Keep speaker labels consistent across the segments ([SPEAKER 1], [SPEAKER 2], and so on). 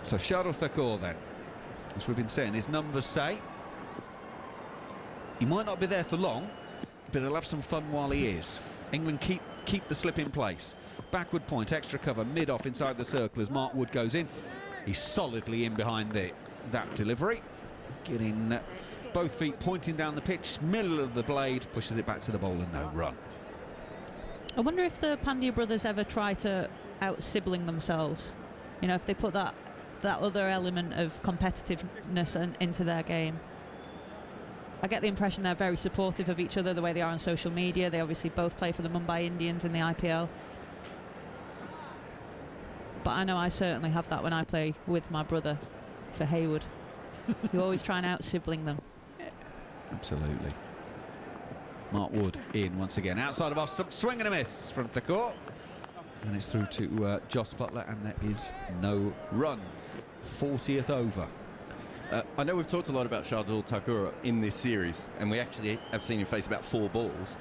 [SPEAKER 1] So Shardul Thakur then, as we've been saying, his numbers say he might not be there for long, but he'll have some fun while he is. England keep the slip in place. Backward point, extra cover, mid-off inside the circle as Mark Wood goes in. He's solidly in behind that delivery. Getting both feet pointing down the pitch, middle of the blade, pushes it back to the bowler, no run.
[SPEAKER 2] I wonder if the Pandya brothers ever try to out-sibling themselves. You know, if they put that other element of competitiveness into their game. I get the impression they're very supportive of each other, the way they are on social media. They obviously both play for the Mumbai Indians in the IPL. But I know I certainly have that when I play with my brother for Hayward. You always try and out-sibling them.
[SPEAKER 1] Absolutely. Mark Wood in once again. Outside of off, some swing and a miss from Thakur. And it's through to Jos Buttler, and there is no run. 40th over.
[SPEAKER 3] I know we've talked a lot about Shardul Thakur in this series, and we actually have seen him face about 4 balls.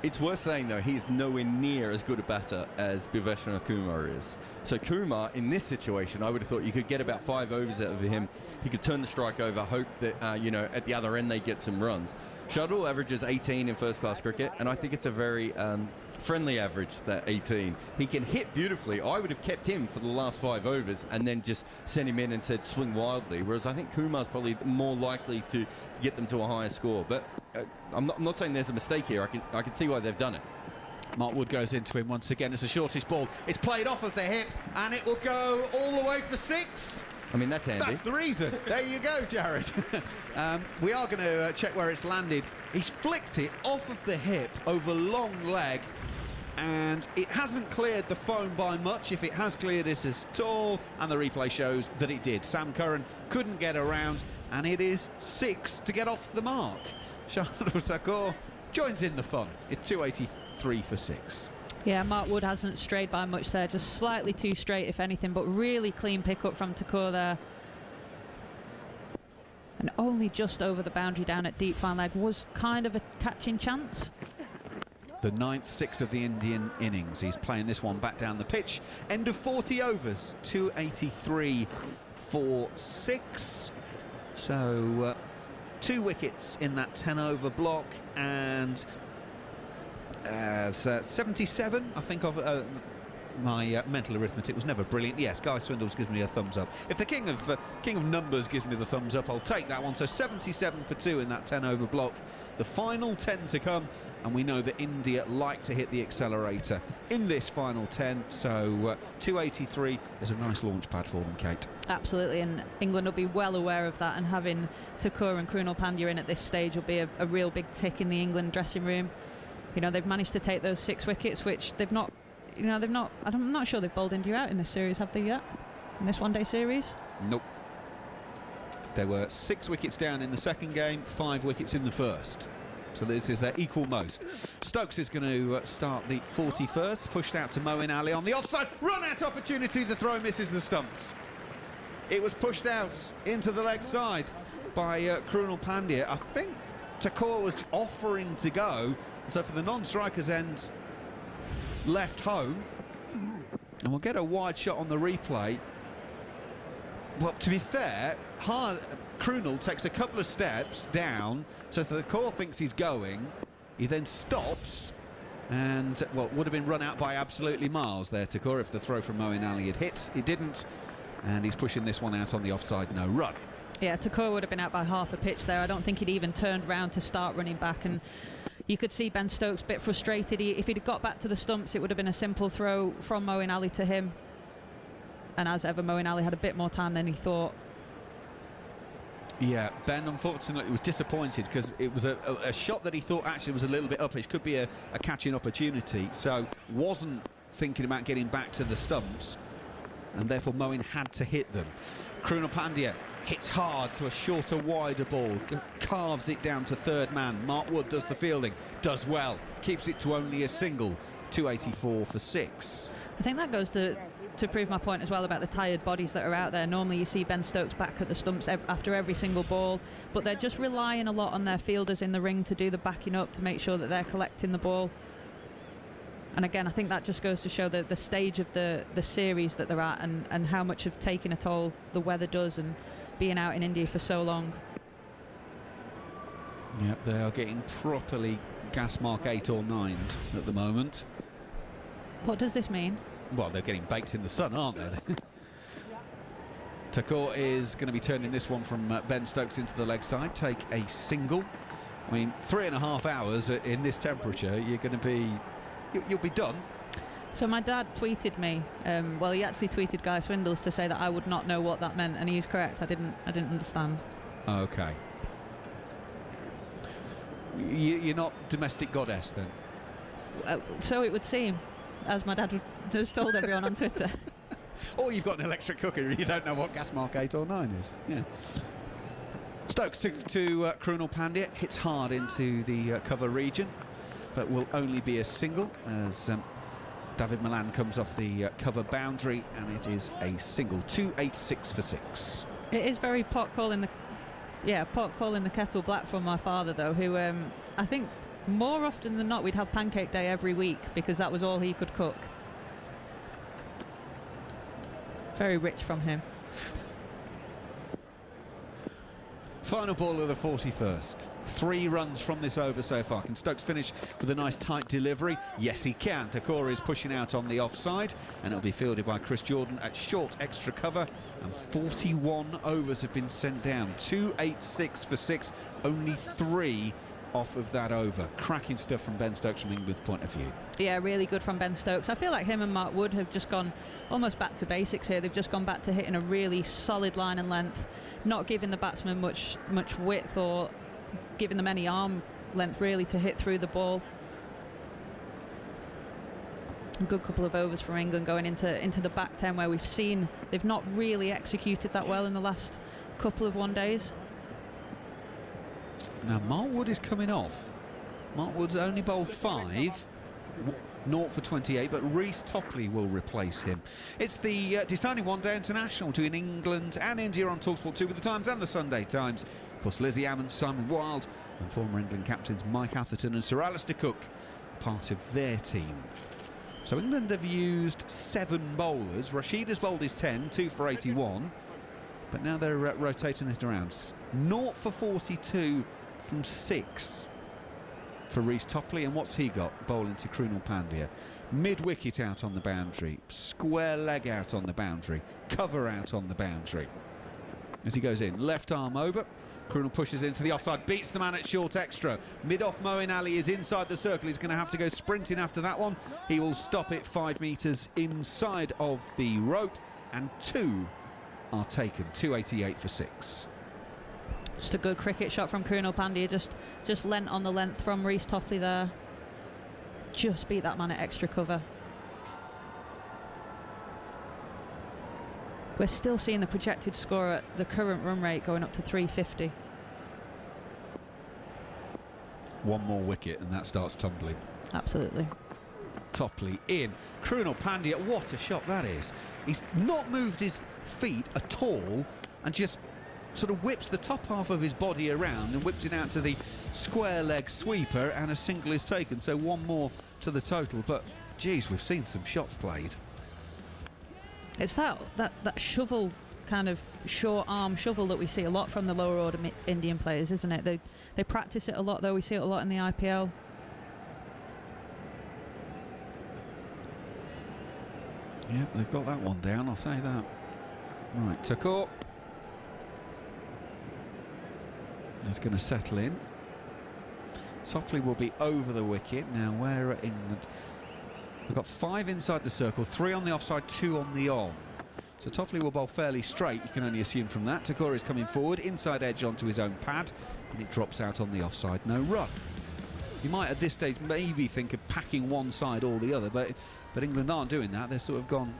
[SPEAKER 3] It's worth saying, though, he's nowhere near as good a batter as Bhuveshwar Kumar is. So Kumar, in this situation, I would have thought you could get about 5 overs out of him. He could turn the strike over, hope that, you know, at the other end they get some runs. Shardul averages 18 in first-class cricket, and I think it's a very friendly average, that 18. He can hit beautifully. I would have kept him for the last 5 overs and then just sent him in and said swing wildly, whereas I think Kumar's probably more likely to get them to a higher score. But I'm not saying there's a mistake here. I can see why they've done it.
[SPEAKER 1] Mark Wood goes into him once again. It's the shortest ball. It's played off of the hip, and it will go all the way for 6.
[SPEAKER 3] I mean, that's handy.
[SPEAKER 1] That's the reason. There you go, Jared. We are going to check where it's landed. He's flicked it off of the hip over long leg, and it hasn't cleared the foam by much, if it has cleared it at all, and the replay shows that it did. Sam Curran couldn't get around, and it is 6 to get off the mark. Shardul Thakur joins in the fun. It's 283 for 6.
[SPEAKER 2] Yeah, Mark Wood hasn't strayed by much there, just slightly too straight if anything, but really clean pick-up from Thakur there. And only just over the boundary down at deep fine leg. Was kind of a catching chance.
[SPEAKER 1] The 9th 6 of the Indian innings. He's playing this one back down the pitch. End of 40 overs, 283 for 6. So 2 wickets in that 10-over block, and 77, I think, of my mental arithmetic was never brilliant. Yes, Guy Swindles gives me a thumbs up. If the king of numbers gives me the thumbs up, I'll take that one. So 77 for 2 in that 10-over block. The final 10 to come, and we know that India like to hit the accelerator in this final 10. So 283 is a nice launch pad for them, Kate.
[SPEAKER 2] Absolutely, and England will be well aware of that, and having Thakur and Krunal Pandya in at this stage will be a real big tick in the England dressing room. You know, they've managed to take those 6 wickets, which they've not, you know, I'm not sure they've bowled India out in this series, have they yet? In this one-day series?
[SPEAKER 1] Nope. There were 6 wickets down in the second game, 5 wickets in the first. So this is their equal most. Stokes is going to start the 41st, pushed out to Moeen Ali on the offside. Run-out opportunity, the throw misses the stumps. It was pushed out into the leg side by Krunal Pandya. I think Thakur was offering to go. So for the non-strikers end, left home, and we'll get a wide shot on the replay. Well, to be fair, Krunal takes a couple of steps down, so if the Thakur thinks he's going, he then stops, and, well, would have been run out by absolutely miles there, Thakur, if the throw from Moeen Ali had hit. He didn't, and he's pushing this one out on the offside, no run.
[SPEAKER 2] Yeah, Thakur would have been out by half a pitch there. I don't think he'd even turned round to start running back, and you could see Ben Stokes a bit frustrated. If he'd got back to the stumps, it would have been a simple throw from Moeen Ali to him. And as ever, Moeen Ali had a bit more time than he thought.
[SPEAKER 1] Yeah, Ben unfortunately was disappointed because it was a shot that he thought actually was a little bit uppish, could be a catching opportunity, so wasn't thinking about getting back to the stumps, and therefore Moeen had to hit them. Krunal Pandya hits hard to a shorter, wider ball, carves it down to third man. Mark Wood does the fielding, does well, keeps it to only a single. 284 for 6.
[SPEAKER 2] I think that goes to prove my point as well about the tired bodies that are out there. Normally you see Ben Stokes back at the stumps after every single ball, but they're just relying a lot on their fielders in the ring to do the backing up, to make sure that they're collecting the ball. And again, I think that just goes to show the stage of the series that they're at, and how much of taking a toll the weather does, and being out in India for so long.
[SPEAKER 1] Yep, they are getting properly gas mark 8 or 9 at the moment.
[SPEAKER 2] What does this mean?
[SPEAKER 1] Well, they're getting baked in the sun, aren't they? Thakur is going to be turning this one from Ben Stokes into the leg side, take a single. I mean, 3.5 hours in this temperature, you're going to be... You'll be done.
[SPEAKER 2] So my dad tweeted me, well, he actually tweeted Guy Swindles to say that I would not know what that meant, and he's correct. I didn't understand.
[SPEAKER 1] Okay. You're not domestic goddess then?
[SPEAKER 2] So it would seem, as my dad has told everyone on Twitter.
[SPEAKER 1] Or you've got an electric cooker and you don't know what gas mark 8 or 9 is. Yeah. Stokes to Krunal Pandya, hits hard into the cover region, but will only be a single as David Malan comes off the cover boundary, and it is a single. 286 for 6.
[SPEAKER 2] It is very pot calling the kettle black from my father, though, who I think more often than not we'd have pancake day every week because that was all he could cook. Very rich from him.
[SPEAKER 1] Final ball of the 41st. 3 runs from this over so far. Can Stokes finish with a nice tight delivery? Yes, he can. Thakur is pushing out on the offside, and it'll be fielded by Chris Jordan at short extra cover. And 41 overs have been sent down. 286 for 6. Only 3 off of that over. Cracking stuff from Ben Stokes from England's point of view.
[SPEAKER 2] Yeah, really good from Ben Stokes. I feel like him and Mark Wood have just gone almost back to basics here. They've just gone back to hitting a really solid line and length, not giving the batsmen much width or giving them any arm length really to hit through the ball. A good couple of overs from England going into the back 10, where we've seen they've not really executed that well in the last couple of one days.
[SPEAKER 1] Now Mark Wood is coming off. Mark Wood's only bowled 5, 0 for 28, but Reece Topley will replace him. It's the deciding one-day international between England and India on TalkSport 2 with the Times and the Sunday Times. Of course, Lizzie Ammon, Simon Wilde, and former England captains Mike Atherton and Sir Alistair Cook, part of their team. So England have used 7 bowlers. Rashid has bowled his 10, 2 for 81, but now they're rotating it around. 0 for 42 from 6 for Reece Topley, and what's he got? Bowling to Krunal Pandya. Mid-wicket out on the boundary, square leg out on the boundary, cover out on the boundary. As he goes in, left arm over, Krunal pushes into the offside, beats the man at short extra. Mid-off Moeen Ali is inside the circle. He's going to have to go sprinting after that one. He will stop it 5 metres inside of the rope, and 2 are taken. 288 for 6.
[SPEAKER 2] Just a good cricket shot from Krunal Pandya, just lent on the length from Reece Topley there. Just beat that man at extra cover. We're still seeing the projected score at the current run rate going up to 350.
[SPEAKER 1] 1 more wicket and that starts tumbling.
[SPEAKER 2] Absolutely.
[SPEAKER 1] Topley in. Krunal Pandya, what a shot that is. He's not moved his feet at all and just sort of whips the top half of his body around and whips it out to the square leg sweeper, and a single is taken. So 1 more to the total, but geez, we've seen some shots played.
[SPEAKER 2] It's that shovel, kind of short arm shovel that we see a lot from the lower order Indian players, isn't it? They practice it a lot, though. We see it a lot in the IPL.
[SPEAKER 1] Yeah, they've got that one down, I'll say that. Right, Thakur. He's going to settle in. Topley will be over the wicket. Now, where are England? We've got 5 inside the circle, 3 on the offside, 2 on the on. So Topley will bowl fairly straight, you can only assume from that. Thakur is coming forward, inside edge onto his own pad, and it drops out on the offside, no run. You might at this stage maybe think of packing one side or the other, but England aren't doing that. They're sort of gone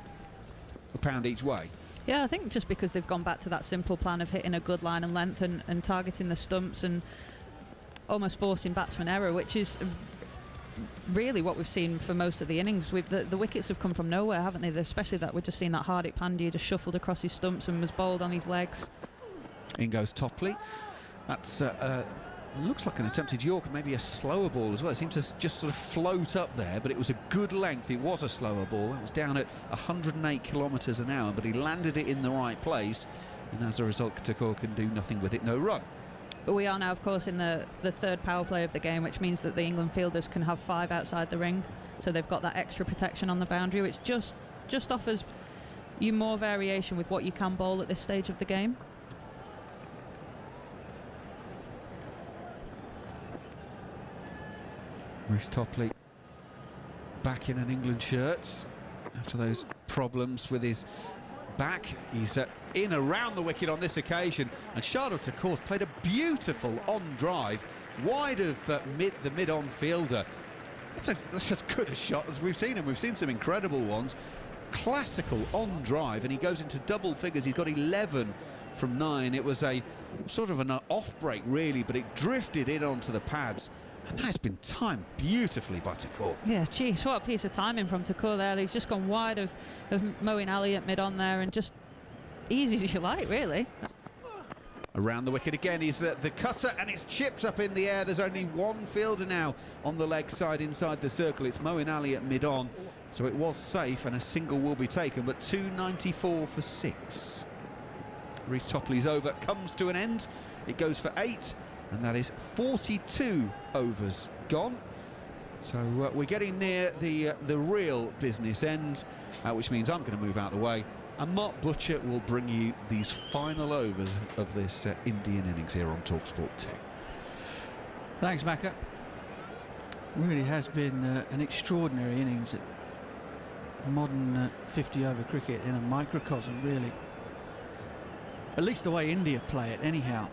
[SPEAKER 1] a pound each way.
[SPEAKER 2] Yeah, I think just because they've gone back to that simple plan of hitting a good line and length and targeting the stumps and almost forcing batsman error, which is really what we've seen for most of the innings. The wickets have come from nowhere, haven't they? Especially that we're just seeing that Hardik Pandya just shuffled across his stumps and was bowled on his legs.
[SPEAKER 1] In goes Topley. That's Looks like an attempted Yorker, maybe a slower ball as well. It seemed to just sort of float up there, but it was a good length. It was a slower ball. That was down at 108 kilometres an hour, but he landed it in the right place, and as a result, Takor can do nothing with it, no run.
[SPEAKER 2] But we are now, of course, in the third power play of the game, which means that the England fielders can have 5 outside the ring, so they've got that extra protection on the boundary, which just offers you more variation with what you can bowl at this stage of the game.
[SPEAKER 1] Reece Topley back in an England shirt after those problems with his back. He's in around the wicket on this occasion, and Shardul Thakur played a beautiful on drive wide of the mid-on fielder. That's as good a shot as we've seen, and we've seen some incredible ones. Classical on drive, and he goes into double figures. He's got 11 from 9. It was a sort of an off break really, but it drifted in onto the pads. And that's been timed beautifully by Thakur.
[SPEAKER 2] Yeah, geez, what a piece of timing from Thakur there. He's just gone wide of Moeen Ali at mid-on there, and just easy as you like, really.
[SPEAKER 1] Around the wicket again is the cutter, and it's chipped up in the air. There's only one fielder now on the leg side inside the circle. It's Moeen Ali at mid-on, so it was safe, and a single will be taken, but 294 for 6. Reece Topley's over comes to an end. It goes for 8. And that is 42 overs gone. So we're getting near the real business end, which means I'm going to move out of the way. And Mark Butcher will bring you these final overs of this Indian innings here on TalkSport 2.
[SPEAKER 4] Thanks, Macca. Really has been an extraordinary innings at modern 50-over cricket in a microcosm, really. At least the way India play it, anyhow.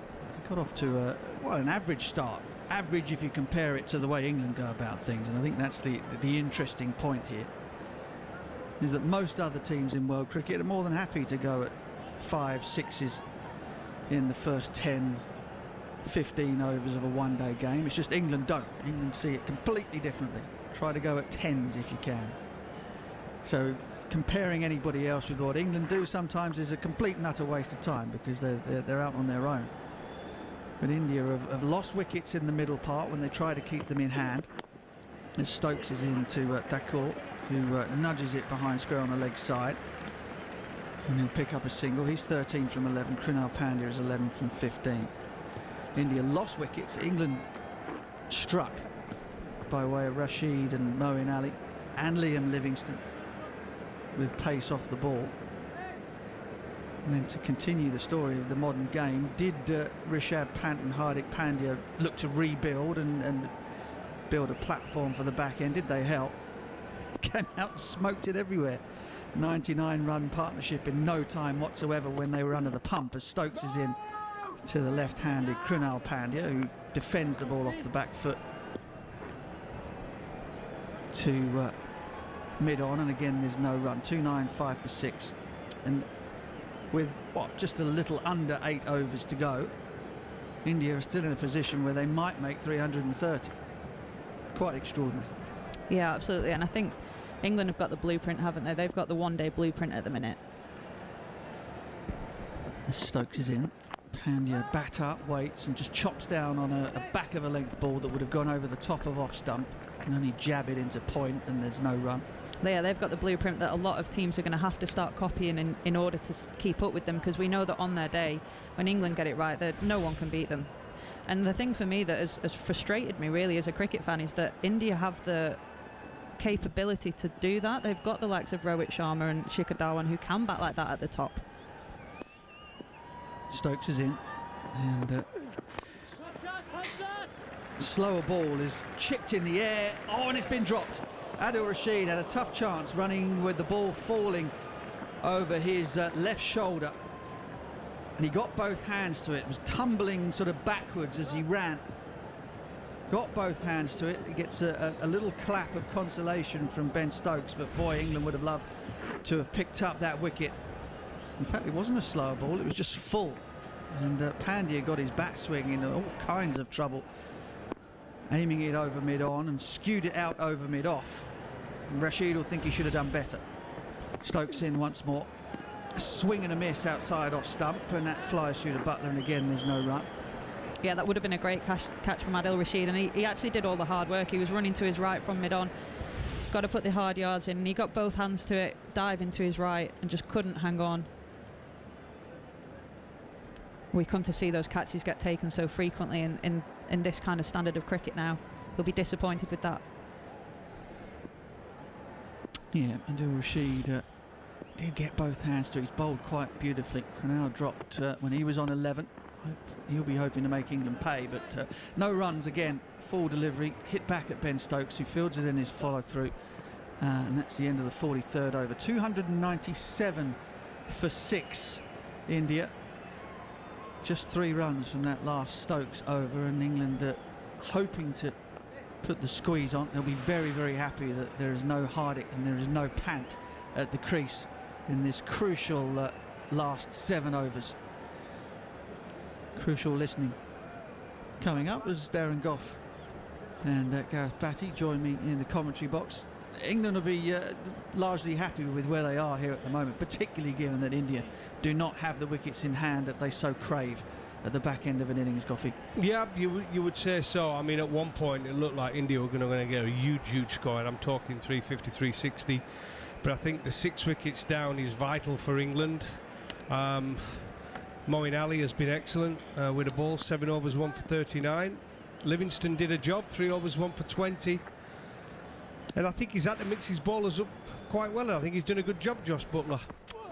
[SPEAKER 4] Got off to an average start. Average if you compare it to the way England go about things, and I think that's the interesting point here, is that most other teams in world cricket are more than happy to go at 5, 6s in the first 10, 15 overs of a one-day game. It's just England don't. England see it completely differently. Try to go at 10s if you can. So comparing anybody else with what England do sometimes is a complete and utter waste of time, because they're out on their own. But India have lost wickets in the middle part when they try to keep them in hand. As Stokes is into Thakur, who nudges it behind square on the leg side, and he'll pick up a single. He's 13 from 11. Krunal Pandya is 11 from 15. India lost wickets. England struck by way of Rashid and Moeen Ali and Liam Livingstone with pace off the ball. And then to continue the story of the modern game, did Rishabh Pant and Hardik Pandya look to rebuild and build a platform for the back end? Did they help? Came out and smoked it everywhere. 99-run partnership in no time whatsoever when they were under the pump, as Stokes is in to the left-handed Krunal Pandya, who defends the ball off the back foot to mid-on, and again there's no run. 295 for 6. And with just a little under 8 overs to go, India are still in a position where they might make 330. Quite extraordinary.
[SPEAKER 2] Yeah, absolutely. And I think England have got the blueprint, haven't they? They've got the one-day blueprint at the minute.
[SPEAKER 4] Stokes is in. Pandya bat up, waits, and just chops down on a back of a length ball that would have gone over the top of off stump. Can only jab it into point, and there's no run.
[SPEAKER 2] Yeah, they've got the blueprint that a lot of teams are going to have to start copying in order to keep up with them, because we know that on their day, when England get it right, that no one can beat them. And the thing for me that has frustrated me really as a cricket fan is that India have the capability to do that. They've got the likes of Rohit Sharma and Shikhar Dhawan who can bat like that at the top.
[SPEAKER 4] Stokes is in, and slower ball is chipped in the air. Oh, and it's been dropped. Adil Rashid had a tough chance running with the ball falling over his left shoulder, and he got both hands to it. It was tumbling sort of backwards as he ran. Got both hands to it. He gets a little clap of consolation from Ben Stokes, but boy, England would have loved to have picked up that wicket. In fact, it wasn't a slower ball, it was just full. And Pandya got his bat swing in all kinds of trouble, aiming it over mid-on and skewed it out over mid-off. Rashid will think he should have done better. Stokes in once more. A swing and a miss outside off stump, and that flies through to Butler, and again there's no run.
[SPEAKER 2] Yeah, that would have been a great catch from Adil Rashid, and he actually did all the hard work. He was running to his right from mid-on, got to put the hard yards in, and he got both hands to it, dive into his right, and just couldn't hang on. We come to see those catches get taken so frequently in this kind of standard of cricket now. He'll be disappointed with that.
[SPEAKER 4] Yeah, Adil Rashid did get both hands to it. He's bowled quite beautifully. Cronell dropped when he was on 11. He'll be hoping to make England pay, but no runs again. Full delivery, hit back at Ben Stokes, who fields it in his follow-through. And that's the end of the 43rd over. 297 for 6, India. Just 3 runs from that last Stokes over, and England hoping to put the squeeze on. They'll be very, very happy that there is no Hardik and there is no Pant at the crease in this crucial last 7 overs. Crucial listening. Coming up was Darren Gough and Gareth Batty join me in the commentary box. England will be largely happy with where they are here at the moment, particularly given that India do not have the wickets in hand that they so crave at the back end of an innings, Goffey.
[SPEAKER 5] Yeah, you would say so. I mean, at one point it looked like India were going to get a huge score, and I'm talking 350, 360. But I think the 6 wickets down is vital for England. Moeen Ali has been excellent with a ball, 7 overs, 1 for 39. Livingston did a job, 3 overs, 1 for 20. And I think he's had to mix his bowlers up quite well. I think he's done a good job, Josh Buttler.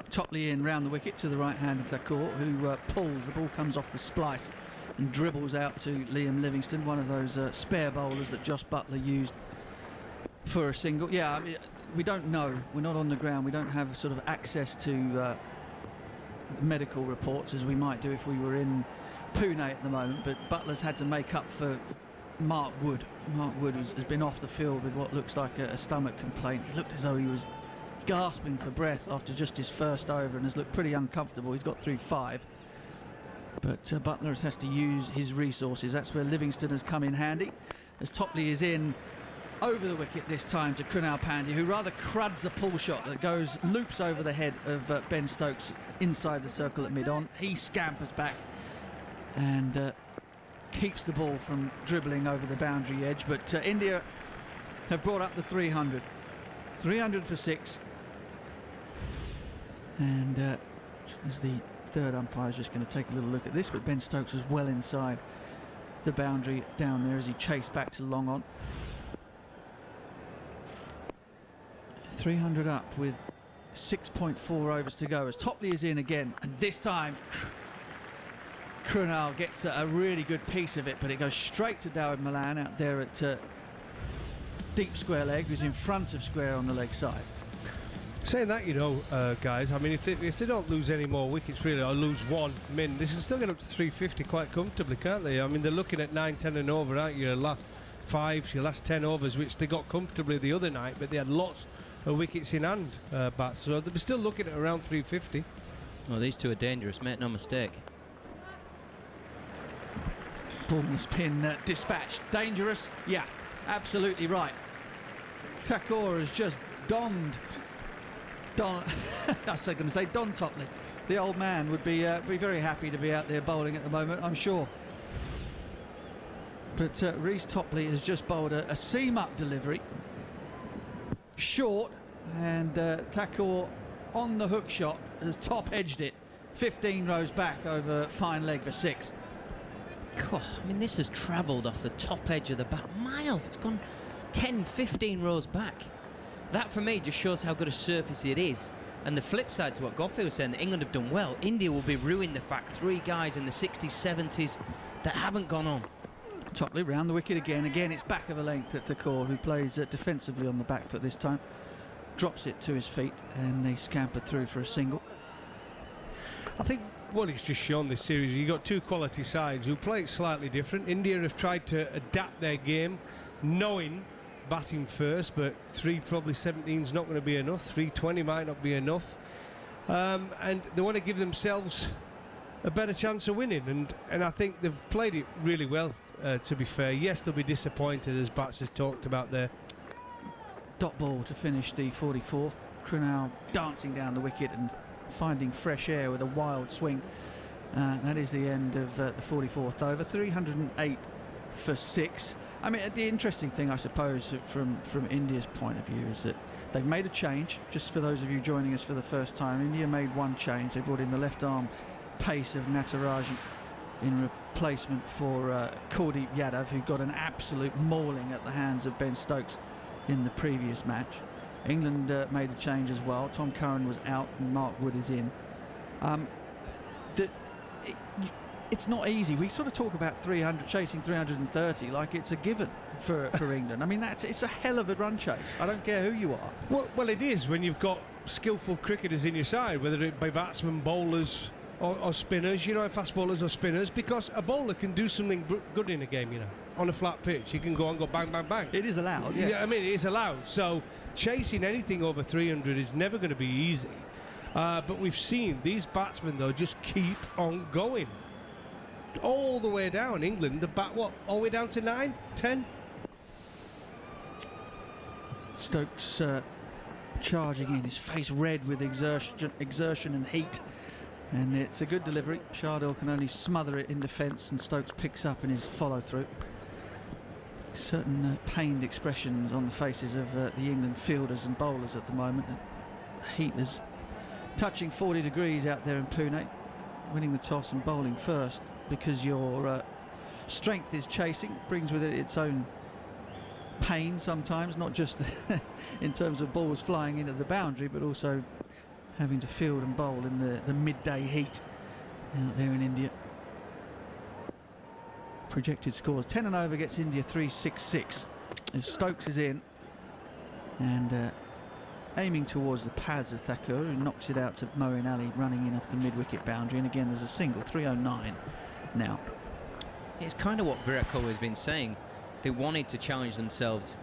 [SPEAKER 4] Topley in round the wicket to the right hand of Thakur, who pulls, the ball comes off the splice and dribbles out to Liam Livingston, one of those spare bowlers that Josh Buttler used for a single. Yeah, I mean, we don't know. We're not on the ground. We don't have sort of access to medical reports as we might do if we were in Pune at the moment, but Butler's had to make up for Mark Wood. Mark Wood has been off the field with what looks like a stomach complaint. He looked as though he was gasping for breath after just his first over and has looked pretty uncomfortable. He's got through 5, but Butler has to use his resources. That's where Livingston has come in handy, as Topley is in over the wicket this time to Krunal Pandya, who rather cruds a pull shot that loops over the head of Ben Stokes inside the circle at mid-on. He scampers back and keeps the ball from dribbling over the boundary edge, but India have brought up the 300 for 6, and as the third umpire is just going to take a little look at this, but Ben Stokes was well inside the boundary down there as he chased back to long on. 300 up with 6.4 overs to go as Topley is in again, and this time Krunal gets a really good piece of it, but it goes straight to Dawid Malan out there at deep square leg, who's in front of square on the leg side.
[SPEAKER 5] Saying that, you know, guys, I mean, if they don't lose any more wickets really, or lose one, I mean, this is still get up to 350 quite comfortably, can't they? I mean, they're looking at 9, 10 and over, aren't you? Your last 5, your last 10 overs, which they got comfortably the other night, but they had lots of wickets in hand, bats, so they'll be still looking at around 350.
[SPEAKER 6] Well, these two are dangerous, make no mistake.
[SPEAKER 4] Ball's been dispatched. Dangerous? Yeah, absolutely right. Thakur has just donned I was going to say Don Topley. The old man would be very happy to be out there bowling at the moment, I'm sure. But Reece Topley has just bowled a seam-up delivery. Short, and Thakur on the hook shot has top-edged it. 15 rows back over fine leg for 6.
[SPEAKER 6] God, I mean, this has travelled off the top edge of the bat miles. It's gone 10, 15 rows back. That, for me, just shows how good a surface it is. And the flip side to what Goffey was saying, that England have done well, India will be ruining the fact 3 guys in the 60s, 70s that haven't gone on.
[SPEAKER 4] Topley round the wicket again. Again, it's back of a length at Thakur, who plays defensively on the back foot this time. Drops it to his feet, and they scamper through for a single.
[SPEAKER 5] I think what it's just shown this series, you've got 2 quality sides who play it slightly different. India have tried to adapt their game, knowing batting first, but 3 probably 17's not going to be enough. 320 might not be enough, and they want to give themselves a better chance of winning, and I think they've played it really well, to be fair. Yes, they'll be disappointed, as Bats has talked about there.
[SPEAKER 4] Dot ball to finish the 44th. Krunal dancing down the wicket and finding fresh air with a wild swing That is the end of the 44th over. 308 for 6. I mean, the interesting thing, I suppose, from India's point of view is that they've made a change. Just for those of you joining us for the first time, India made one change. They brought in the left arm pace of Natarajan in replacement for Kuldeep Yadav, who got an absolute mauling at the hands of Ben Stokes in the previous match. England made a change as well. Tom Curran was out and Mark Wood is in. It's not easy. We sort of talk about 300, chasing 330 like it's a given for England. I mean, it's a hell of a run chase. I don't care who you are.
[SPEAKER 5] Well, it is when you've got skillful cricketers in your side, whether it be batsmen, bowlers, or spinners, you know, fast bowlers or spinners, because a bowler can do something good in a game, you know, on a flat pitch. He can go and go bang, bang, bang.
[SPEAKER 4] It is allowed, yeah.
[SPEAKER 5] I mean, it is allowed. So chasing anything over 300 is never going to be easy. But we've seen these batsmen, though, just keep on going. All the way down. England, the bat, what, all the way down to 9, 10?
[SPEAKER 4] Stokes charging in, his face red with exertion and heat. And it's a good delivery. Shardul can only smother it in defence, and Stokes picks up in his follow-through. Certain pained expressions on the faces of the England fielders and bowlers at the moment. The heat is touching 40 degrees out there in Pune. Winning the toss and bowling first, because your strength is chasing, brings with it its own pain sometimes, not just in terms of balls flying into the boundary, but also having to field and bowl in the midday heat out there in India. Projected scores: 10 and over gets India 366 as Stokes is in and aiming towards the pads of Thakur, who knocks it out to Moeen Ali running in off the mid-wicket boundary, and again there's a single. 309 now.
[SPEAKER 6] It's kind of what Virat Kohli has been saying. They wanted to challenge themselves,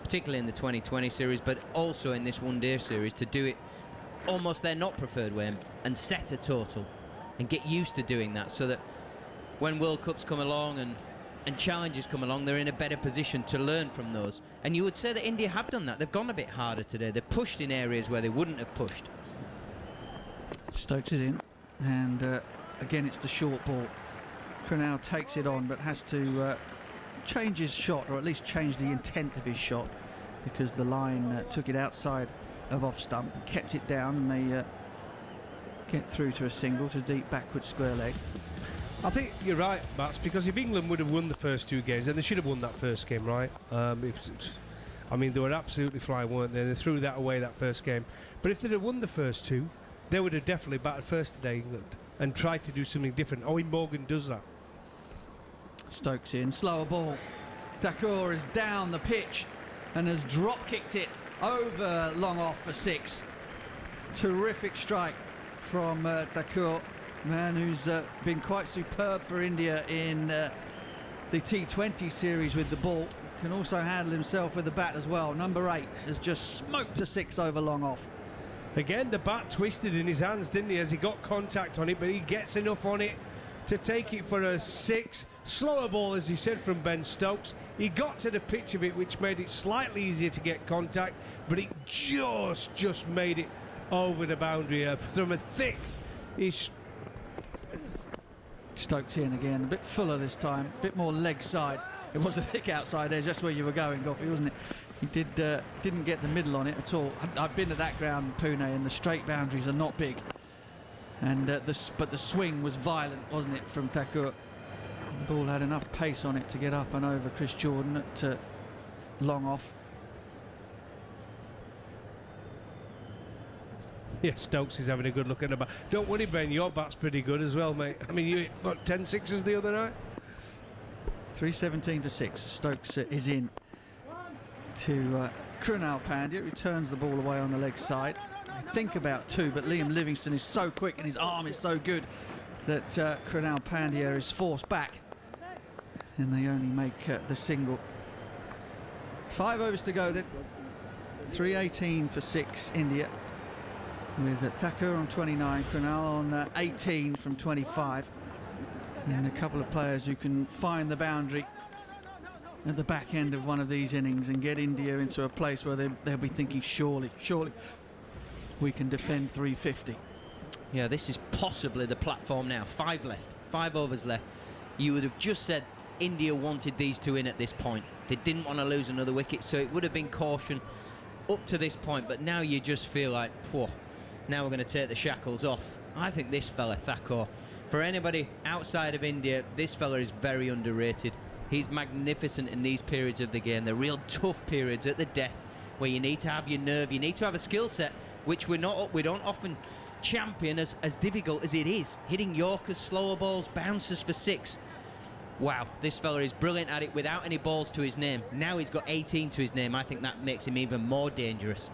[SPEAKER 6] particularly in the 2020 series, but also in this one-day series, to do it almost their not preferred way and set a total and get used to doing that, so that when World Cups come along and challenges come along, they're in a better position to learn from those. And you would say that India have done that. They've gone a bit harder today. They've pushed in areas where they wouldn't have pushed.
[SPEAKER 4] Stokes is in, and again it's the short ball. Krunal takes it on, but has to change his shot, or at least change the intent of his shot, because the line took it outside of off stump, kept it down, and they get through to a single to deep backward square leg.
[SPEAKER 5] I think you're right, Bats, because if England would have won the first 2 games, then they should have won that first game, right? I mean, they were absolutely flying, weren't they? They threw that away, that first game. But if they'd have won the first 2, they would have definitely batted first today, England, and tried to do something different. Owen Morgan does that.
[SPEAKER 4] Stokes in, slower ball. Thakur is down the pitch and has drop-kicked it over long off for 6. Terrific strike from Thakur. Man who's been quite superb for India in the T20 series with the ball. Can also handle himself with the bat as well. Number 8 has just smoked a 6 over long off.
[SPEAKER 5] Again, the bat twisted in his hands, didn't he, as he got contact on it, but he gets enough on it to take it for a 6. Slower ball, as you said, from Ben Stokes. He got to the pitch of it, which made it slightly easier to get contact, but it just made it over the boundary from a thick.
[SPEAKER 4] Stokes in again, a bit fuller this time, a bit more leg side. It was a thick outside edge, just where you were going, Goffey, wasn't it? He didn't get the middle on it at all. I've been to that ground in Pune, and the straight boundaries are not big. And but the swing was violent, wasn't it, from Thakur? The ball had enough pace on it to get up and over Chris Jordan at long off.
[SPEAKER 5] Yeah, Stokes is having a good look at the bat. Don't worry, Ben, your bat's pretty good as well, mate. I mean, you got 10 sixes the other night.
[SPEAKER 4] 317 for 6. Stokes is in to Krunal Pandya, who turns the ball away on the leg side. I think about 2, but Liam Livingstone is so quick and his arm is so good that Krunal Pandya is forced back, and they only make the single. 5 overs to go then. 318 for 6 India, with Thakur on 29, Krunal on 18 from 25, and a couple of players who can find the boundary at the back end of one of these innings and get India into a place where they'll be thinking, surely we can defend 350.
[SPEAKER 6] Yeah, this is possibly the platform now. 5 left, 5 overs left. You would have just said India wanted these two in at this point. They didn't want to lose another wicket, so it would have been caution up to this point. But now you just feel like, whoa, now we're going to take the shackles off. I think this fella, Thakur, for anybody outside of India, this fella is very underrated. He's magnificent in these periods of the game, the real tough periods at the death, where you need to have your nerve, you need to have a skill set, which we don't often champion as difficult as it is. Hitting Yorkers, slower balls, bounces for 6. Wow, this fella is brilliant at it without any balls to his name. Now he's got 18 to his name. I think that makes him even more dangerous.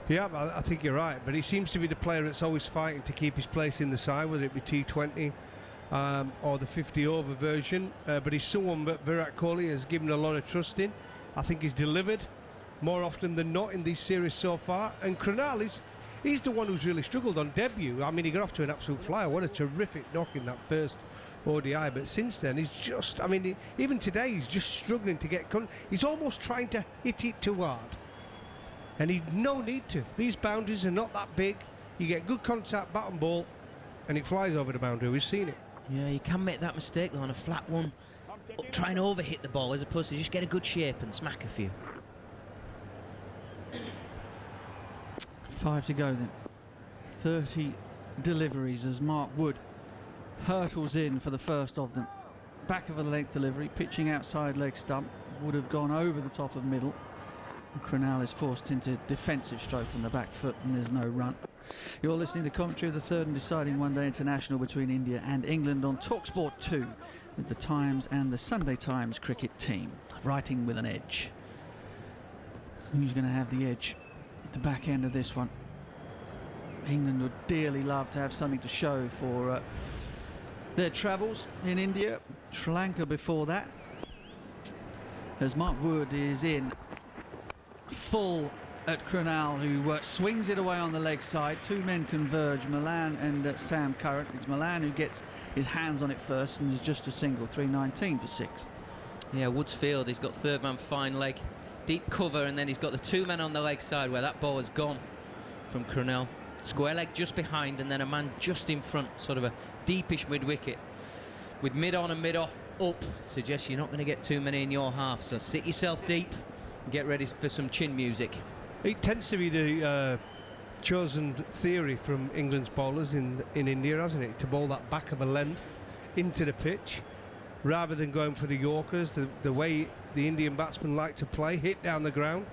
[SPEAKER 5] Yeah, I think you're right, but he seems to be the player that's always fighting to keep his place in the side, whether it be T20 or the 50-over version. But he's someone that Virat Kohli has given a lot of trust in. I think he's delivered more often than not in this series so far. And Krunal, he's the one who's really struggled on debut. I mean, he got off to an absolute flyer. What a terrific knock in that first ODI. But since then, he's just, I mean, even today, he's just struggling to get... He's almost trying to hit it too hard. And he'd no need to. These boundaries are not that big. You get good contact, bat and ball, and it flies over the boundary. We've seen it.
[SPEAKER 6] Yeah, you can make that mistake though on a flat one. Try and overhit the ball as opposed to just get a good shape and smack a few.
[SPEAKER 4] 5 to go then. 30 deliveries as Mark Wood hurtles in for the first of them. Back of a length delivery, pitching outside leg stump. Would have gone over the top of middle. Krunal is forced into defensive stroke on the back foot, and there's no run. You're listening to commentary of the third and deciding one-day international between India and England on TalkSport 2 with the Times and the Sunday Times cricket team. Writing with an edge. Who's going to have the edge at the back end of this one? England would dearly love to have something to show for their travels in India. Sri Lanka before that. As Mark Wood is in full at Krunal, who swings it away on the leg side. 2 men converge, Malan and Sam Curran. It's Malan who gets his hands on it first and is just a single. 319 for 6.
[SPEAKER 6] Yeah, Wood's field, he's got third man fine leg, deep cover, and then he's got the 2 men on the leg side where that ball has gone from Krunal. Square leg just behind, and then a man just in front, sort of a deepish mid-wicket. With mid on and mid off up, suggests you're not going to get too many in your half, so sit yourself deep. Get ready for some chin music.
[SPEAKER 5] It tends to be the chosen theory from England's bowlers in India, hasn't it? To bowl that back of a length into the pitch rather than going for the Yorkers, the way the Indian batsmen like to play, hit down the ground.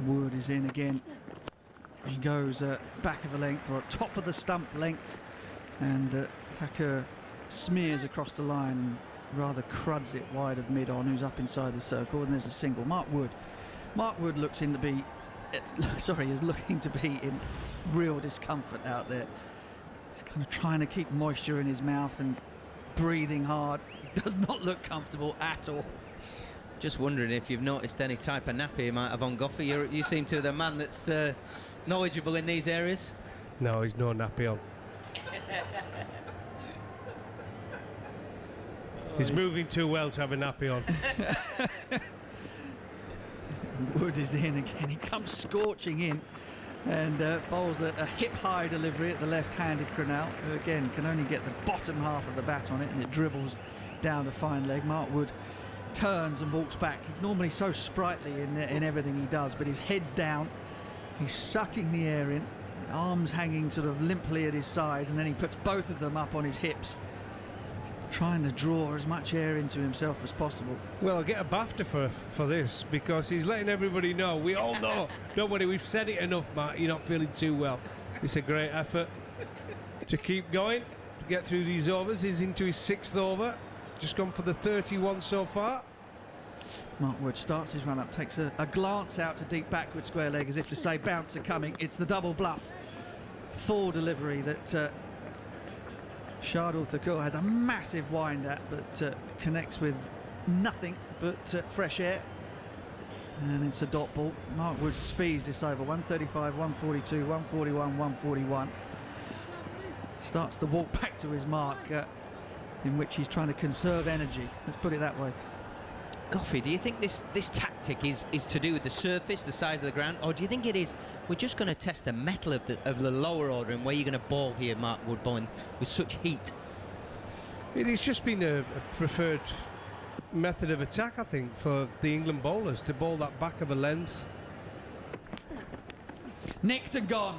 [SPEAKER 4] Wood is in again. He goes back of a length or top of the stump length, and Thakur smears across the line and rather cruds it wide of mid-on, who's up inside the circle, and there's a single. Mark Wood looks in to be, is looking to be in real discomfort out there. He's kind of trying to keep moisture in his mouth and breathing hard. Does not look comfortable at all.
[SPEAKER 6] Just wondering if you've noticed any type of nappy he might have on Goffey. You seem to be the man that's knowledgeable in these areas.
[SPEAKER 5] No, he's no nappy on. He's moving too well to have a nappy on.
[SPEAKER 4] Wood is in again. He comes scorching in and bowls a hip-high delivery at the left-handed Krunal, who again can only get the bottom half of the bat on it, and it dribbles down the fine leg. Mark Wood turns and walks back. He's normally so sprightly in everything he does, but his head's down. He's sucking the air in, arms hanging sort of limply at his sides, and then he puts both of them up on his hips, trying to draw as much air into himself as possible.
[SPEAKER 5] Well, I'll get a BAFTA for this, because he's letting everybody know. We all know. Nobody, we've said it enough, Matt. You're not feeling too well. It's a great effort to keep going, to get through these overs. He's into his 6th over. Just gone for the 31 so far.
[SPEAKER 4] Mark Wood starts his run-up, takes a glance out to deep backward square leg as if to say, bouncer coming. It's the double bluff. Full delivery that Shardul Thakur has a massive wind at, but connects with nothing but fresh air. And it's a dot ball. Mark Wood speeds this over. 135, 142, 141, 141. Starts the walk back to his mark, in which he's trying to conserve energy. Let's put it that way.
[SPEAKER 6] Goffey, do you think this tactic is to do with the surface, the size of the ground, or do you think it is we're just going to test the metal of the lower order and where you're going to ball here, Mark Wood, bowling with such heat?
[SPEAKER 5] It's just been a preferred method of attack, I think, for the England bowlers to bowl that back of a length.
[SPEAKER 4] Nicked and gone.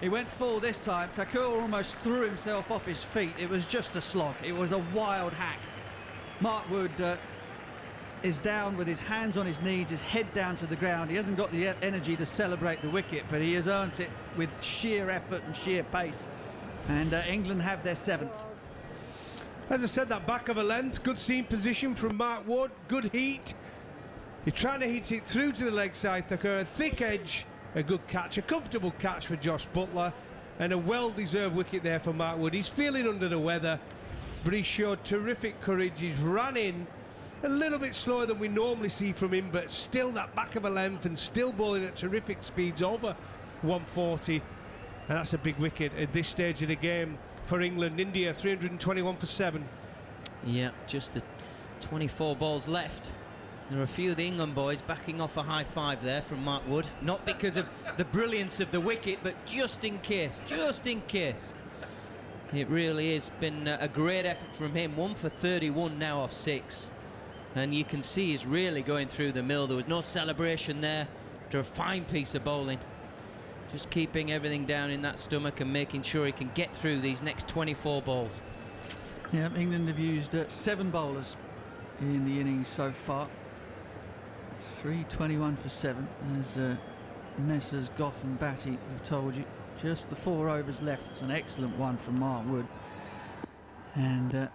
[SPEAKER 4] He went full this time. Thakur almost threw himself off his feet. It was just a slog. It was a wild hack. Mark Wood is down with his hands on his knees, his head down to the ground. He hasn't got the energy to celebrate the wicket, but he has earned it with sheer effort and sheer pace. And England have their 7th.
[SPEAKER 5] As I said, that back of a length, good seam position from Mark Wood, good heat. You're trying to hit it through to the leg side, Thakur. A thick edge, a good catch, a comfortable catch for Josh Buttler, and a well-deserved wicket there for Mark Wood. He's feeling under the weather, but he showed terrific courage. He's ran in a little bit slower than we normally see from him, but still that back of a length and still bowling at terrific speeds over 140. And that's a big wicket at this stage of the game for England. India 321 for 7.
[SPEAKER 6] Yeah, just the 24 balls left. There are a few of the England boys backing off a high five there from Mark Wood. Not because of the brilliance of the wicket, but just in case, just in case. It really has been a great effort from him. 1 for 31 now off 6. And you can see he's really going through the mill. There was no celebration there after a fine piece of bowling. Just keeping everything down in that stomach and making sure he can get through these next 24 balls.
[SPEAKER 4] Yeah, England have used 7 bowlers in the innings so far. 321 for 7, as Messrs Goff and Batty have told you. Just the 4 overs left. It was an excellent one from Mark Wood. And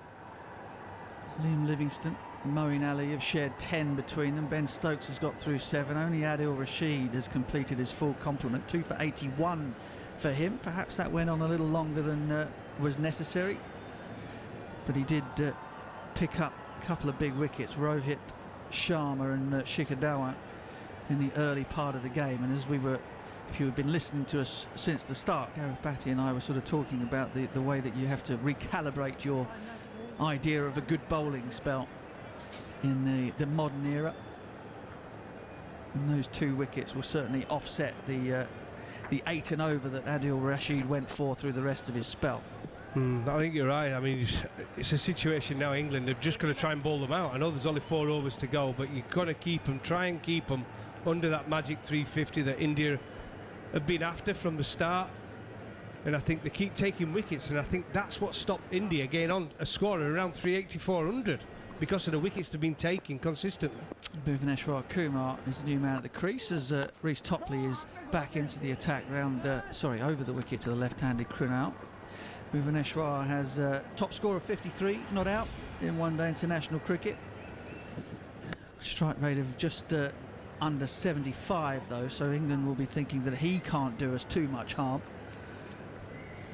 [SPEAKER 4] Liam Livingstone, Moeen Ali have shared 10 between them. Ben Stokes has got through 7. Only Adil Rashid has completed his full complement. 2 for 81 for him. Perhaps that went on a little longer than was necessary. But he did pick up a couple of big wickets. Rohit Sharma and Shikhar Dhawan in the early part of the game. And as we were, if you have been listening to us since the start, Gareth Batty and I were sort of talking about the way that you have to recalibrate your idea of a good bowling spell in the modern era, and those 2 wickets will certainly offset the 8 and over that Adil Rashid went for through the rest of his spell.
[SPEAKER 5] I think you're right. I mean, it's a situation now England have just got to try and bowl them out. I know there's only 4 overs to go, but you've got to keep them, try and keep them under that magic 350 that India have been after from the start. And I think they keep taking wickets, and I think that's what stopped India getting on a score of around 380, 400, because of the wickets they've been taking consistently.
[SPEAKER 4] Bhuvaneshwar Kumar is the new man at the crease as Reece Topley is back into the attack over the wicket to the left-handed Krunal. Bhuvaneshwar has top score of 53, not out in one-day international cricket. Strike rate of just under 75 though, so England will be thinking that he can't do us too much harm.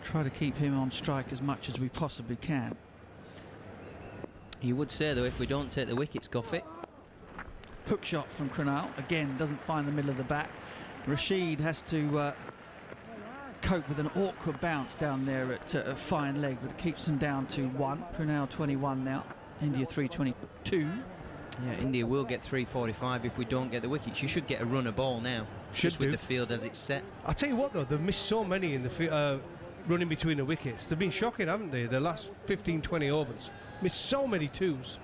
[SPEAKER 4] Try to keep him on strike as much as we possibly can.
[SPEAKER 6] You would say, though, if we don't take the wickets, Goffey.
[SPEAKER 4] Hook shot from Krunal, again doesn't find the middle of the bat. Rashid has to cope with an awkward bounce down there at a fine leg, but it keeps them down to 1. Krunal 21 now, India 322.
[SPEAKER 6] Yeah, India will get 345 if we don't get the wickets. You should get a run of ball now, just with the field as it's set.
[SPEAKER 5] I'll tell you what, though, they've missed so many in the running between the wickets. They've been shocking, haven't they? The last 15, 20 overs. Missed so many 2s.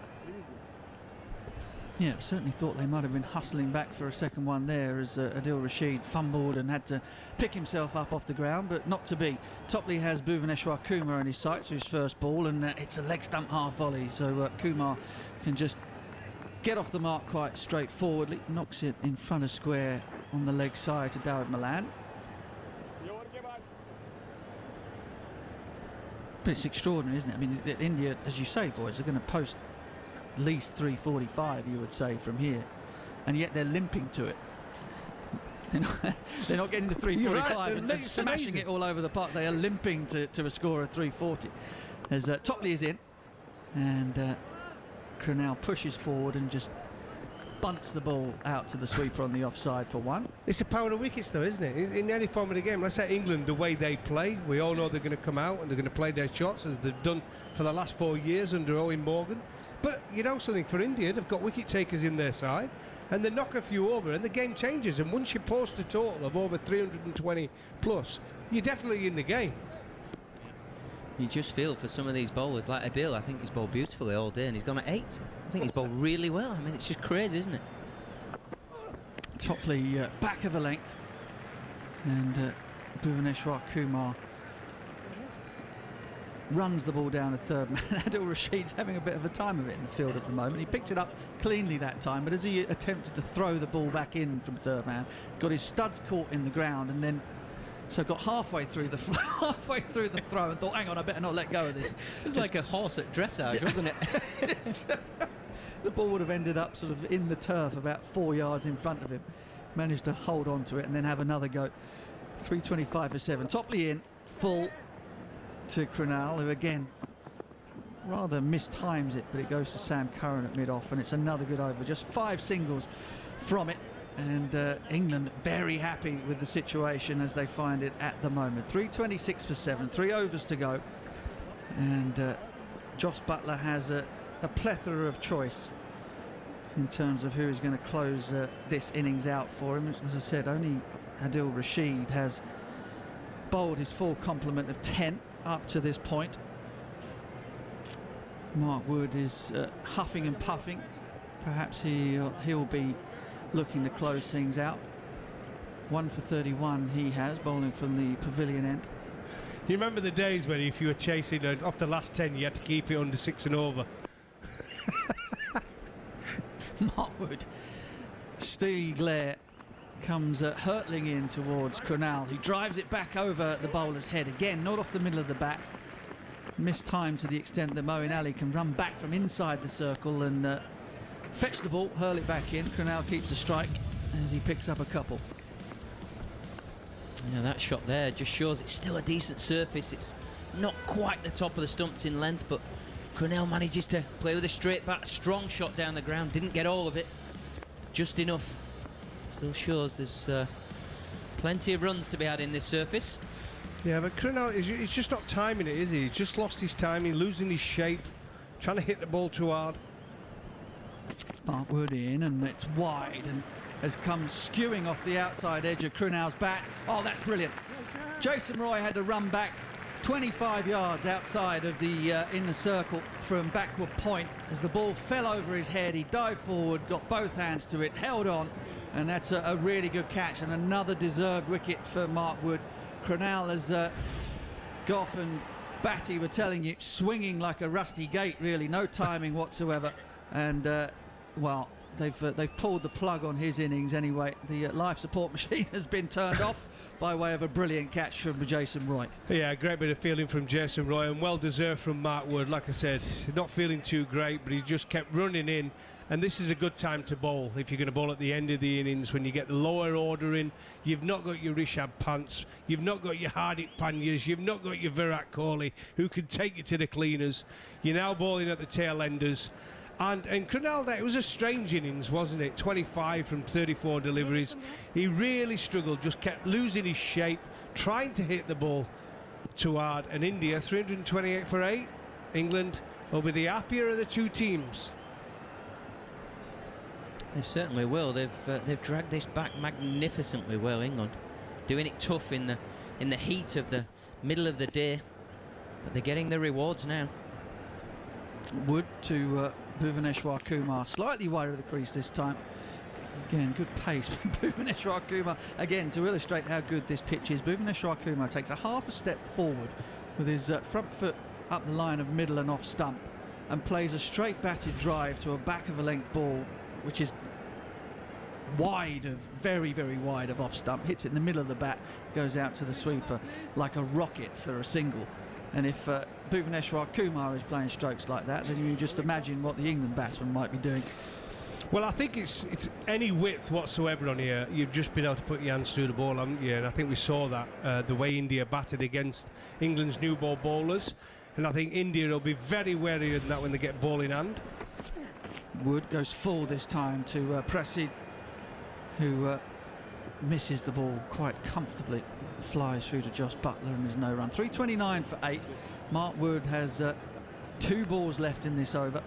[SPEAKER 4] Yeah, certainly thought they might have been hustling back for a second one there as Adil Rashid fumbled and had to pick himself up off the ground, but not to be. Topley has Bhuvaneshwar Kumar in his sights for his first ball, and it's a leg stump half volley, so Kumar can just get off the mark quite straightforwardly, knocks it in front of square on the leg side to Dawid Malan. But it's extraordinary, isn't it? I mean, India, as you say, boys, are going to post at least 345, you would say, from here, and yet they're limping to it. They're not getting to 345
[SPEAKER 5] right,
[SPEAKER 4] and smashing
[SPEAKER 5] amazing.
[SPEAKER 4] it all over the park. They are limping to a score of 340. As Topley is in, and Krunal pushes forward and just bunts the ball out to the sweeper on the offside for one.
[SPEAKER 5] It's the power of wickets, though, isn't it? In any form of the game. Let's say England, the way they play, we all know they're going to come out and they're going to play their shots as they've done for the last 4 years under Owen Morgan. But you know something, for India, they've got wicket takers in their side, and they knock a few over, and the game changes. And once you post a total of over 320 plus, you're definitely in the game.
[SPEAKER 6] You just feel for some of these bowlers, like Adil, I think he's bowled beautifully all day, and he's gone at 8. I think he's bowled really well. I mean, it's just crazy, isn't it?
[SPEAKER 4] Topley back of a length, and Bhuvaneshwar Kumar runs the ball down a third man. Adil Rashid's having a bit of a time of it in the field at the moment. He picked it up cleanly that time, but as he attempted to throw the ball back in from third man, got his studs caught in the ground, and then got halfway through the throw and thought, hang on, I better not let go of this.
[SPEAKER 6] It was like a horse at dressage, wasn't it?
[SPEAKER 4] The ball would have ended up sort of in the turf about 4 yards in front of him. Managed to hold on to it and then have another go. 325 for 7. Topley in, full to Krunal, who again rather mistimes it, but it goes to Sam Curran at mid-off, and it's another good over. Just 5 singles from it, and England very happy with the situation as they find it at the moment. 326 for 7, 3 overs to go, and Joss Buttler has a plethora of choice in terms of who is going to close this innings out for him. As I said, only Adil Rashid has bowled his full complement of 10 up to this point. Mark Wood is huffing and puffing. Perhaps he'll be looking to close things out. 1 for 31 he has, bowling from the pavilion end.
[SPEAKER 5] You remember the days when if you were chasing off the last 10, you had to keep it under 6 and over.
[SPEAKER 4] Mark Wood. Steve Glare comes hurtling in towards Krunal, who drives it back over the bowler's head again, not off the middle of the bat. Mistimed to the extent that Moeen Ali can run back from inside the circle and fetch the ball, hurl it back in. Krunal keeps a strike as he picks up a couple.
[SPEAKER 6] Yeah, that shot there just shows it's still a decent surface. It's not quite the top of the stumps in length, but Krunal manages to play with a straight bat, strong shot down the ground, didn't get all of it, just enough. Still shows there's plenty of runs to be had in this surface.
[SPEAKER 5] Yeah, but Krunal, he's just not timing it, is he? He's just lost his timing, losing his shape, trying to hit the ball too hard.
[SPEAKER 4] Mark Wood in, and it's wide and has come skewing off the outside edge of Krunal's bat. Oh, that's brilliant. Jason Roy had to run back 25 yards outside of the inner circle from backward point. As the ball fell over his head, he dived forward, got both hands to it, held on, and that's a really good catch and another deserved wicket for Mark Wood. Krunal, as Goff and Batty were telling you, swinging like a rusty gate, really, no timing whatsoever. And well, they've pulled the plug on his innings anyway. The life support machine has been turned off by way of a brilliant catch from Jason Roy.
[SPEAKER 5] Yeah, a great bit of feeling from Jason Roy, and well deserved from Mark Wood. Like I said, not feeling too great, but he just kept running in. And this is a good time to bowl if you're going to bowl at the end of the innings when you get the lower order in. You've not got your Rishabh Pants, you've not got your Hardik Pandyas, you've not got your Virat Kohli who can take you to the cleaners. You're now bowling at the tail enders. And Krunal, it was a strange innings, wasn't it? 25 from 34 deliveries. He really struggled, just kept losing his shape, trying to hit the ball too hard. And India, 328 for 8. England will be the happier of the two teams.
[SPEAKER 6] They certainly will. They've dragged this back magnificently well, England. Doing it tough in the heat of the middle of the day. But they're getting the rewards now.
[SPEAKER 4] Wood to Bhuvaneshwar Kumar, slightly wide of the crease this time. Again, good pace from Bhuvaneshwar Kumar. Again, to illustrate how good this pitch is, Bhuvaneshwar Kumar takes a half a step forward with his front foot up the line of middle and off stump and plays a straight batted drive to a back of a length ball, which is wide of, very, very wide of off stump, hits it in the middle of the bat, goes out to the sweeper like a rocket for a single. And if Bhuvaneshwar Kumar is playing strokes like that, then you just imagine what the England batsman might be doing.
[SPEAKER 5] Well, I think it's any width whatsoever on here. You've just been able to put your hands through the ball, haven't you? And I think we saw that, the way India batted against England's new ball bowlers. And I think India will be very wary of that when they get ball in hand.
[SPEAKER 4] Wood goes full this time to Prasid, who misses the ball quite comfortably, flies through to Josh Butler and there's no run. 3:29 for 8. Mark Wood has 2 balls left in this over.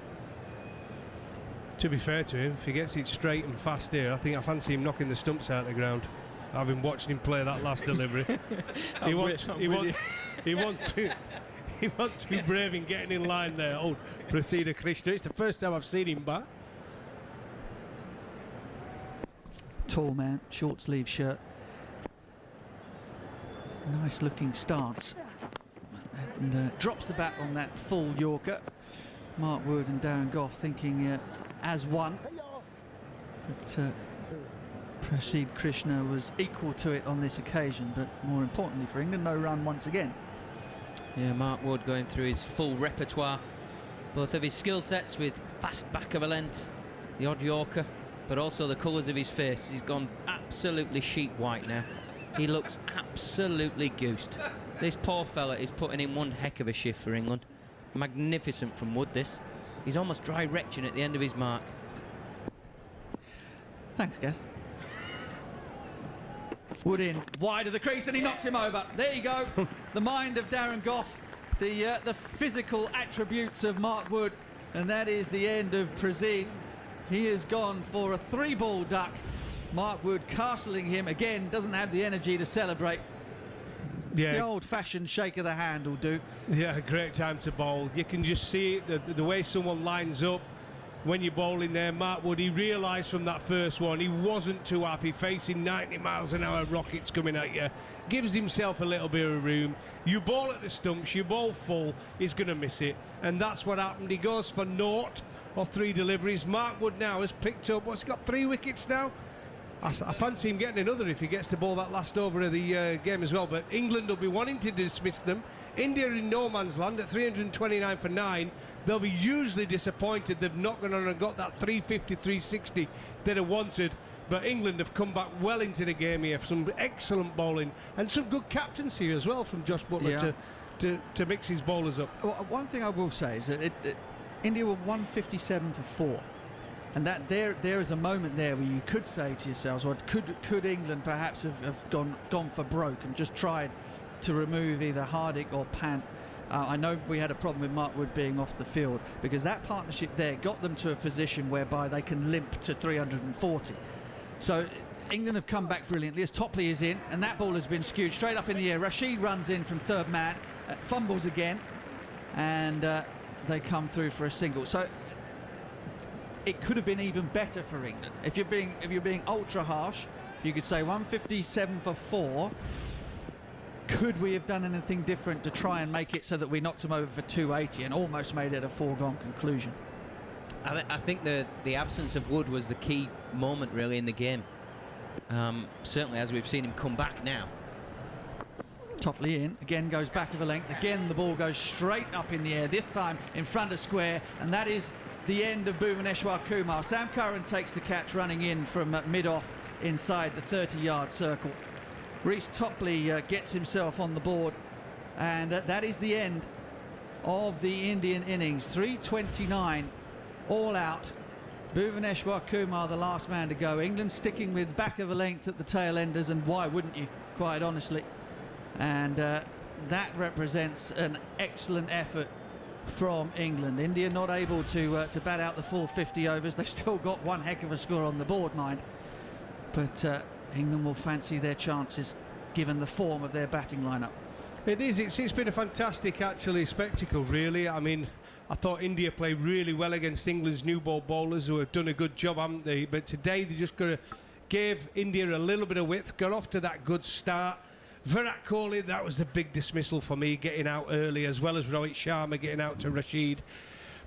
[SPEAKER 5] To be fair to him, if he gets it straight and fast here, I fancy him knocking the stumps out of the ground. Having watched him play that last delivery, he wants to be brave in getting in line there. Oh, Prasida Krishna! It's the first time I've seen him bat.
[SPEAKER 4] Tall man, short sleeve shirt, nice looking stance, and drops the bat on that full Yorker. Mark Wood and Darren Gough thinking as one, but Prasid Krishna was equal to it on this occasion, but more importantly for England, no run once again.
[SPEAKER 6] Yeah, Mark Wood going through his full repertoire, both of his skill sets with fast back of a length, the odd Yorker, but also the colours of his face. He's gone absolutely sheep white now. He looks absolutely goosed. This poor fella is putting in one heck of a shift for England. Magnificent from Wood, this. He's almost dry retching at the end of his mark.
[SPEAKER 4] Thanks, Gaz. Wood in, wide of the crease, and he knocks him over. There you go. The mind of Darren Gough, the physical attributes of Mark Wood, and that is the end of Prasid. He has gone for a 3-ball duck. Mark Wood castling him again, doesn't have the energy to celebrate.
[SPEAKER 5] Yeah.
[SPEAKER 4] The old-fashioned shake of the hand will do.
[SPEAKER 5] Yeah, a great time to bowl. You can just see it, the way someone lines up when you're bowling there. Mark Wood, he realised from that first one he wasn't too happy facing 90 miles an hour rockets coming at you. Gives himself a little bit of room. You bowl at the stumps, you bowl full, he's going to miss it. And that's what happened. He goes for 0 or 3 deliveries. Mark Wood now has picked up, what's he got, 3 wickets now? I fancy him getting another if he gets the ball that last over of the game as well. But England will be wanting to dismiss them. India in no man's land at 329 for 9. They'll be hugely disappointed they've not gone on and got that 350, 360 that they wanted. But England have come back well into the game here. Some excellent bowling and some good captaincy as well from Josh Butler to mix his bowlers up.
[SPEAKER 4] Well, one thing I will say is that India were 157 for 4. And that there is a moment there where you could say to yourselves, well, could England perhaps have gone for broke and just tried to remove either Hardik or Pant? I know we had a problem with Mark Wood being off the field, because that partnership there got them to a position whereby they can limp to 340. So England have come back brilliantly as Topley is in, and that ball has been skewed straight up in the air. Rashid runs in from third man, fumbles again, and they come through for a single. So it could have been even better for England. If you're being ultra harsh, you could say 157 for 4. Could we have done anything different to try and make it so that we knocked them over for 280 and almost made it a foregone conclusion?
[SPEAKER 6] I think the absence of Wood was the key moment really in the game. Certainly as we've seen him come back now.
[SPEAKER 4] Topley in, again goes back of a length, again the ball goes straight up in the air, this time in front of square, and that is the end of Bhuvaneshwar Kumar. Sam Curran takes the catch running in from mid-off inside the 30-yard circle. Reece Topley gets himself on the board, and that is the end of the Indian innings. 329 all out. Bhuvaneshwar Kumar the last man to go. England sticking with back of a length at the tail enders, and why wouldn't you, quite honestly? And that represents an excellent effort from England. India not able to bat out the full 50 overs. They've still got one heck of a score on the board, mind. But England will fancy their chances given the form of their batting lineup.
[SPEAKER 5] It is. It's been a fantastic, actually, spectacle, really. I mean, I thought India played really well against England's new ball bowlers, who have done a good job, haven't they? But today they just gave India a little bit of width, got off to that good start. Virat Kohli, that was the big dismissal for me, getting out early, as well as Rohit Sharma getting out to Rashid.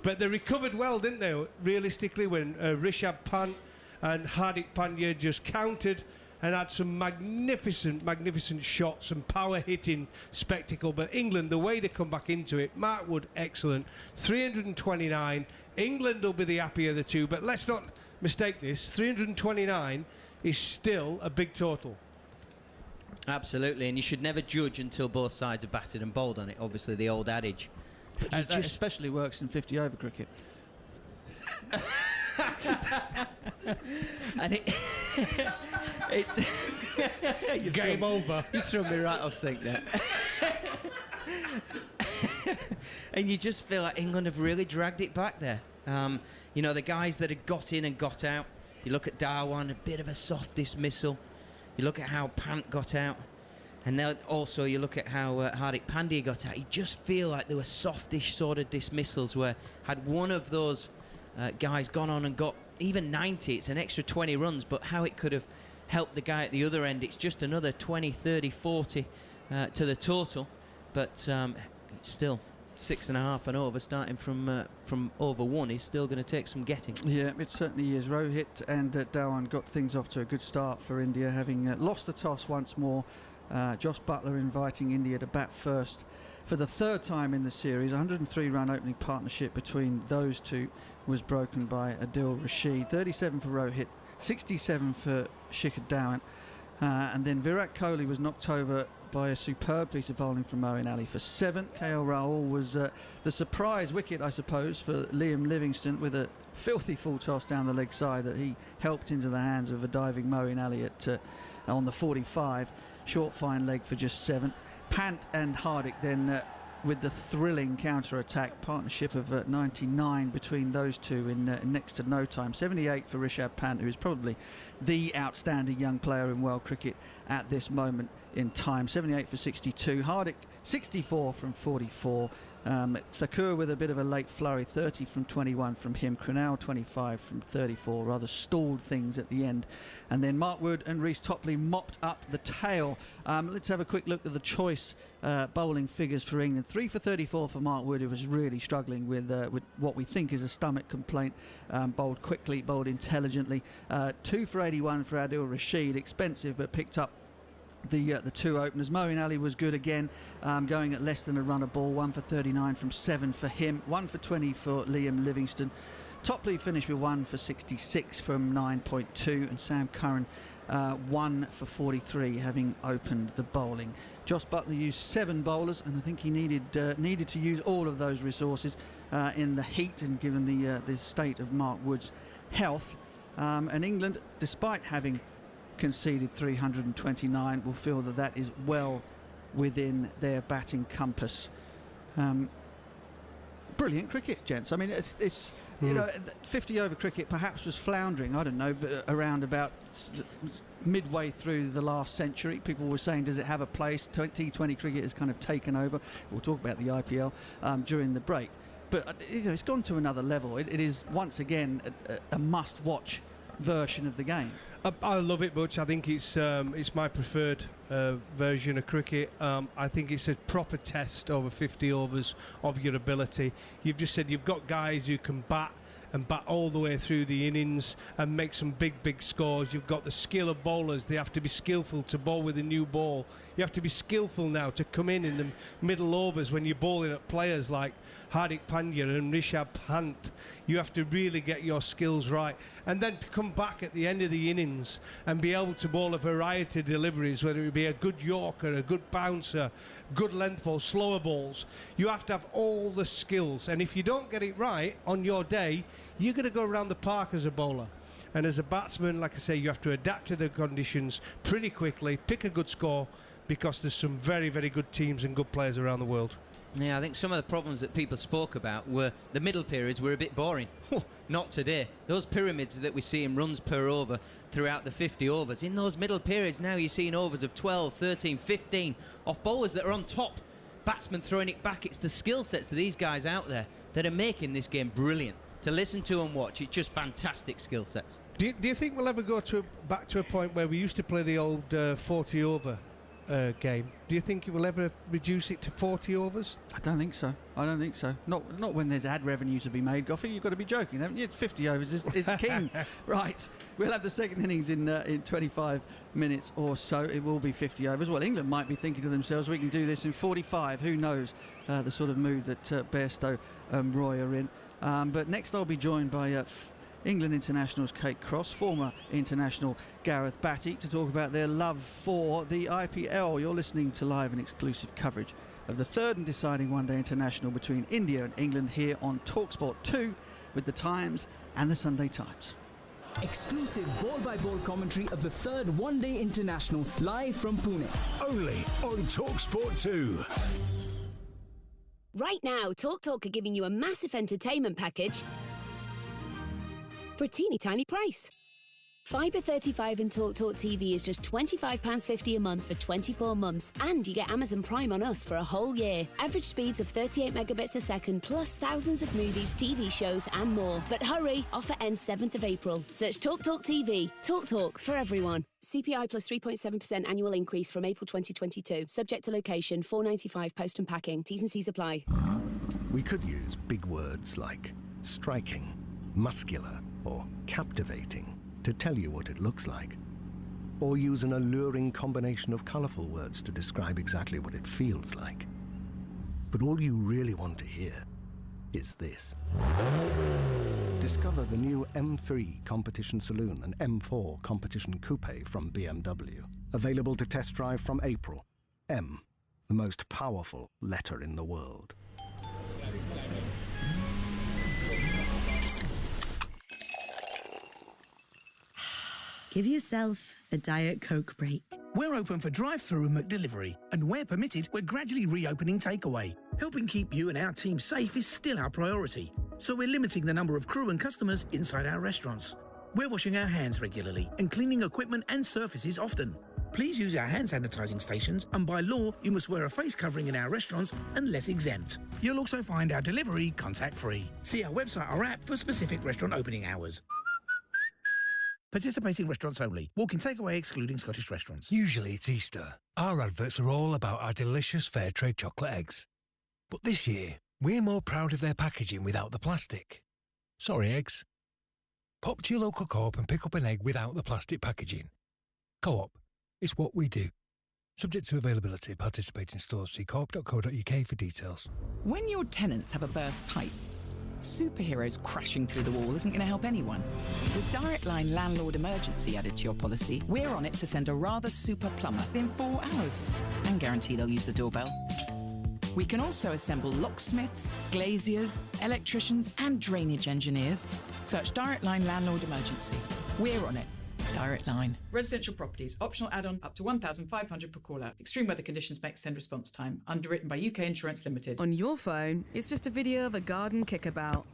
[SPEAKER 5] But they recovered well, didn't they, realistically, when Rishabh Pant and Hardik Pandya just countered and had some magnificent shots and power hitting spectacle. But England, the way they come back into it, Mark Wood, excellent. 329. England will be the happier of the two, but let's not mistake this. 329 is still a big total.
[SPEAKER 6] Absolutely, and you should never judge until both sides have batted and bowled on it, obviously the old adage.
[SPEAKER 4] And that especially works in 50 over cricket.
[SPEAKER 6] And it
[SPEAKER 5] Game over.
[SPEAKER 6] You threw me right off sync there. And you just feel like England have really dragged it back there. You know, the guys that had got in and got out. You look at Darwan, a bit of a soft dismissal. You look at how Pant got out. And then also you look at how Hardik Pandya got out. You just feel like there were softish sort of dismissals where had one of those guys gone on and got even 90, it's an extra 20 runs, but how it could have helped the guy at the other end, it's just another 20, 30, 40 to the total. But still, 6.5 and over, starting from over 1, is still going to take some getting.
[SPEAKER 4] Yeah, it certainly is. Rohit and Dhawan got things off to a good start for India, having lost the toss once more. Josh Buttler inviting India to bat first for the third time in the series. 103-run opening partnership between those two was broken by Adil Rashid. 37 for Rohit, 67 for Shikhar Dhawan. And then Virat Kohli was knocked over by a superb piece of bowling from Moeen Ali for 7. KL Rahul was the surprise wicket, I suppose, for Liam Livingstone, with a filthy full toss down the leg side that he helped into the hands of a diving Moeen Ali on the 45. Short fine leg for just 7. Pant and Hardik then with the thrilling counter-attack partnership of 99 between those two in next to no time. 78 for Rishabh Pant, who is probably the outstanding young player in world cricket at this moment in time. 78 for 62. Hardik 64 from 44. Thakur with a bit of a late flurry, 30 from 21 from him. Krunal 25 from 34, rather stalled things at the end. And then Mark Wood and Reece Topley mopped up the tail. Let's have a quick look at the choice bowling figures for England. 3 for 34 for Mark Wood, who was really struggling with what we think is a stomach complaint. Bowled quickly, bowled intelligently. 2 for 81 for Adil Rashid, expensive but picked up the two openers. Moeen Ali was good again, going at less than a run a ball. 1 for 39 from 7 for him. 1 for 20 for Liam Livingstone. Topley finished with 1 for 66 from 9.2, and Sam Curran 1 for 43, having opened the bowling. Josh Buttler used 7 bowlers, and I think he needed to use all of those resources in the heat, and given the state of Mark Wood's health. And England, despite having conceded 329, will feel that is well within their batting compass. Brilliant cricket, gents. I mean, it's you know, 50 over cricket perhaps was floundering, I don't know, but around about midway through the last century. People were saying, does it have a place? T20 cricket has kind of taken over. We'll talk about the IPL during the break, but you know, it's gone to another level. It is once again a must-watch version of the game.
[SPEAKER 5] I love it, Butch. I think it's my preferred version of cricket. I think it's a proper test over 50 overs of your ability. You've just said you've got guys who can bat all the way through the innings and make some big scores. You've got the skill of bowlers. They have to be skillful to bowl with a new ball. You have to be skillful now to come in the middle overs when you're bowling at players like Hardik Pandya and Rishabh Pant. You have to really get your skills right, and then to come back at the end of the innings and be able to bowl a variety of deliveries, whether it be a good Yorker, a good bouncer, good length ball, slower balls. You have to have all the skills, and if you don't get it right on your day, you're going to go around the park as a bowler. And as a batsman, like I say, you have to adapt to the conditions pretty quickly, pick a good score, because there's some very good teams and good players around the world.
[SPEAKER 6] Yeah, I think some of the problems that people spoke about were the middle periods were a bit boring. Not today. Those pyramids that we see in runs per over throughout the 50 overs, in those middle periods now you're seeing overs of 12, 13, 15 off bowlers that are on top. Batsmen throwing it back. It's the skill sets of these guys out there that are making this game brilliant. To listen to and watch, it's just fantastic skill sets.
[SPEAKER 5] Do you think we'll ever go back to a point where we used to play the old 40 over game? Do you think it will ever reduce it to 40 overs?
[SPEAKER 4] I don't think so. Not when there's ad revenue to be made, Goffey. You've got to be joking, haven't you? 50 overs is king. Right, we'll have the second innings in 25 minutes or so. It will be 50 overs. Well, England might be thinking to themselves, we can do this in 45. Who knows the sort of mood that Bairstow Roy are in. But next I'll be joined by England internationals Kate Cross, former international Gareth Batty, to talk about their love for the IPL. You're listening to live and exclusive coverage of the third and deciding one-day international between India and England here on TalkSport 2 with the Times and the Sunday Times.
[SPEAKER 7] Exclusive ball-by-ball commentary of the third one-day international, live from Pune.
[SPEAKER 8] Only on TalkSport 2.
[SPEAKER 9] Right now, TalkTalk are giving you a massive entertainment package for a teeny tiny price. Fibre 35 in TalkTalk TV is just £25.50 a month for 24 months, and you get Amazon Prime on us for a whole year. Average speeds of 38 megabits a second, plus thousands of movies, TV shows and more. But hurry, offer ends 7th of April. Search TalkTalk TV. TalkTalk for everyone. CPI plus 3.7% annual increase from April 2022. Subject to location, £4.95 post and packing. T's and C's apply.
[SPEAKER 8] We could use big words like striking, muscular, or captivating to tell you what it looks like. Or use an alluring combination of colourful words to describe exactly what it feels like. But all you really want to hear is this. Discover the new M3 Competition Saloon and M4 Competition Coupe from BMW. Available to test drive from April. M, the most powerful letter in the world.
[SPEAKER 10] Give yourself a Diet Coke break.
[SPEAKER 11] We're open for drive-through and McDelivery, and where permitted, we're gradually reopening takeaway. Helping keep you and our team safe is still our priority, so we're limiting the number of crew and customers inside our restaurants. We're washing our hands regularly and cleaning equipment and surfaces often. Please use our hand sanitising stations, and by law, you must wear a face covering in our restaurants unless exempt. You'll also find our delivery contact-free. See our website or app for specific restaurant opening hours. Participating restaurants only. Walk-in takeaway excluding Scottish restaurants.
[SPEAKER 12] Usually it's Easter. Our adverts are all about our delicious fair trade chocolate eggs. But this year, we're more proud of their packaging without the plastic. Sorry, eggs. Pop to your local Co-op and pick up an egg without the plastic packaging. Co-op, it's what we do. Subject to availability, participating stores. See co-op.co.uk for details.
[SPEAKER 13] When your tenants have a burst pipe, superheroes crashing through the wall isn't going to help anyone. With Direct Line Landlord Emergency added to your policy, we're on it to send a rather super plumber in 4 hours and guarantee they'll use the doorbell. We can also assemble locksmiths, glaziers, electricians and drainage engineers. Search Direct Line Landlord Emergency. We're on it. Direct Line.
[SPEAKER 14] Residential properties. Optional add-on up to 1,500 per call-out. Extreme weather conditions may extend response time. Underwritten by UK Insurance Limited.
[SPEAKER 15] On your phone, it's just a video of a garden kickabout.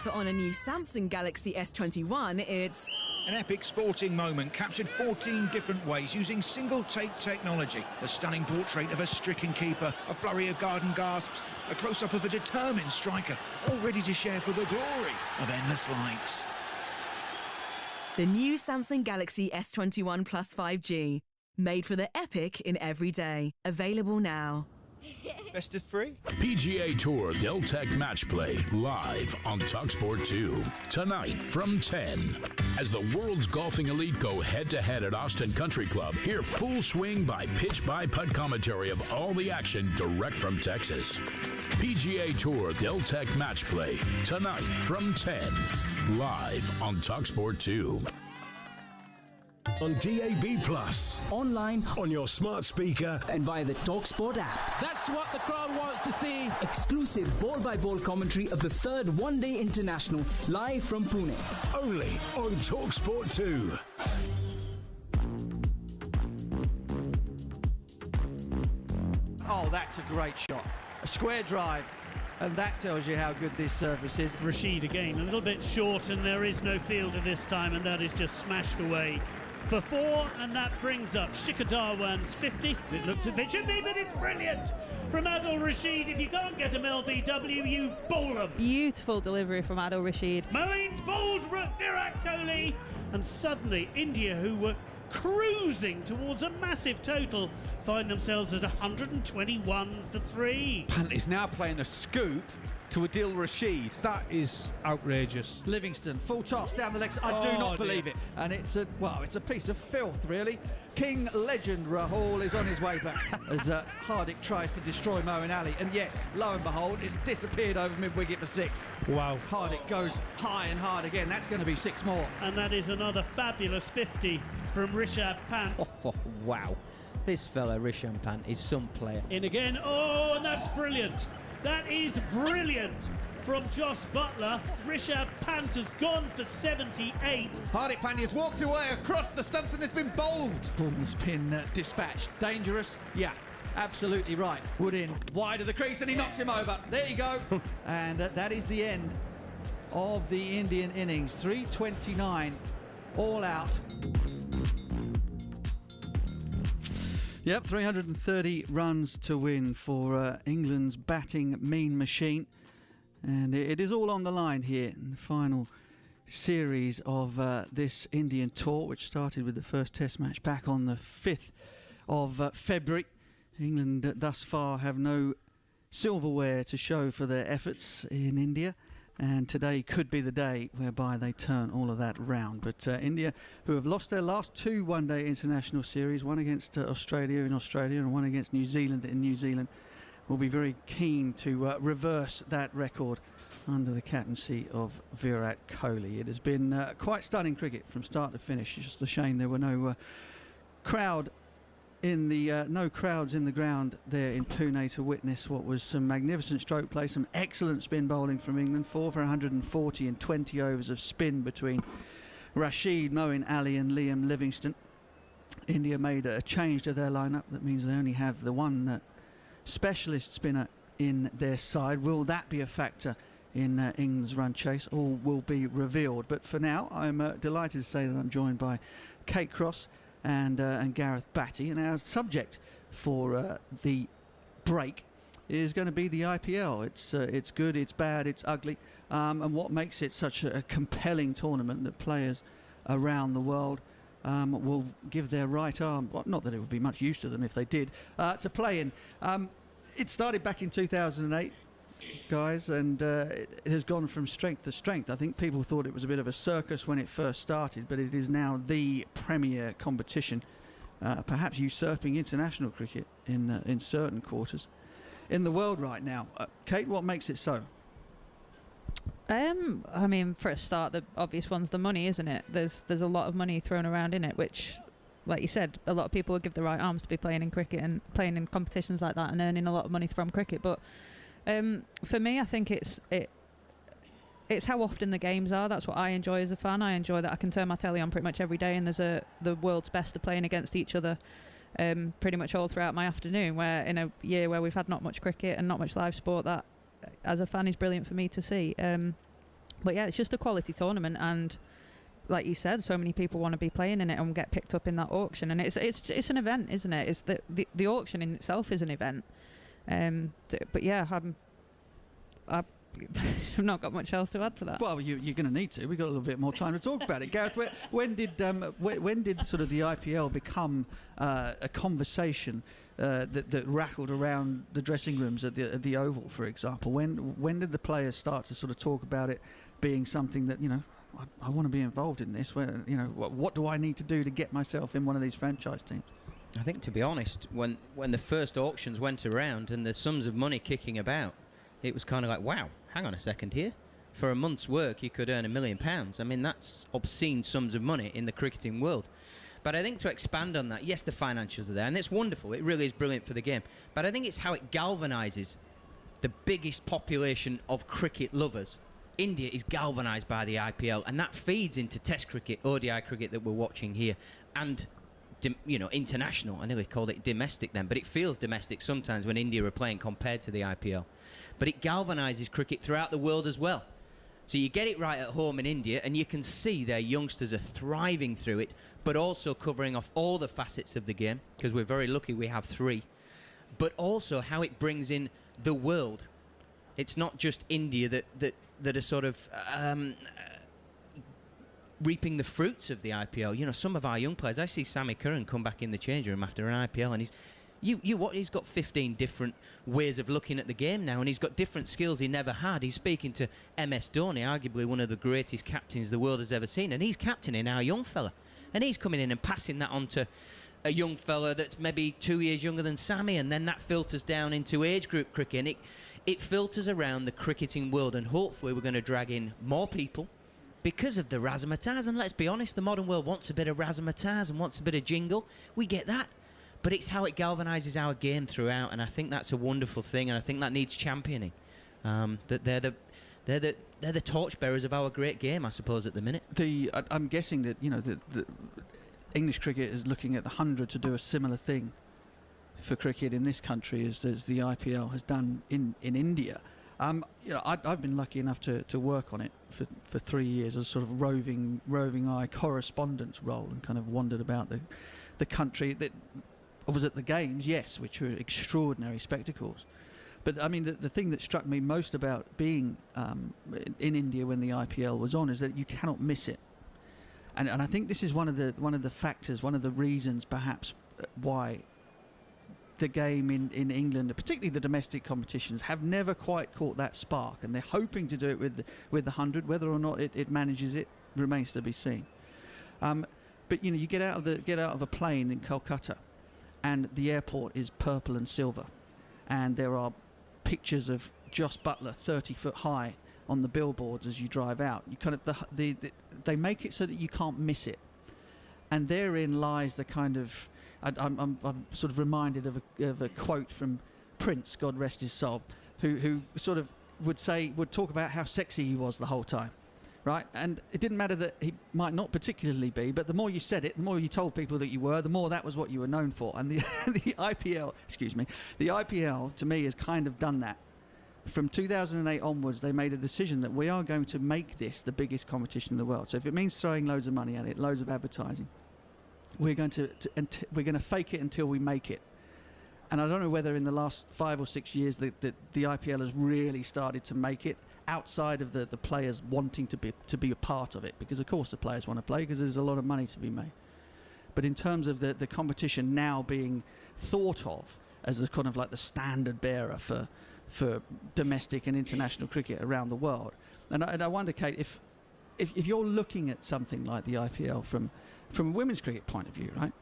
[SPEAKER 15] But on a new Samsung Galaxy S21, it's...
[SPEAKER 16] An epic sporting moment captured 14 different ways using single-take technology. A stunning portrait of a stricken keeper, a flurry of garden gasps, a close-up of a determined striker, all ready to share for the glory of endless likes.
[SPEAKER 15] The new Samsung Galaxy S21 Plus 5G. Made for the epic in every day. Available now.
[SPEAKER 17] Best of 3?
[SPEAKER 18] PGA Tour Deltec Match Play live on TalkSport 2 tonight from 10. As the world's golfing elite go head-to-head at Austin Country Club, hear full swing by pitch-by-putt commentary of all the action direct from Texas. PGA Tour Deltec Match Play tonight from 10 live on TalkSport 2.
[SPEAKER 8] On DAB+,
[SPEAKER 7] online,
[SPEAKER 8] on your smart speaker,
[SPEAKER 7] and via the TalkSport app.
[SPEAKER 19] That's what the crowd wants to see.
[SPEAKER 7] Exclusive ball-by-ball commentary of the third one-day international, live from Pune.
[SPEAKER 8] Only on TalkSport 2.
[SPEAKER 4] Oh, that's a great shot. A square drive. And that tells you how good this surface is.
[SPEAKER 20] Rashid again, a little bit short, and there is no fielder this time, and that is just smashed away for 4, and that brings up Shikhar Dhawan's 50. It looks a bit should be, but it's brilliant from Adil Rashid. If you can't get him LBW, you bowl him.
[SPEAKER 2] Beautiful delivery from Adil Rashid.
[SPEAKER 20] Moeen's bowled Virat Kohli, and suddenly India, who were cruising towards a massive total, find themselves at 121 for 3.
[SPEAKER 1] Pant is now playing a scoop to Adil Rashid.
[SPEAKER 5] That is outrageous.
[SPEAKER 4] Livingston, full toss down the leg side. I do not believe it. And it's a piece of filth, really. King legend Rahul is on his way back as Hardik tries to destroy Moeen Ali. And yes, lo and behold, it's disappeared over mid-wicket for 6.
[SPEAKER 5] Wow.
[SPEAKER 4] Hardik goes high and hard again. That's going to be 6 more.
[SPEAKER 20] And that is another fabulous 50 from Rishabh Pant.
[SPEAKER 6] Oh, wow. This fella, Rishabh Pant, is some player.
[SPEAKER 20] In again. Oh, and that's brilliant. That is brilliant from Joss Buttler. Rishabh Pant has gone for 78.
[SPEAKER 1] Hardik Pandya's walked away across the stumps and has been bowled.
[SPEAKER 4] Ball has been dispatched. Dangerous? Yeah, absolutely right. Wood in, wide of the crease, and he knocks him over. There you go. And that is the end of the Indian innings. 329, all out. Yep, 330 runs to win for England's batting mean machine. And it is all on the line here in the final series of this Indian tour, which started with the first Test match back on the 5th of February. England thus far have no silverware to show for their efforts in India, and today could be the day whereby they turn all of that round. But India, who have lost their last 2 one-day international series, one against Australia in Australia and one against New Zealand in New Zealand, will be very keen to reverse that record under the captaincy of Virat Kohli. It has been quite stunning cricket from start to finish. It's just a shame there were no crowds in the ground there in Pune to witness what was some magnificent stroke play, some excellent spin bowling from England. 4 for 140 and 20 overs of spin between Rashid, Moeen Ali and Liam Livingstone. India made a change to their lineup. That means they only have the one specialist spinner in their side. Will that be a factor in England's run chase? All will be revealed. But for now, I'm delighted to say that I'm joined by Kate Cross and Gareth Batty, and our subject for the break is going to be the IPL. It's good, it's bad, it's ugly, and what makes it such a compelling tournament that players around the world will give their right arm, well, not that it would be much use to them if they did, to play in. It started back in 2008, guys, and it has gone from strength to strength. I think people thought it was a bit of a circus when it first started, but it is now the premier competition, perhaps usurping international cricket in certain quarters in the world right now. Kate, what makes it so?
[SPEAKER 2] I mean, for a start, the obvious one's the money, isn't it? There's a lot of money thrown around in it, which, like you said, a lot of people would give the right arms to be playing in cricket and playing in competitions like that and earning a lot of money from cricket. But for me, I think it's how often the games are. That's what I enjoy as a fan. I enjoy that I can turn my telly on pretty much every day and there's the world's best are playing against each other pretty much all throughout my afternoon, where in a year where we've had not much cricket and not much live sport, that as a fan is brilliant for me to see. But yeah, it's just a quality tournament, and like you said, so many people want to be playing in it and get picked up in that auction, and it's an event, isn't it? It's the auction in itself is an event. But yeah, I've not got much else to add to that.
[SPEAKER 4] Well, you're going to need to. We've got a little bit more time to talk about it. Gareth, when did sort of the IPL become a conversation that rattled around the dressing rooms at the Oval, for example? When did the players start to sort of talk about it being something that, I want to be involved in this? What do I need to do to get myself in one of these franchise teams?
[SPEAKER 6] I think, to be honest, when the first auctions went around and the sums of money kicking about, it was kind of like, wow, hang on a second here. For a month's work, you could earn £1 million. I mean, that's obscene sums of money in the cricketing world. But I think to expand on that, yes, the financials are there, and it's wonderful. It really is brilliant for the game. But I think it's how it galvanises the biggest population of cricket lovers. India is galvanised by the IPL, and that feeds into Test cricket, ODI cricket that we're watching here, and international. I nearly called it domestic then, but it feels domestic sometimes when India are playing compared to the IPL. But it galvanises cricket throughout the world as well. So you get it right at home in India, and you can see their youngsters are thriving through it, but also covering off all the facets of the game, because we're very lucky we have 3. But also how it brings in the world. It's not just India that are sort of reaping the fruits of the IPL. Some of our young players, I see Sammy Curran come back in the change room after an IPL, and he's got 15 different ways of looking at the game now, and he's got different skills he never had. He's speaking to MS Dhoni, arguably one of the greatest captains the world has ever seen, and he's captaining our young fella, and he's coming in and passing that on to a young fella that's maybe 2 years younger than Sammy, and then that filters down into age group cricket, and it filters around the cricketing world, and hopefully we're going to drag in more people because of the razzmatazz. And let's be honest, the modern world wants a bit of razzmatazz and wants a bit of jingle. We get that. but it's how it galvanises our game throughout, and I think that's a wonderful thing, and I think that needs championing. That they're the torchbearers of our great game, I suppose, at the minute.
[SPEAKER 4] I'm guessing that the English cricket is looking at the 100 to do a similar thing for cricket in this country as the IPL has done in India. I've been lucky enough to work on it for 3 years as sort of roving eye correspondence role, and kind of wandered about the country. That I was at the games, yes, which were extraordinary spectacles. But I mean, the thing that struck me most about being in India when the IPL was on is that you cannot miss it. And I think this is one of the factors, one of the reasons perhaps why the game in England, particularly the domestic competitions, have never quite caught that spark, and they're hoping to do it with the 100. Whether or not it manages it remains to be seen. But you get out of a plane in Kolkata, and the airport is purple and silver, and there are pictures of Jos Buttler 30 foot high on the billboards as you drive out. You kind of they make it so that you can't miss it, and therein lies the kind of I'm sort of reminded of a quote from Prince, God rest his soul, who sort of would talk about how sexy he was the whole time, right? And it didn't matter that he might not particularly be, but the more you said it, the more you told people that you were, the more that was what you were known for. And the IPL, the IPL to me has kind of done that. From 2008 onwards, they made a decision that we are going to make this the biggest competition in the world. So if it means throwing loads of money at it, loads of advertising, we're going to fake it until we make it. And I don't know whether in the last 5 or 6 years the IPL has really started to make it, outside of the players wanting to be a part of it, because of course the players want to play because there's a lot of money to be made. But in terms of the competition now being thought of as the kind of like the standard bearer for domestic and international cricket around the world, and I wonder, Kate, if you're looking at something like the IPL from a women's cricket point of view, right?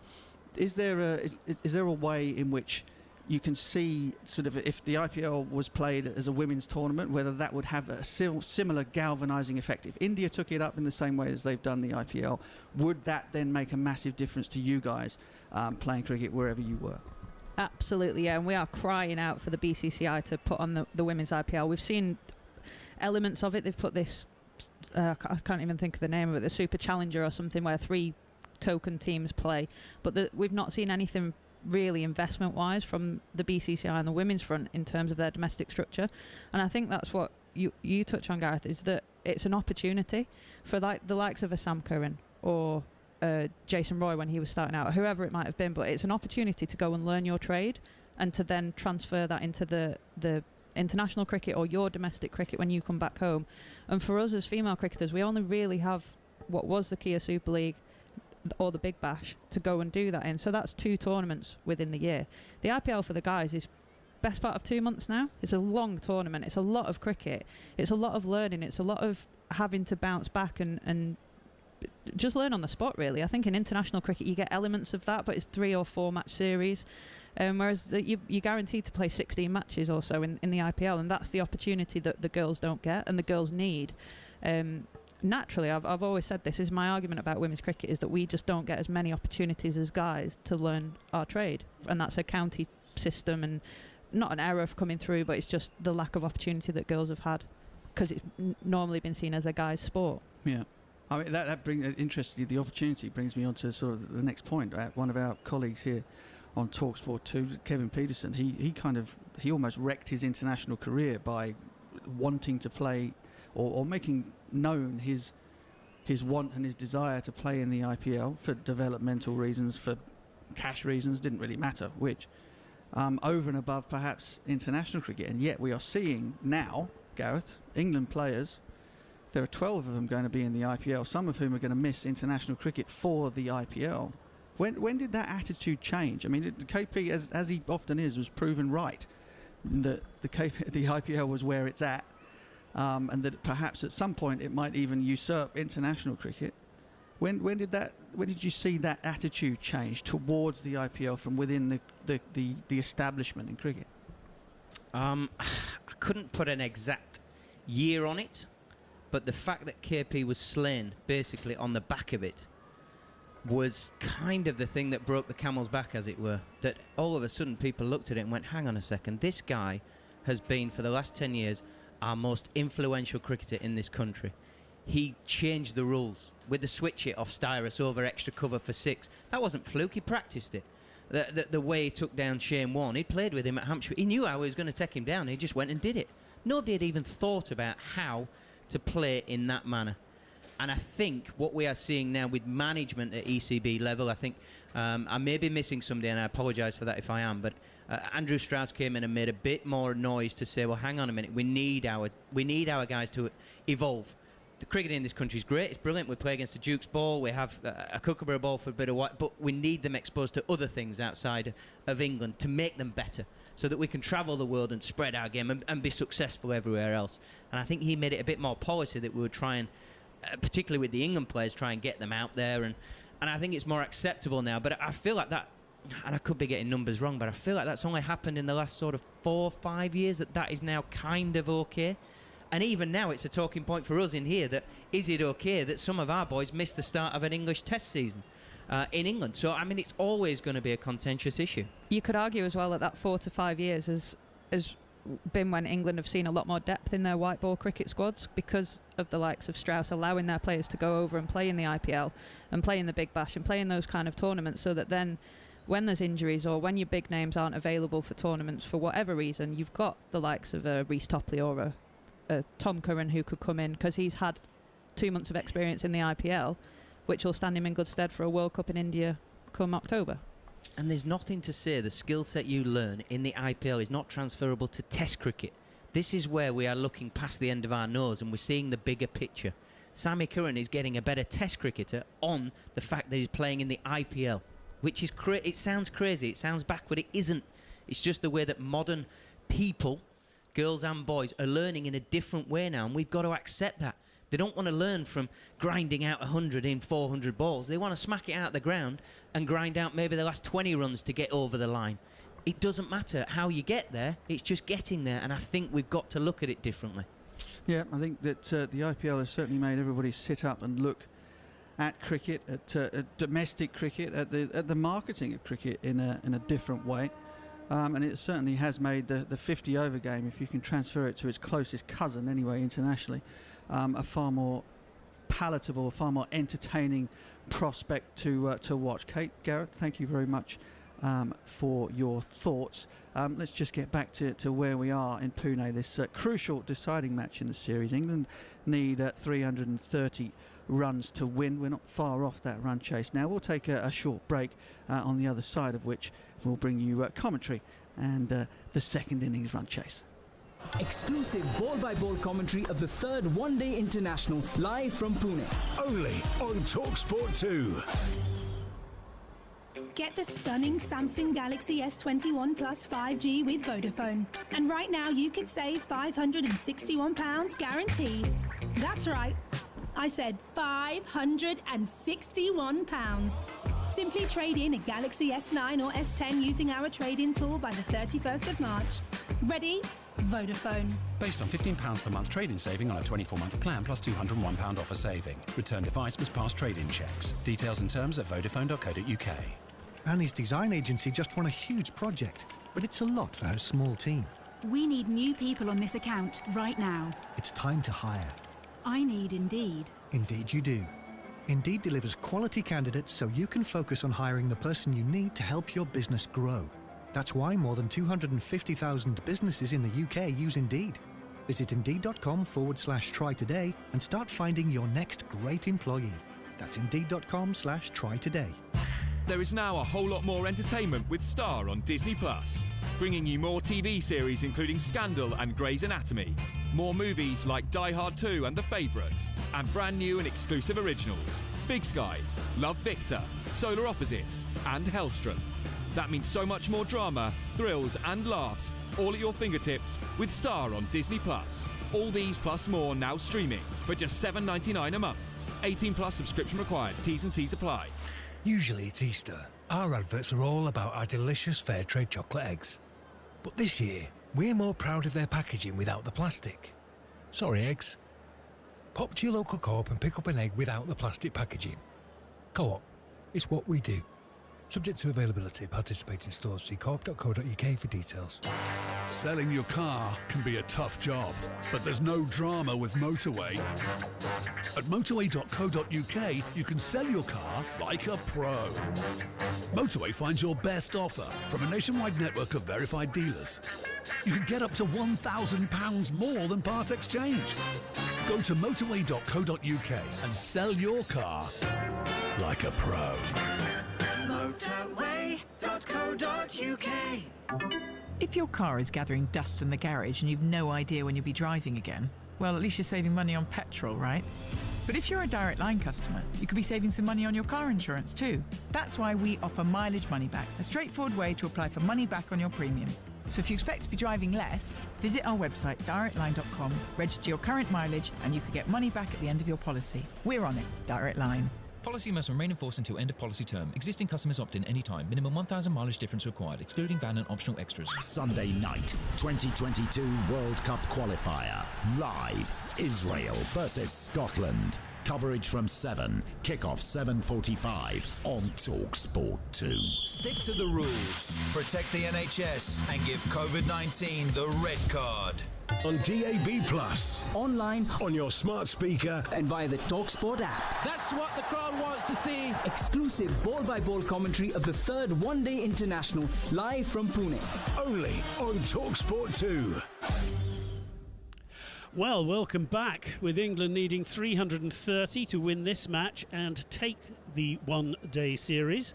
[SPEAKER 4] Is there a way in which you can see sort of if the IPL was played as a women's tournament, whether that would have a similar galvanising effect? If India took it up in the same way as they've done the IPL, would that then make a massive difference to you guys playing cricket wherever you were?
[SPEAKER 2] Absolutely, yeah, and we are crying out for the BCCI to put on the women's IPL. We've seen elements of it. They've put this, I can't even think of the name of it, the Super Challenger or something, where 3 token teams play, but we've not seen anything really investment-wise from the BCCI on the women's front in terms of their domestic structure. And I think that's what you touch on, Gareth, is that it's an opportunity for the likes of a Sam Curran or Jason Roy when he was starting out, whoever it might have been, but it's an opportunity to go and learn your trade and to then transfer that into the international cricket or your domestic cricket when you come back home. And for us as female cricketers, we only really have what was the Kia Super League or the Big Bash to go and do that in. So that's 2 tournaments within the year. The IPL for the guys is best part of 2 months now. It's a long tournament. It's a lot of cricket. It's a lot of learning. It's a lot of having to bounce back and just learn on the spot, really. I think in international cricket you get elements of that, but it's 3 or 4 match series, whereas you're guaranteed to play 16 matches or so in the IPL, and that's the opportunity that the girls don't get and the girls need. Naturally, I've always said this is my argument about women's cricket, is that we just don't get as many opportunities as guys to learn our trade, and that's a county system and not an error of coming through, but it's just the lack of opportunity that girls have had because it's normally been seen as a guy's sport.
[SPEAKER 4] Yeah. I mean, that brings, interestingly, the opportunity brings me on to sort of the next point. One of our colleagues here on TalkSport 2, Kevin Peterson, he almost wrecked his international career by wanting to play or making known his want and his desire to play in the IPL for developmental reasons, for cash reasons, didn't really matter which, over and above perhaps international cricket. And yet we are seeing now, Gareth, England players, there are 12 of them going to be in the IPL, some of whom are going to miss international cricket for the IPL. When did that attitude change? I mean, the KP, as he often is, was proven right that the IPL was where it's at, and that perhaps at some point it might even usurp international cricket. When did you see that attitude change towards the IPL from within the establishment in cricket?
[SPEAKER 6] I couldn't put an exact year on it, but the fact that KP was slain basically on the back of it was kind of the thing that broke the camel's back, as it were. That all of a sudden people looked at it and went, hang on a second, this guy has been, for the last 10 years, our most influential cricketer in this country. He changed the rules with the switch it off Styrus over extra cover for 6. That wasn't fluke, he practiced it. The way he took down Shane Warne, he played with him at Hampshire. He knew how he was going to take him down, he just went and did it. Nobody had even thought about how to play in that manner. And I think what we are seeing now with management at ECB level, I think I may be missing somebody, and I apologise for that if I am, but Andrew Strauss came in and made a bit more noise to say, well, hang on a minute, we need our guys to evolve. The cricket in this country is great, it's brilliant. We play against the Duke's ball, we have a Kookaburra ball for a bit of white, but we need them exposed to other things outside of England to make them better, so that we can travel the world and spread our game and be successful everywhere else. And I think he made it a bit more policy that we would try and, particularly with the England players, try and get them out there. And I think it's more acceptable now. But I feel like that, and I could be getting numbers wrong, but I feel like that's only happened in the last sort of 4 or 5 years, that is now kind of okay. And even now it's a talking point for us in here that, is it okay that some of our boys missed the start of an English test season in England? So, I mean, it's always going to be a contentious issue.
[SPEAKER 2] You could argue as well that 4 to 5 years has been when England have seen a lot more depth in their white ball cricket squads, because of the likes of Strauss allowing their players to go over and play in the IPL and play in the Big Bash and play in those kind of tournaments, so that then when there's injuries or when your big names aren't available for tournaments for whatever reason, you've got the likes of Reece Topley or a Tom Curran who could come in, because he's had 2 months of experience in the IPL, which will stand him in good stead for a World Cup in India come October.
[SPEAKER 6] And there's nothing to say the skill set you learn in the IPL is not transferable to Test cricket. This is where we are looking past the end of our nose and we're seeing the bigger picture. Sammy Curran is getting a better Test cricketer on the fact that he's playing in the IPL, which is it sounds crazy, it sounds backward, it isn't. It's just the way that modern people, girls and boys, are learning in a different way now, and we've got to accept that. They don't want to learn from grinding out 100 in 400 balls. They want to smack it out the ground and grind out maybe the last 20 runs to get over the line. It doesn't matter how you get there, it's just getting there, and I think we've got to look at it differently.
[SPEAKER 4] Yeah, I think that the IPL has certainly made everybody sit up and look at cricket, at domestic cricket, at the marketing of cricket in a different way. And it certainly has made the 50-over game, if you can transfer it to its closest cousin anyway internationally, a far more palatable, far more entertaining prospect to watch. Kate, Gareth, thank you very much for your thoughts. Let's just get back to where we are in Pune, this crucial deciding match in the series. England need 330 runs to win. We're not far off that run chase now. We'll take a short break, on the other side of which we'll bring you commentary and the second innings run chase.
[SPEAKER 7] Exclusive ball-by-ball commentary of the third one-day international, live from Pune.
[SPEAKER 18] Only on TalkSport 2.
[SPEAKER 21] Get the stunning Samsung Galaxy S21 Plus 5G with Vodafone. And right now you could save £561 guaranteed. That's right. I said £561. Simply trade in a Galaxy S9 or S10 using our trade-in tool by the 31st of March. Ready? Vodafone.
[SPEAKER 22] Based on £15 per month trade-in saving on a 24-month plan plus £201 offer saving. Return device must pass trade-in checks. Details and terms at vodafone.co.uk.
[SPEAKER 8] Annie's design agency just won a huge project, but it's a lot for her small team.
[SPEAKER 23] We need new people on this account right now.
[SPEAKER 8] It's time to hire.
[SPEAKER 23] I need Indeed.
[SPEAKER 8] Indeed you do. Indeed delivers quality candidates so you can focus on hiring the person you need to help your business grow. That's why more than 250,000 businesses in the UK use Indeed. Visit Indeed.com/try today and start finding your next great employee. That's Indeed.com/try today.
[SPEAKER 24] There is now a whole lot more entertainment with Star on Disney+, bringing you more TV series including Scandal and Grey's Anatomy, more movies like Die Hard 2 and The Favourite, and brand new and exclusive originals, Big Sky, Love Victor, Solar Opposites, and Hellstrom. That means so much more drama, thrills and laughs, all at your fingertips with Star on Disney+. All these plus more now streaming for just $7.99 a month. 18+ subscription required. T's and C's apply.
[SPEAKER 12] Usually it's Easter. Our adverts are all about our delicious fair trade chocolate eggs. But this year, we're more proud of their packaging without the plastic. Sorry, eggs. Pop to your local Co-op and pick up an egg without the plastic packaging. Co-op, It's what we do. Subject to availability, participating stores. See cork.co.uk for details.
[SPEAKER 3] Selling your car can be a tough job, but there's no drama with Motorway. At motorway.co.uk, you can sell your car like a pro. Motorway finds your best offer from a nationwide network of verified dealers. You can get up to £1,000 more than part exchange. Go to motorway.co.uk and sell your car like a pro.
[SPEAKER 13] Motorway.co.uk. If your car is gathering dust in the garage and you've no idea when you'll be driving again, well, at least you're saving money on petrol, right? But if you're a Direct Line customer, you could be saving some money on your car insurance too. That's why we offer mileage money back, a straightforward way to apply for money back on your premium. So if you expect to be driving less, visit our website directline.com, register your current mileage, and you could get money back at the end of your policy. We're on it, Direct Line.
[SPEAKER 9] Policy must remain in force until end of policy term. Existing customers opt in any time. Minimum 1,000 mileage difference required, excluding van and optional extras.
[SPEAKER 10] Sunday night, 2022 World Cup qualifier. Live, Israel versus Scotland. Coverage from 7, kickoff 7:45 on TalkSport 2.
[SPEAKER 11] Stick to the rules, protect the NHS, and give COVID-19 the red card.
[SPEAKER 25] On DAB+,
[SPEAKER 7] online,
[SPEAKER 25] on your smart speaker,
[SPEAKER 7] and via the TalkSport app.
[SPEAKER 19] That's what the crowd wants to see.
[SPEAKER 7] Exclusive ball-by-ball commentary of the third one-day international, live from Pune.
[SPEAKER 25] Only on TalkSport 2.
[SPEAKER 20] Well, welcome back, with England needing 330 to win this match and take the one-day series,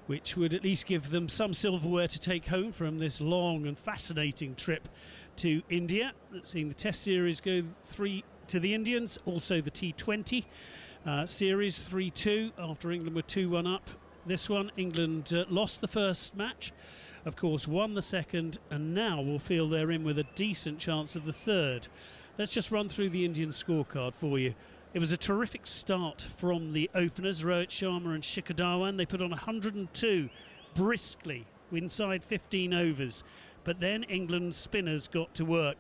[SPEAKER 20] which would at least give them some silverware to take home from this long and fascinating trip to India. Seeing the Test series go 3 to the Indians, also the T20 series 3-2 after England were 2-1 up. This one, England lost the first match, of course won the second, and now will feel they're in with a decent chance of the third. Let's just run through the Indian scorecard for you. It was a terrific start from the openers, Rohit Sharma and Shikhar Dhawan. They put on 102 briskly inside 15 overs. But then England's spinners got to work.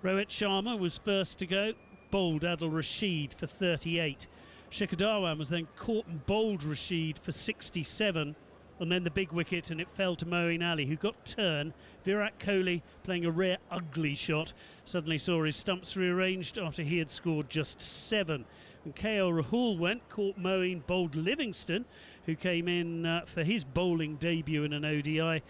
[SPEAKER 20] Rohit Sharma was first to go, bowled Adil Rashid for 38. Shikhar Dhawan was then caught and bowled Rashid for 67. And then the big wicket, and it fell to Moeen Ali, who got turn. Virat Kohli, playing a rare ugly shot, suddenly saw his stumps rearranged after he had scored just 7. And KL Rahul went, caught Moeen, bowled Livingston, who came in for his bowling debut in an ODI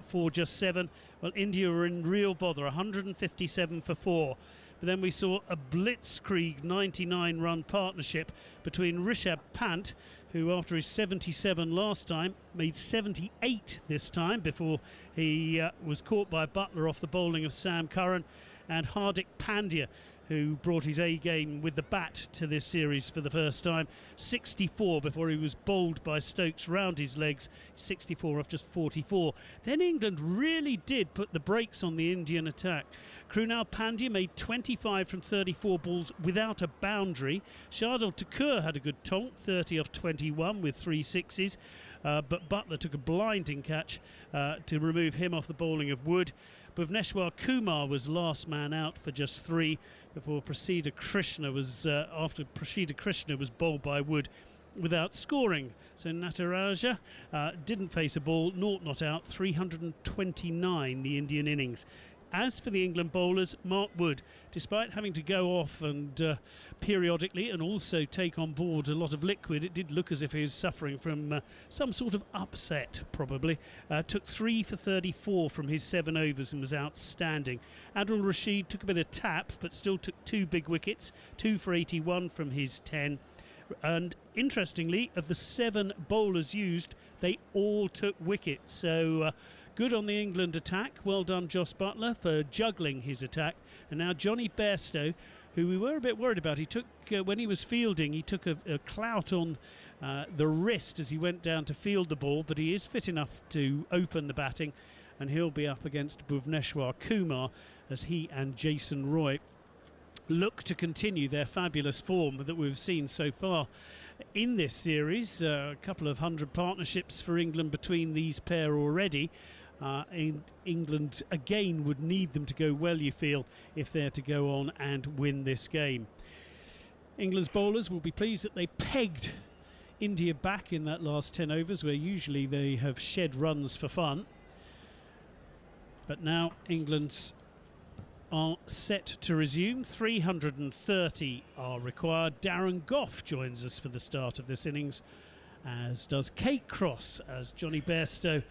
[SPEAKER 20] for just 7. Well, India were in real bother, 157 for 4. But then we saw a blitzkrieg 99-run partnership between Rishabh Pant, who after his 77 last time made 78 this time before he was caught by Butler off the bowling of Sam Curran, and Hardik Pandya, who brought his A game with the bat to this series for the first time. 64 before he was bowled by Stokes round his legs, 64 off just 44. Then England really did put the brakes on the Indian attack. Krunal Pandya made 25 from 34 balls without a boundary. Shardul Thakur had a good tonk, 30 off 21 with 3 sixes. But Butler took a blinding catch to remove him off the bowling of Wood. Bhuvneshwar Kumar was last man out for just 3 before Prasida Krishna was after Prasida Krishna was bowled by Wood without scoring. So Nataraja didn't face a ball, not out, 329 the Indian innings. As for the England bowlers, Mark Wood, despite having to go off and periodically and also take on board a lot of liquid, it did look as if he was suffering from some sort of upset, probably. Took 3 for 34 from his 7 overs and was outstanding. Adil Rashid took a bit of tap, but still took 2 big wickets, 2 for 81 from his 10. And interestingly, of the 7 bowlers used, they all took wickets. So good on the England attack. Well done, Jos Buttler, for juggling his attack. And now Johnny Bairstow, who we were a bit worried about. He took, when he was fielding, he took a clout on the wrist as he went down to field the ball, but he is fit enough to open the batting, and he'll be up against Bhuvneshwar Kumar as he and Jason Roy look to continue their fabulous form that we've seen so far in this series. A couple of 100 partnerships for England between these pair already. England again would need them to go well, you feel, if they're to go on and win this game. England's bowlers will be pleased that they pegged India back in that last 10 overs, where usually they have shed runs for fun. But now England are set to resume. 330 are required. Darren Gough joins us for the start of this innings, as does Kate Cross, as Johnny Bairstow.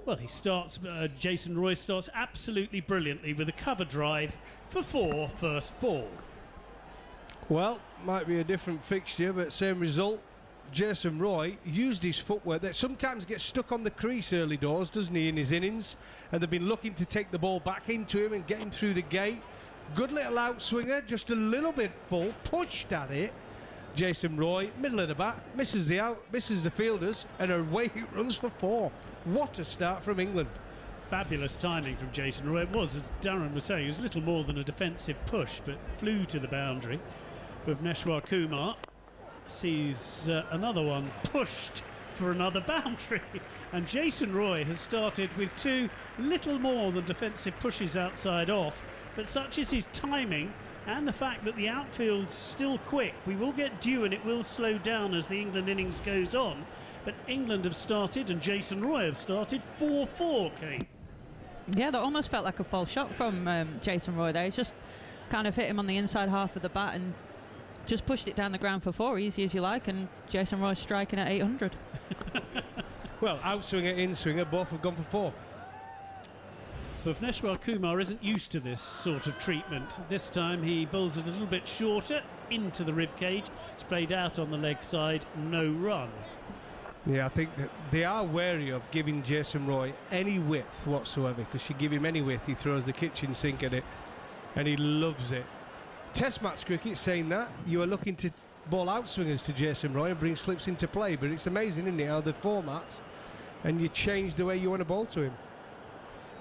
[SPEAKER 20] Well, he starts, Jason Roy starts absolutely brilliantly with a cover drive for 4 first ball.
[SPEAKER 5] Well, might be a different fixture, but same result. Jason Roy used his footwork that sometimes gets stuck on the crease early doors, doesn't he, in his innings? And they've been looking to take the ball back into him and get him through the gate. Good little outswinger, just a little bit full, pushed at it. Jason Roy, middle of the bat, misses the out, misses the fielders, and away he runs for 4. What a start from England.
[SPEAKER 20] Fabulous timing from Jason Roy. It was, as Darren was saying, it was little more than a defensive push, but flew to the boundary. Bhuvneshwar Kumar sees another one pushed for another boundary, and Jason Roy has started with 2 little more than defensive pushes outside off, but such is his timing and the fact that the outfield's still quick. We will get dew and it will slow down as the England innings goes on, but England have started and Jason Roy have started 4-4, Kate.
[SPEAKER 2] Yeah, that almost felt like a false shot from Jason Roy there. He's just kind of hit him on the inside half of the bat and just pushed it down the ground for 4, easy as you like, and Jason Roy's striking at 800.
[SPEAKER 5] Well, outswinger, in-swinger, both have gone for 4.
[SPEAKER 20] Bhuvneshwar Kumar isn't used to this sort of treatment. This time he bowls it a little bit shorter into the rib cage. It's played out on the leg side, no run.
[SPEAKER 5] Yeah, I think that they are wary of giving Jason Roy any width whatsoever, because you give him any width, he throws the kitchen sink at it, and he loves it. Test match cricket saying that you are looking to bowl outswingers to Jason Roy and bring slips into play, but it's amazing, isn't it, how the formats and you change the way you want to bowl to him.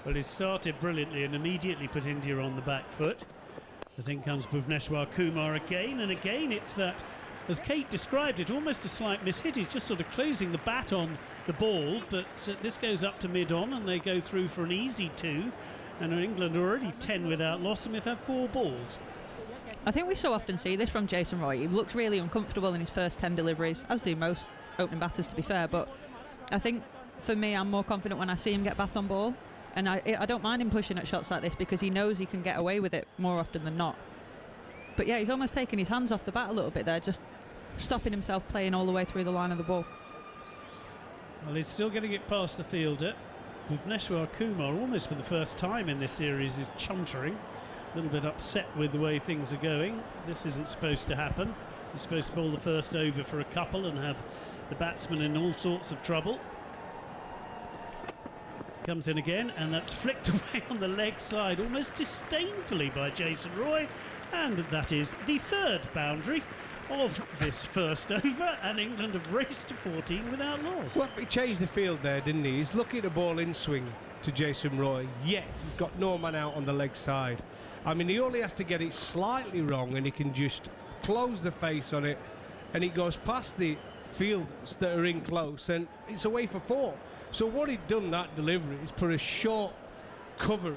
[SPEAKER 20] Well, he started brilliantly and immediately put India on the back foot. As in comes Bhuvneshwar Kumar again, and again it's that, as Kate described it, almost a slight mishit. He's just sort of closing the bat on the ball, but this goes up to mid-on and they go through for an easy 2, and England are already 10 without loss, and we've had 4 balls.
[SPEAKER 2] I think we so often see this from Jason Roy. He looks really uncomfortable in his first 10 deliveries, as do most opening batters, to be fair, but I think for me I'm more confident when I see him get bat on ball, and I don't mind him pushing at shots like this because he knows he can get away with it more often than not. But yeah, he's almost taking his hands off the bat a little bit there, just stopping himself playing all the way through the line of the ball.
[SPEAKER 20] Well, he's still getting it past the fielder. Bhuvneshwar Kumar, almost for the first time in this series, is chuntering. A little bit upset with the way things are going. This isn't supposed to happen. He's supposed to bowl the first over for a couple and have the batsman in all sorts of trouble. Comes in again, and that's flicked away on the leg side almost disdainfully by Jason Roy, and that is the 3rd boundary of this first over, and England have raced to 14 without loss.
[SPEAKER 5] Well, he changed the field there, didn't he? He's looking at the ball in swing to Jason Roy, yet he's got no man out on the leg side. I mean, he only has to get it slightly wrong and he can just close the face on it, and it goes past the fielders that are in close, and it's away for 4. So what he'd done that delivery is put a short cover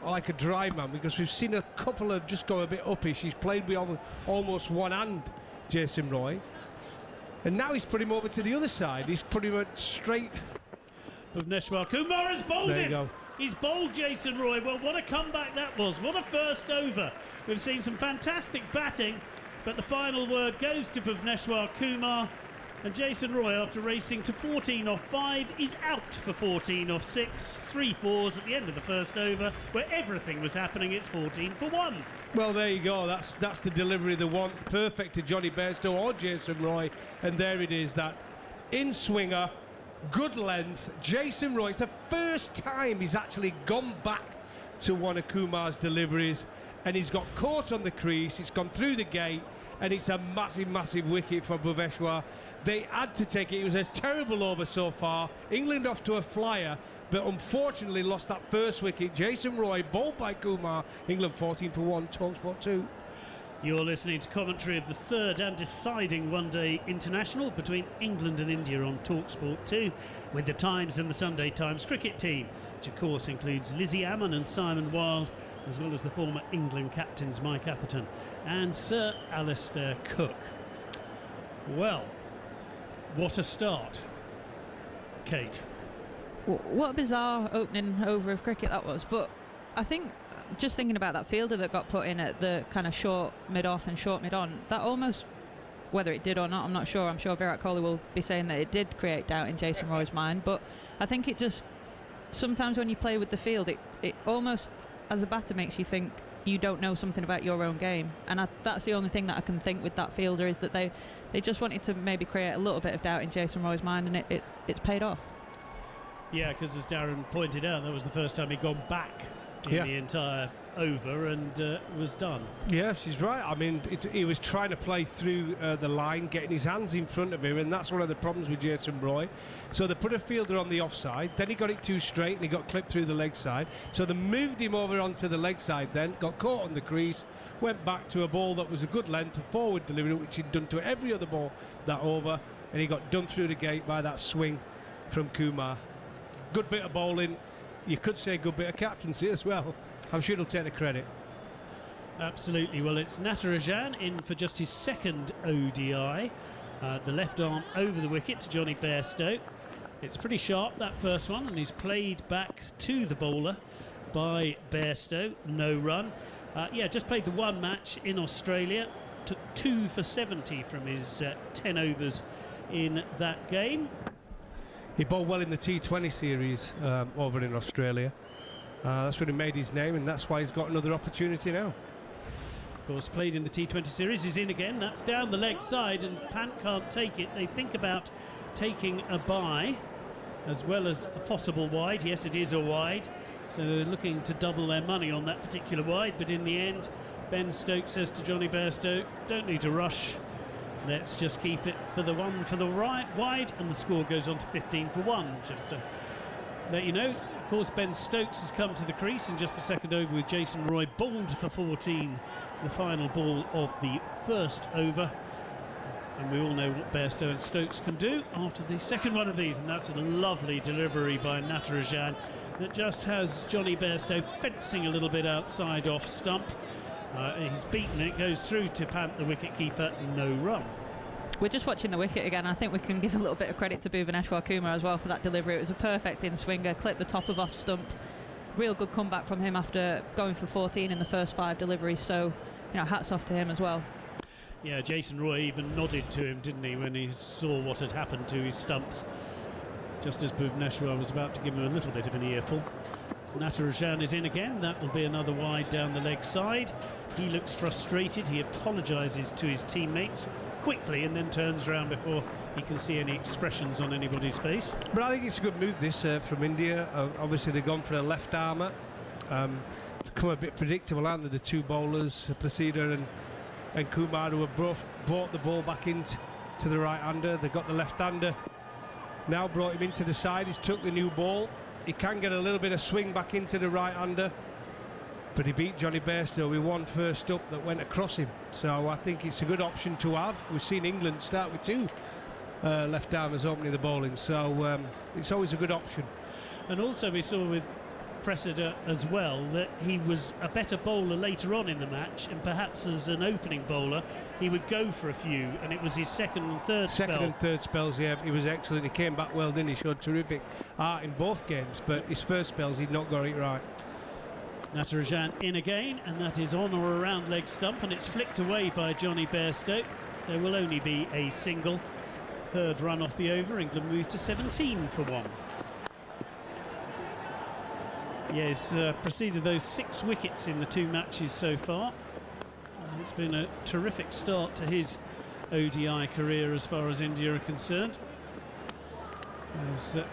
[SPEAKER 5] like a dry man, because we've seen a couple of just go a bit uppish. He's played with almost one hand, Jason Roy, and now he's put him over to the other side. He's put him straight.
[SPEAKER 20] Bhuvneshwar Kumar has bowled
[SPEAKER 5] there you
[SPEAKER 20] him.
[SPEAKER 5] go.
[SPEAKER 20] He's bowled Jason Roy. Well, what a comeback that was. What a first over. We've seen some fantastic batting, but the final word goes to Bhuvneshwar Kumar. And Jason Roy, after racing to 14 off 5, is out for 14 off 6. 3 fours at the end of the first over, where everything was happening. It's 14 for 1.
[SPEAKER 5] Well, there you go. That's the delivery they want. Perfect to Johnny Bairstow or Jason Roy. And there it is, that in-swinger, good length. Jason Roy, it's the first time he's actually gone back to one of Kumar's deliveries, and he's got caught on the crease. It's gone through the gate, and it's a massive, massive wicket for Bhuvneshwar. They had to take it. It was a terrible over so far. England off to a flyer, but unfortunately lost that first wicket. Jason Roy, bowled by Kumar. England 14 for 1, TalkSport 2.
[SPEAKER 20] You're listening to commentary of the 3rd and deciding one-day international between England and India on TalkSport 2, with the Times and the Sunday Times cricket team, which of course includes Lizzie Ammon and Simon Wilde, as well as the former England captains Mike Atherton and Sir Alistair Cook. Well, What a start, Kate.
[SPEAKER 2] What a bizarre opening over of cricket that was. But I think, just thinking about that fielder that got put in at the kind of short mid-off and short mid-on, that almost, whether it did or not, I'm not sure. I'm sure Virat Kohli will be saying that it did create doubt in Jason Roy's mind. But I think it just, sometimes when you play with the field, it almost, as a batter, makes you think you don't know something about your own game. And that's the only thing that I can think with that fielder, is that they just wanted to maybe create a little bit of doubt in Jason Roy's mind, and it's paid off.
[SPEAKER 20] Yeah, because as Darren pointed out, that was the first time he'd gone back in the entire over, and was done.
[SPEAKER 5] Yeah, she's right. I mean, he was trying to play through the line, getting his hands in front of him, and that's one of the problems with Jason Roy. So they put a fielder on the offside, then he got it too straight and he got clipped through the leg side. So they moved him over onto the leg side then, got caught on the crease, went back to a ball that was a good length, a forward delivery, which he'd done to every other ball that over, and he got done through the gate by that swing from Kumar. Good bit of bowling. You could say good bit of captaincy as well. I'm sure he'll take the credit.
[SPEAKER 20] Absolutely. Well, it's Natarajan in for just his second ODI. The left arm over the wicket to Johnny Bairstow. It's pretty sharp, that first one, and he's played back to the bowler by Bairstow. No run. Just played the one match in Australia. Took 2 for 70 from his 10 overs in that game.
[SPEAKER 5] He bowled well in the T20 series over in Australia. That's when he made his name, and that's why he's got another opportunity now.
[SPEAKER 20] Of course, played in the T20 series. He's in again. That's down the leg side, and Pant can't take it. They think about taking a bye as well as a possible wide. Yes, it is a wide, so they're looking to double their money on that particular wide. But in the end, Ben Stokes says to Johnny Bairstow, don't need to rush. Let's just keep it for the one for the right wide, and the score goes on to 15 for 1. Just to let you know, of course, Ben Stokes has come to the crease in just the second over with Jason Roy bowled for 14, the final ball of the first over. And we all know what Bairstow and Stokes can do after the second one of these, and that's a lovely delivery by Natarajan that just has Johnny Bairstow fencing a little bit outside off stump. He's beaten it, goes through to Pant, the wicket-keeper, no run.
[SPEAKER 2] We're just watching the wicket again. I think we can give a little bit of credit to Bhuvaneshwar Kumar as well for that delivery. It was a perfect in-swinger, clipped the top of off stump. Real good comeback from him after going for 14 in the first 5 deliveries, so hats off to him as well.
[SPEAKER 20] Yeah, Jason Roy even nodded to him, didn't he, when he saw what had happened to his stumps, just as Bhuvaneshwar was about to give him a little bit of an earful. So Natarajan is in again. That will be another wide down the leg side. He looks frustrated. He apologises to his teammates quickly and then turns around before he can see any expressions on anybody's face.
[SPEAKER 5] But I think it's a good move, this, from India. Obviously, they've gone for a left armour. It's become a bit predictable, aren't they, the two bowlers, Prasida and Kumar, who have both brought the ball back into the right-hander. They've got the left-hander now brought him into the side. He's took the new ball. He can get a little bit of swing back into the right-hander, but he beat Johnny Bairstow with one first up that went across him. So I think it's a good option to have. We've seen England start with 2 left-armers opening the bowling, so it's always a good option.
[SPEAKER 20] And also we saw with Prasida as well that he was a better bowler later on in the match, and perhaps as an opening bowler he would go for a few, and it was his second and third
[SPEAKER 5] spells, yeah, he was excellent. He came back well, didn't he? Showed terrific art in both games, but his first spells he'd not got it right.
[SPEAKER 20] Natarajan in again, and that is on or around leg stump, and it's flicked away by Johnny Bairstow. There will only be a single. Third run off the over. England move to 17 for 1. Yes, preceded those 6 wickets in the 2 matches so far. It's been a terrific start to his ODI career as far as India are concerned. As the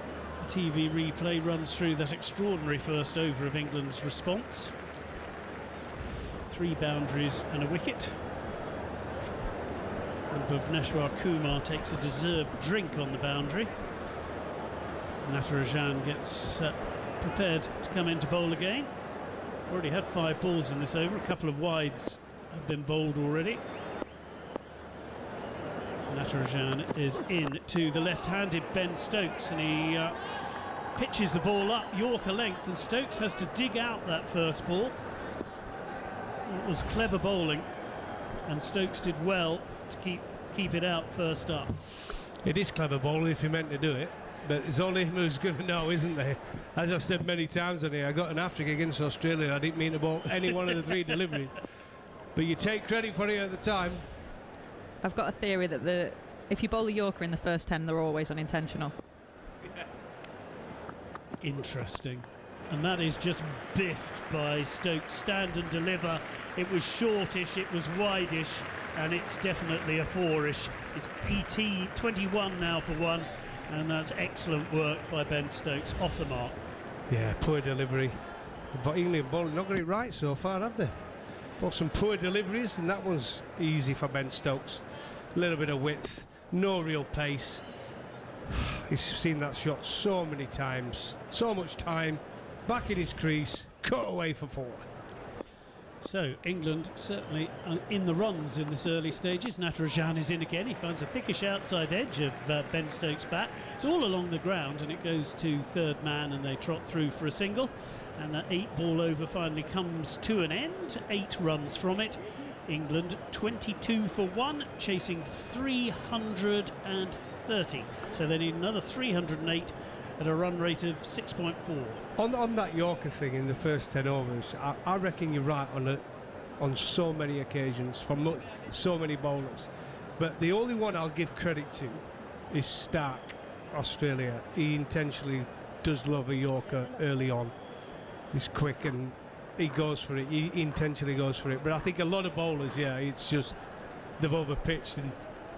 [SPEAKER 20] TV replay runs through that extraordinary first over of England's response. 3 boundaries and a wicket. And Bhuvaneshwar Kumar takes a deserved drink on the boundary. So Natarajan gets prepared to come into bowl again. Already had 5 balls in this over. A couple of wides have been bowled already. So Natarajan is in to the left-handed Ben Stokes, and he pitches the ball up Yorker length, and Stokes has to dig out that first ball. It was clever bowling, and Stokes did well to keep it out first up.
[SPEAKER 5] It is clever bowling if he meant to do it, but it's only him who's going to know, isn't there? As I've said many times on here, I got an hat-trick against Australia. I didn't mean to bowl any one of the 3 deliveries, but you take credit for it at the time.
[SPEAKER 2] I've got a theory that if you bowl a Yorker in the first 10, they're always unintentional.
[SPEAKER 20] Interesting. And that is just biffed by Stokes. Stand and deliver. It was shortish, it was wideish, and it's definitely a 4-ish. It's ET 21 now for 1, and that's excellent work by Ben Stokes, off the mark.
[SPEAKER 5] Yeah, poor delivery. But England bowling not got it right so far, have they? Got some poor deliveries, and that one's easy for Ben Stokes. A little bit of width, no real pace. He's seen that shot so many times, so much time. Back in his crease, cut away for 4.
[SPEAKER 20] So England certainly in the runs in this early stages. Natarajan is in again. He finds a thickish outside edge of Ben Stokes' bat. It's all along the ground, and it goes to third man, and they trot through for a single. And that 8-ball over finally comes to an end. 8 runs from it. England 22 for 1, chasing 330. So they need another 308 at a run rate of 6.4.
[SPEAKER 5] On that Yorker thing in the first 10 overs, I reckon you're right on so many occasions from so many bowlers. But the only one I'll give credit to is Stark, Australia. He intentionally does love a Yorker early on. He's quick and he goes for it. He intentionally goes for it. But I think a lot of bowlers, yeah, it's just they've overpitched and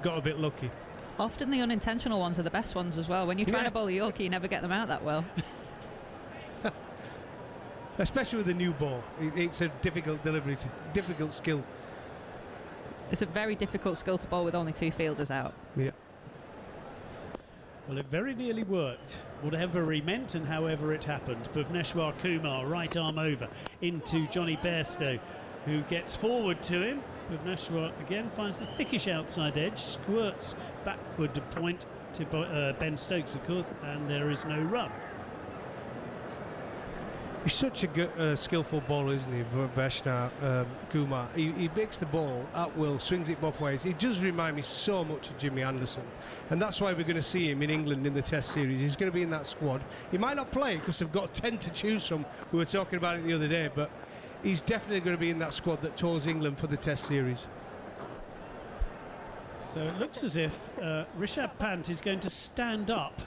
[SPEAKER 5] got a bit lucky.
[SPEAKER 2] Often the unintentional ones are the best ones as well. When you're trying to bowl a Yorkie, you never get them out that well.
[SPEAKER 5] Especially with the new ball. It's a difficult delivery, difficult skill.
[SPEAKER 2] It's a very difficult skill to bowl with only 2 fielders out.
[SPEAKER 5] Yeah.
[SPEAKER 20] Well, it very nearly worked. Whatever he meant and however it happened. Bhuvneshwar Kumar, right arm over into Johnny Bairstow, who gets forward to him. Bhuvneshwar again finds the thickish outside edge, squirts backward to point to Ben Stokes, of course, and there is no run.
[SPEAKER 5] He's such a good, skillful bowler, isn't he, Bhuvneshwar Kumar? He makes the ball at will, swings it both ways. He does remind me so much of Jimmy Anderson, and that's why we're going to see him in England in the Test series. He's going to be in that squad. He might not play because they've got 10 to choose from. We were talking about it the other day, but he's definitely going to be in that squad that tours England for the Test series.
[SPEAKER 20] So it looks as if Rishabh Pant is going to stand up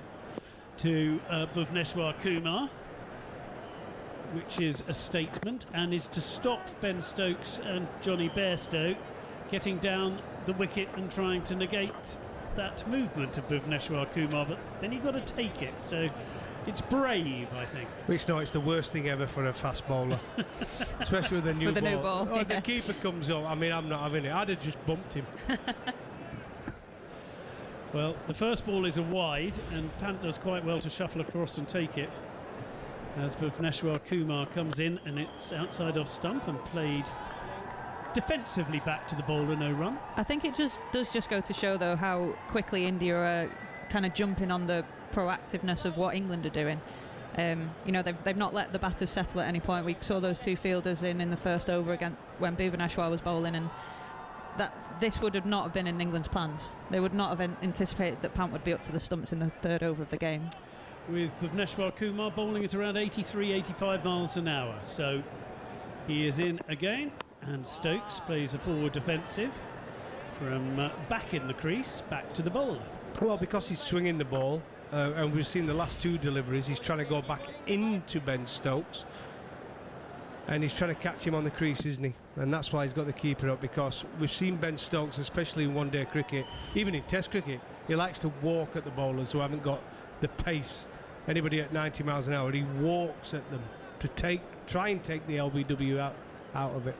[SPEAKER 20] to Bhuvneshwar Kumar, which is a statement, and is to stop Ben Stokes and Johnny Bairstow getting down the wicket and trying to negate that movement of Bhuvneshwar Kumar, but then you've got to take it. So it's brave, I think.
[SPEAKER 5] It's not. It's the worst thing ever for a fast bowler, especially with a new
[SPEAKER 2] with
[SPEAKER 5] ball.
[SPEAKER 2] New ball.
[SPEAKER 5] Oh, the keeper comes up. I mean, I'm not having it. I'd have just bumped him.
[SPEAKER 20] Well, the first ball is a wide, and Pant does quite well to shuffle across and take it. As Bhuvneshwar Kumar comes in, and it's outside off stump and played defensively back to the bowler, no run.
[SPEAKER 2] I think it does go to show, though, how quickly India are kind of jumping on the proactiveness of what England are doing. You know, they've not let the batters settle at any point. We saw those 2 fielders in the first over again when Bhuvneshwar was bowling, and this would have not have been in England's plans. They would not have anticipated that Pant would be up to the stumps in the 3rd over of the game.
[SPEAKER 20] With Bhuvneshwar Kumar bowling at around 83, 85 miles an hour. So he is in again, and Stokes plays a forward defensive from back in the crease, back to the bowler.
[SPEAKER 5] Well, because he's swinging the ball, and we've seen the last 2 deliveries, he's trying to go back into Ben Stokes, and he's trying to catch him on the crease, isn't he? And that's why he's got the keeper up, because we've seen Ben Stokes, especially in one-day cricket, even in Test cricket, he likes to walk at the bowlers who haven't got the pace. Anybody at 90 miles an hour, he walks at them to try and take the LBW out of it.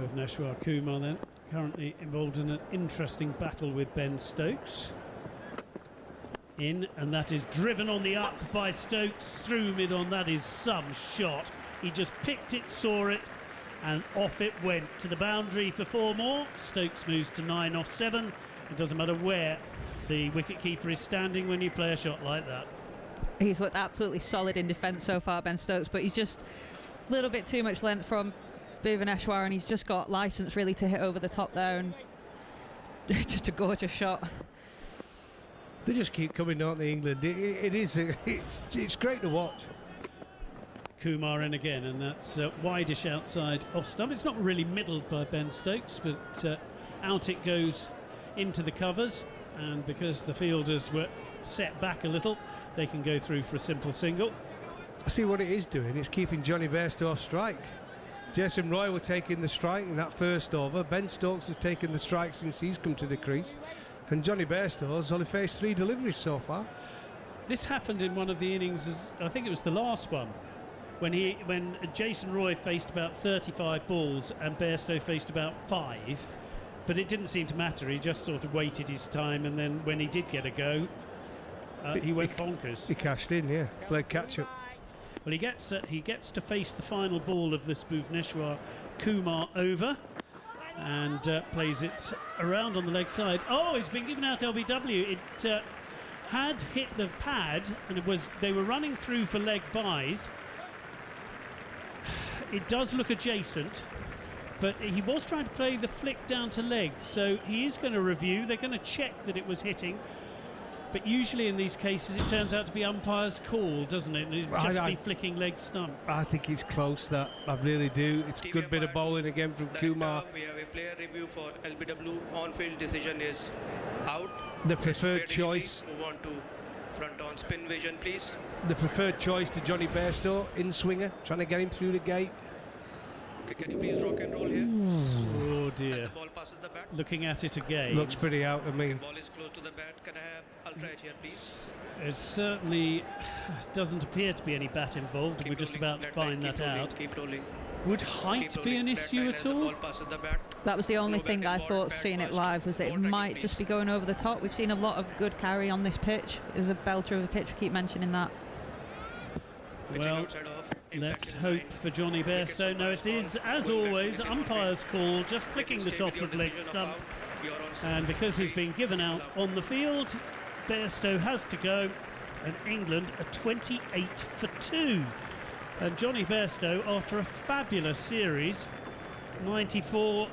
[SPEAKER 20] Bhuvneshwar Kumar then currently involved in an interesting battle with Ben Stokes. In, and that is driven on the up by Stokes through mid-on. That is some shot. He just picked it, saw it, and off it went to the boundary for 4 more. Stokes moves to 9 off 7. It doesn't matter where the wicket-keeper is standing when you play a shot like that.
[SPEAKER 2] He's looked absolutely solid in defence so far, Ben Stokes, but he's just a little bit too much length from Bhuvneshwar, and he's just got licence really to hit over the top there. And just a gorgeous shot.
[SPEAKER 5] They just keep coming, don't they, England? It's great to watch.
[SPEAKER 20] Kumar in again, and that's wideish outside off stump. It's not really middled by Ben Stokes, but out it goes into the covers, and because the fielders were set back a little, they can go through for a simple single.
[SPEAKER 5] I see what it is doing. It's keeping Johnny Bairstow off strike. Jason Roy were taking the strike in that first over. Ben Stokes has taken the strike since he's come to the crease, and Johnny Bairstow has only faced 3 deliveries so far.
[SPEAKER 20] This happened in one of the innings, I think it was the last one, when Jason Roy faced about 35 balls and Bairstow faced about 5, but it didn't seem to matter. He just sort of waited his time, and then when he did get a go, he went bonkers.
[SPEAKER 5] He cashed in, yeah, played catch up.
[SPEAKER 20] Well, he gets to face the final ball of this Bhuvaneshwar Kumar over, and plays it around on the leg side. Oh, it's been given out LBW. It had hit the pad, and they were running through for leg byes. It does look adjacent, but he was trying to play the flick down to leg, so he is going to review. They're going to check that it was hitting. But usually in these cases it turns out to be umpire's call, doesn't it? It'd just be flicking leg stump.
[SPEAKER 5] I think it's close, that. I really do. It's a good bit of bowling again from Kumar.
[SPEAKER 1] We have a player review for LBW. On-field decision is out.
[SPEAKER 5] The preferred choice.
[SPEAKER 1] Move on to front-on spin vision, please.
[SPEAKER 5] The preferred choice to Johnny Bairstow, in swinger, trying to get him through the gate.
[SPEAKER 1] Okay, can you please rock and roll here?
[SPEAKER 20] Oh dear.
[SPEAKER 1] The ball passes the bat.
[SPEAKER 20] Looking at it again.
[SPEAKER 5] Looks pretty out to me.
[SPEAKER 1] The ball is close to the bat. Can I have Ultra Edge here, please?
[SPEAKER 20] It certainly doesn't appear to be any bat involved. We're just about to find that out.
[SPEAKER 1] Keep rolling.
[SPEAKER 20] Would height be an issue at all?
[SPEAKER 2] That was the only thing I thought seeing it live, was that it might just be going over the top. We've seen a lot of good carry on this pitch. It's a belter of a pitch, we keep mentioning that.
[SPEAKER 20] Well, let's hope for Johnny Bairstow. No, it is, as always, umpire's call, just flicking the top of leg stump. And because he's been given out on the field, Bairstow has to go, and England are 28 for 2. And Johnny Bairstow, after a fabulous series, 94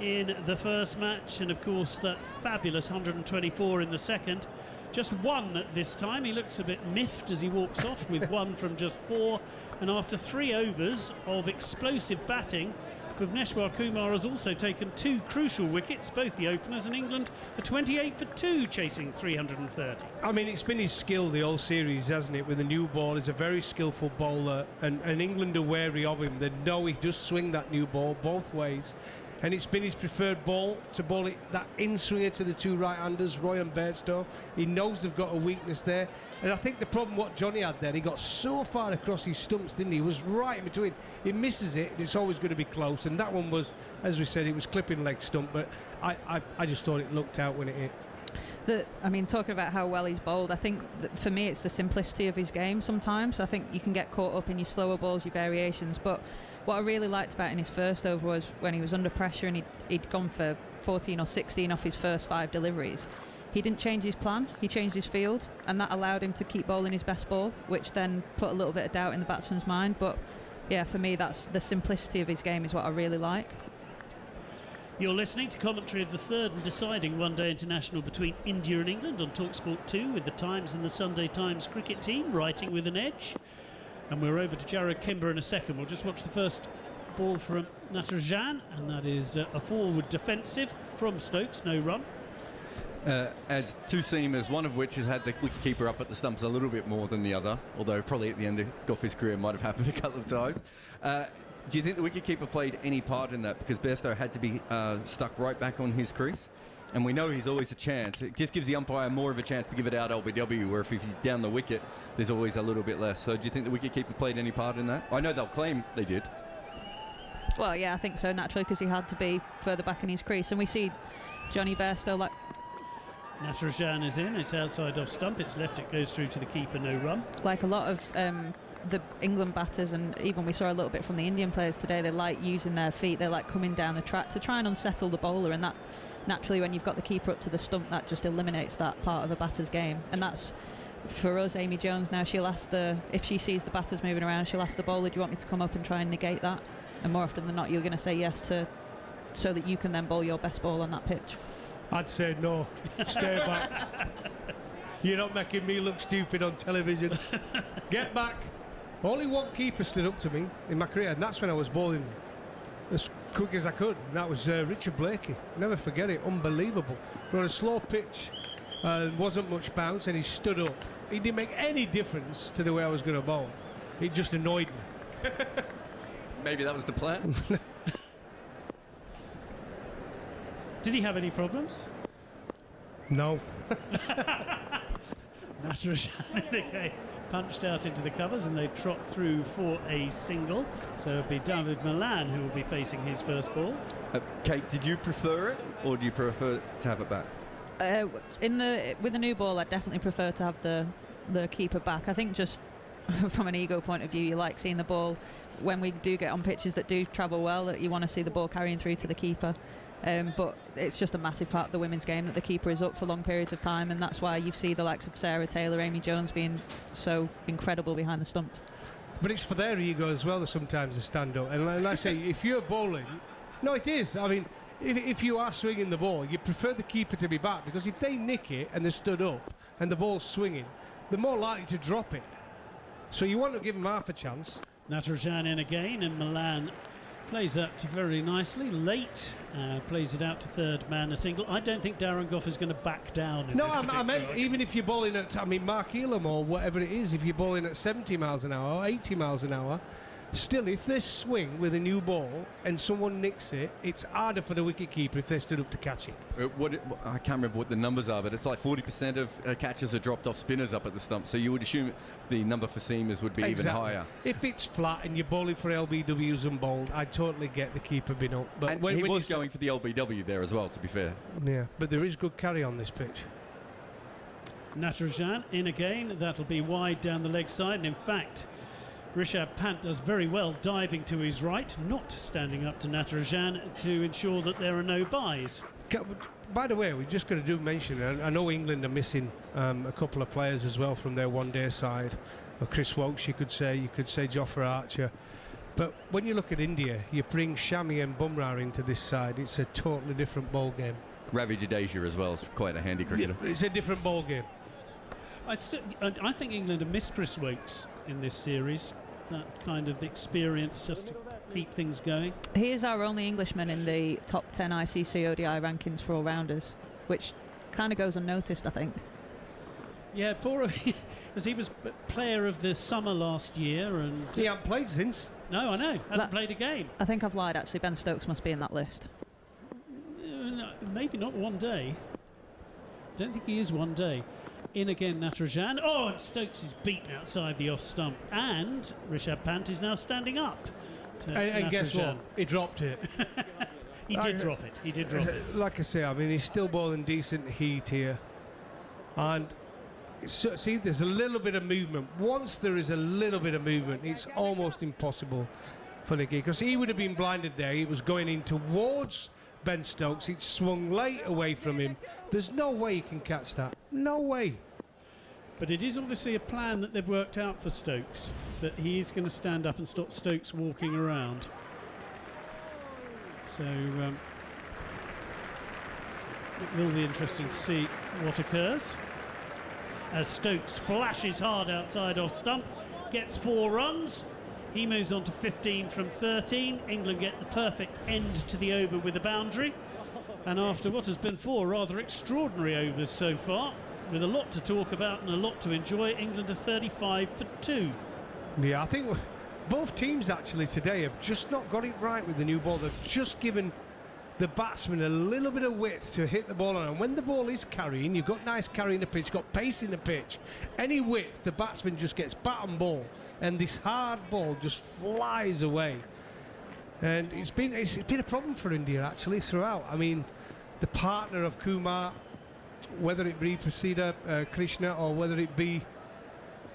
[SPEAKER 20] in the first match, and of course that fabulous 124 in the second, just 1 this time. He looks a bit miffed as he walks off with 1 from just 4, and after 3 overs of explosive batting, Bhuvaneshwar Kumar has also taken 2 crucial wickets, both the openers, and England are 28 for 2, chasing 330.
[SPEAKER 5] I mean, it's been his skill the whole series, hasn't it? With the new ball, he's a very skillful bowler, and England are wary of him. They know he does swing that new ball both ways, and it's been his preferred ball to bowl it, that in-swinger to the 2 right-handers, Roy and Bairstow. He knows they've got a weakness there, and I think the problem what Johnny had there, he got so far across his stumps, didn't he? He was right in between. He misses it, and it's always going to be close, and that one was, as we said, it was clipping leg stump, but I just thought it looked out when it hit.
[SPEAKER 2] I mean, talking about how well he's bowled, I think that for me it's the simplicity of his game sometimes. I think you can get caught up in your slower balls, your variations, but what I really liked about in his first over was when he was under pressure and he'd gone for 14 or 16 off his first 5 deliveries. He didn't change his plan, he changed his field, and that allowed him to keep bowling his best ball, which then put a little bit of doubt in the batsman's mind. But yeah, for me, that's the simplicity of his game is what I really like.
[SPEAKER 20] You're listening to commentary of the 3rd and deciding one-day international between India and England on TalkSport 2 with the Times and the Sunday Times cricket team writing with an edge. And we're over to Jared Kimber in a second. We'll just watch the first ball from Natarajan, and that is a forward defensive from Stokes, no run.
[SPEAKER 14] As 2 seamers, one of which has had the wicketkeeper up at the stumps a little bit more than the other, although probably at the end of Goffey's career might have happened a couple of times. Do you think the wicketkeeper played any part in that? Because Bairstow had to be stuck right back on his crease, and we know he's always a chance. It just gives the umpire more of a chance to give it out LBW, where if he's down the wicket, there's always a little bit less. So do you think the wicketkeeper played any part in that? I know they'll claim they did.
[SPEAKER 2] Well, yeah, I think so, naturally, because he had to be further back in his crease. And we see Johnny Bairstow like...
[SPEAKER 20] Natarajan is in, it's outside off stump, it's left, it goes through to the keeper, no run.
[SPEAKER 2] Like a lot of the England batters, and even we saw a little bit from the Indian players today, they like using their feet, they like coming down the track to try and unsettle the bowler, and that naturally when you've got the keeper up to the stump, that just eliminates that part of a batter's game. And that's, for us, Amy Jones now, she'll ask if she sees the batters moving around, she'll ask the bowler, do you want me to come up and try and negate that? And more often than not, you're going to say yes so that you can then bowl your best ball on that pitch.
[SPEAKER 5] I'd say no. Stay back. You're not making me look stupid on television. Get back. Only one keeper stood up to me in my career, and that's when I was bowling as quick as I could. And that was Richard Blakey. Never forget it. Unbelievable. We're on a slow pitch. Wasn't much bounce, and he stood up. It didn't make any difference to the way I was going to bowl. It just annoyed me.
[SPEAKER 14] Maybe that was the plan.
[SPEAKER 20] Did he have any problems?
[SPEAKER 5] No.
[SPEAKER 20] Natarajane again punched out into the covers, and they trot through for a single. So it'll be David Malan who will be facing his first ball.
[SPEAKER 14] Kate, did you prefer it, or do you prefer to have it back?
[SPEAKER 2] With the new ball, I definitely prefer to have the keeper back. I think just from an ego point of view, you like seeing the ball when we do get on pitches that do travel well, that you want to see the ball carrying through to the keeper. But it's just a massive part of the women's game that the keeper is up for long periods of time, and that's why you see the likes of Sarah Taylor, Amy Jones being so incredible behind the stumps.
[SPEAKER 5] But it's for their ego as well that sometimes they stand up. And like I say, if you're bowling, no, it is. I mean, if you are swinging the ball, you prefer the keeper to be back, because if they nick it and they're stood up and the ball's swinging, they're more likely to drop it. So you want to give them half a chance.
[SPEAKER 20] Natarajane in again, and Milan plays that very nicely. Late plays it out to third man, a single. I don't think Darren Goff is going to back down. In
[SPEAKER 5] No,
[SPEAKER 20] this
[SPEAKER 5] I meant even if you're bowling at, Mark Elam or whatever it is, if you're bowling at 70 miles an hour or 80 miles an hour, still, if they swing with a new ball and someone nicks it, it's harder for the wicketkeeper if they stood up to catch it.
[SPEAKER 14] I can't remember what the numbers are, but it's like 40% of catches are dropped off spinners up at the stump. So you would assume the number for seamers would be even higher.
[SPEAKER 5] If it's flat and you're bowling for LBWs and bowled, I totally get the keeper being up. But
[SPEAKER 14] and he was going for the LBW there as well, to be fair.
[SPEAKER 5] Yeah, but there is good carry on this pitch.
[SPEAKER 20] Natarajane in again. That'll be wide down the leg side, and in fact, Rishabh Pant does very well diving to his right, not standing up to Natarajane to ensure that there are no byes.
[SPEAKER 5] By the way, we're just going to do mention, I know England are missing a couple of players as well from their one-day side. Chris Wokes, you could say Jofra Archer. But when you look at India, you bring Shami and Bumrah into this side, it's a totally different ball game.
[SPEAKER 14] Ravi Jadeja as well is quite a handy cricketer.
[SPEAKER 5] Yeah, it's a different ball game.
[SPEAKER 20] I think England have missed Chris Wokes in this series. That kind of experience just to keep things going.
[SPEAKER 2] He is our only Englishman in the top 10 ICC ODI rankings for all-rounders, which kind of goes unnoticed, I think.
[SPEAKER 20] Yeah, poor, because he was player of the summer last year, and
[SPEAKER 5] he hasn't played since.
[SPEAKER 20] No, I know, hasn't played a game.
[SPEAKER 2] I think I've lied, actually. Ben Stokes must be in that list.
[SPEAKER 20] No, maybe not one day. Don't think he is one day. In again, Natarajane. Oh, and Stokes is beaten outside the off stump, and Rishabh Pant is now standing up.
[SPEAKER 5] And guess what? He dropped it.
[SPEAKER 20] He did drop it. He did drop it.
[SPEAKER 5] Like I say, I mean, he's still bowling decent heat here, and see, there's a little bit of movement. Once there is a little bit of movement, it's almost impossible for the kick, because he would have been blinded there. He was going in towards Ben Stokes. It swung late away from him. There's no way he can catch that. No way.
[SPEAKER 20] But it is obviously a plan that they've worked out for Stokes, that he is going to stand up and stop Stokes walking around. So it will be interesting to see what occurs. As Stokes flashes hard outside off stump, gets 4 runs. He moves on to 15 from 13. England get the perfect end to the over with a boundary. And after what has been 4 rather extraordinary overs so far, with a lot to talk about and a lot to enjoy, England are 35 for 2.
[SPEAKER 5] Yeah, I think both teams actually today have just not got it right with the new ball. They've just given the batsman a little bit of width to hit the ball on. And when the ball is carrying, you've got nice carry in the pitch, got pace in the pitch. Any width, the batsman just gets bat and ball, and this hard ball just flies away. And it's been a problem for India actually throughout. I mean, the partner of Kumar, whether it be Prasida Krishna or whether it be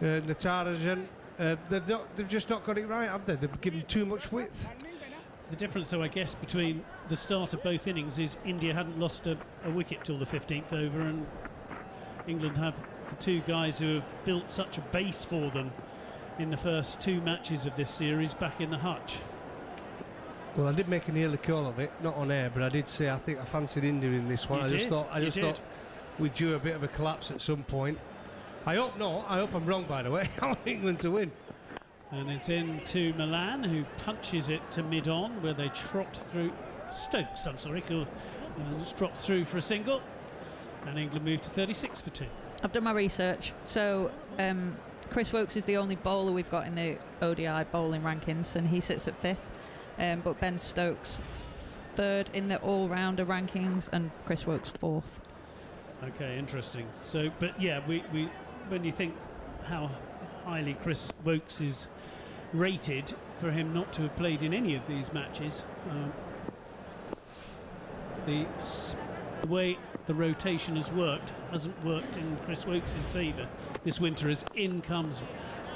[SPEAKER 5] Natarajan, they've just not got it right, have they? They've given too much width.
[SPEAKER 20] The difference, though, I guess, between the start of both innings is India hadn't lost a wicket till the 15th over, and England have the 2 guys who have built such a base for them in the first 2 matches of this series back in the hutch.
[SPEAKER 5] Well, I did make an early call of it, not on air, but I did say I think I fancied India in this one. I just thought we'd do a bit of a collapse at some point. I hope not. I hope I'm wrong, by the way. I want England to win.
[SPEAKER 20] And it's into Milan, who punches it to mid-on, where they trot through. Stokes, I'm sorry, cool. Just drop through for a single, and England move to 36 for 2.
[SPEAKER 2] I've done my research. So Chris Woakes is the only bowler we've got in the ODI bowling rankings, and he sits at 5th. But Ben Stokes 3rd in the all-rounder rankings, and Chris Woakes 4th.
[SPEAKER 20] Okay, interesting. So, but yeah, we when you think how highly Chris Woakes is rated, for him not to have played in any of these matches, the way the rotation has worked hasn't worked in Chris Woakes' favour this winter, as in comes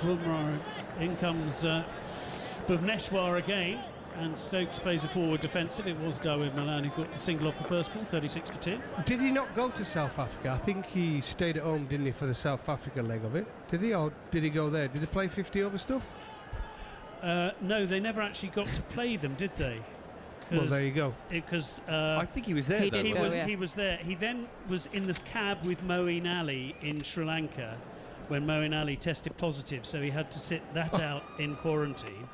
[SPEAKER 20] Bumrah, in comes Bhuvneshwar again, and Stokes plays a forward defensive. It was Dawid Malan who got the single off the first ball, 36 for 2.
[SPEAKER 5] Did he not go to South Africa? I think he stayed at home, didn't he, for the South Africa leg of it? Did he, or did he go there? Did they play 50 over stuff?
[SPEAKER 20] No, they never actually got to play them, did they?
[SPEAKER 5] Well, there you go.
[SPEAKER 20] Because
[SPEAKER 14] I think he was there.
[SPEAKER 20] He was there. He then was in this cab with Moeen Ali in Sri Lanka when Moeen Ali tested positive, so he had to sit that out in quarantine.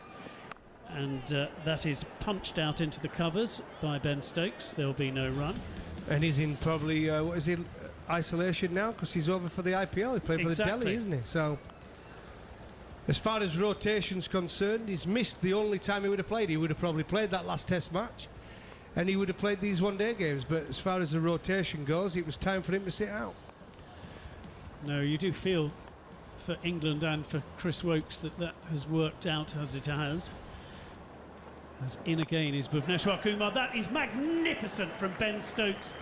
[SPEAKER 20] And that is punched out into the covers by Ben Stokes. There will be no run.
[SPEAKER 5] And he's in probably, what is he, isolation now? Because he's over for the IPL. He played for the Delhi, isn't he? So, as far as rotation's concerned, he's missed the only time he would have played. He would have probably played that last test match, and he would have played these one-day games. But as far as the rotation goes, it was time for him to sit out.
[SPEAKER 20] No, you do feel for England and for Chris Woakes that has worked out as it has. As in again is Bhuvneshwar Kumar. That is magnificent from Ben Stokes.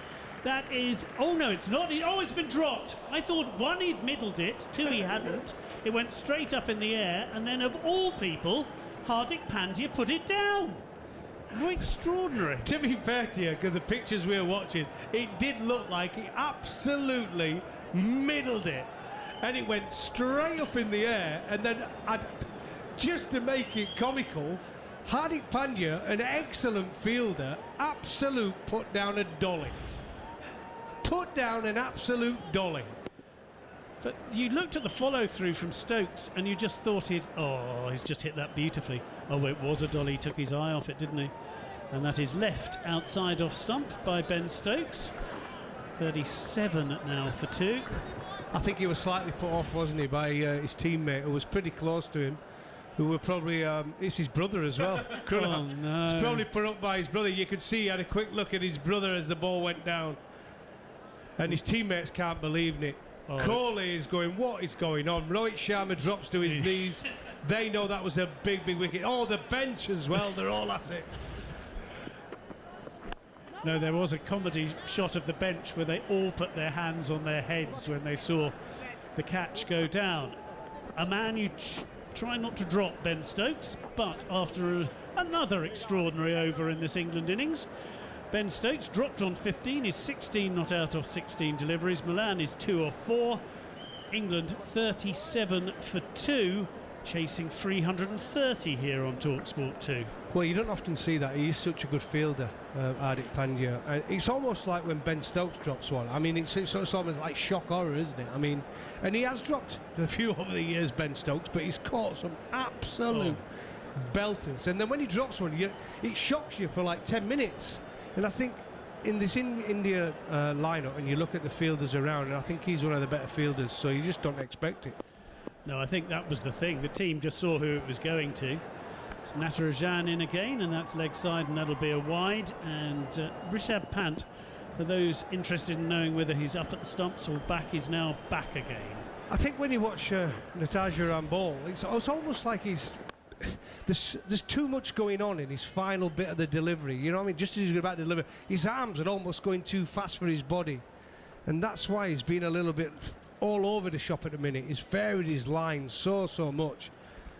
[SPEAKER 20] That is... Oh, no, it's not. It's been dropped. I thought, 1, he'd middled it, 2, he hadn't. It went straight up in the air, and then, of all people, Hardik Pandya put it down. How extraordinary.
[SPEAKER 5] To be fair to you, because the pictures we were watching, it did look like he absolutely middled it. And it went straight up in the air, and then, just to make it comical, Hardik Pandya, an excellent fielder, put down a dolly. Put down an absolute dolly.
[SPEAKER 20] But you looked at the follow-through from Stokes and you just thought he's just hit that beautifully. Oh, it was a dolly. He took his eye off it, didn't he? And that is left outside off stump by Ben Stokes. 37 now for 2.
[SPEAKER 5] I think he was slightly put off, wasn't he, by his teammate, who was pretty close to him, who were probably, it's his brother as well.
[SPEAKER 20] Oh, no.
[SPEAKER 5] He's probably put up by his brother. You could see he had a quick look at his brother as the ball went down. And his teammates can't believe it. Oh. Kohli is going, what is going on? Rohit Sharma drops to his knees. They know that was a big, big wicket. Oh, the bench as well, they're all at it.
[SPEAKER 20] No, there was a comedy shot of the bench where they all put their hands on their heads when they saw the catch go down. A man you try not to drop, Ben Stokes, but after another extraordinary over in this England innings, Ben Stokes dropped on 15, is 16 not out of 16 deliveries. Milan is 2 of 4. England 37 for 2, chasing 330 here on TalkSport 2.
[SPEAKER 5] Well, you don't often see that. He is such a good fielder, Hardik Pandya. It's almost like when Ben Stokes drops one. I mean, it's almost like shock horror, isn't it? I mean, and he has dropped a few over the years, Ben Stokes, but he's caught some absolute belters. And then when he drops one, it shocks you for like 10 minutes. And I think in this India lineup, and you look at the fielders around, and I think he's one of the better fielders, so you just don't expect it.
[SPEAKER 20] No, I think that was the thing. The team just saw who it was going to. It's Natarajan in again, and that's leg side, and that'll be a wide. And Rishabh Pant, for those interested in knowing whether he's up at the stumps or back, is now back again.
[SPEAKER 5] I think when you watch Natarajan bowl, it's almost like he's... There's too much going on in his final bit of the delivery. You know what I mean? Just as he's about to deliver, his arms are almost going too fast for his body. And that's why he's been a little bit all over the shop at the minute. He's varied his lines so much.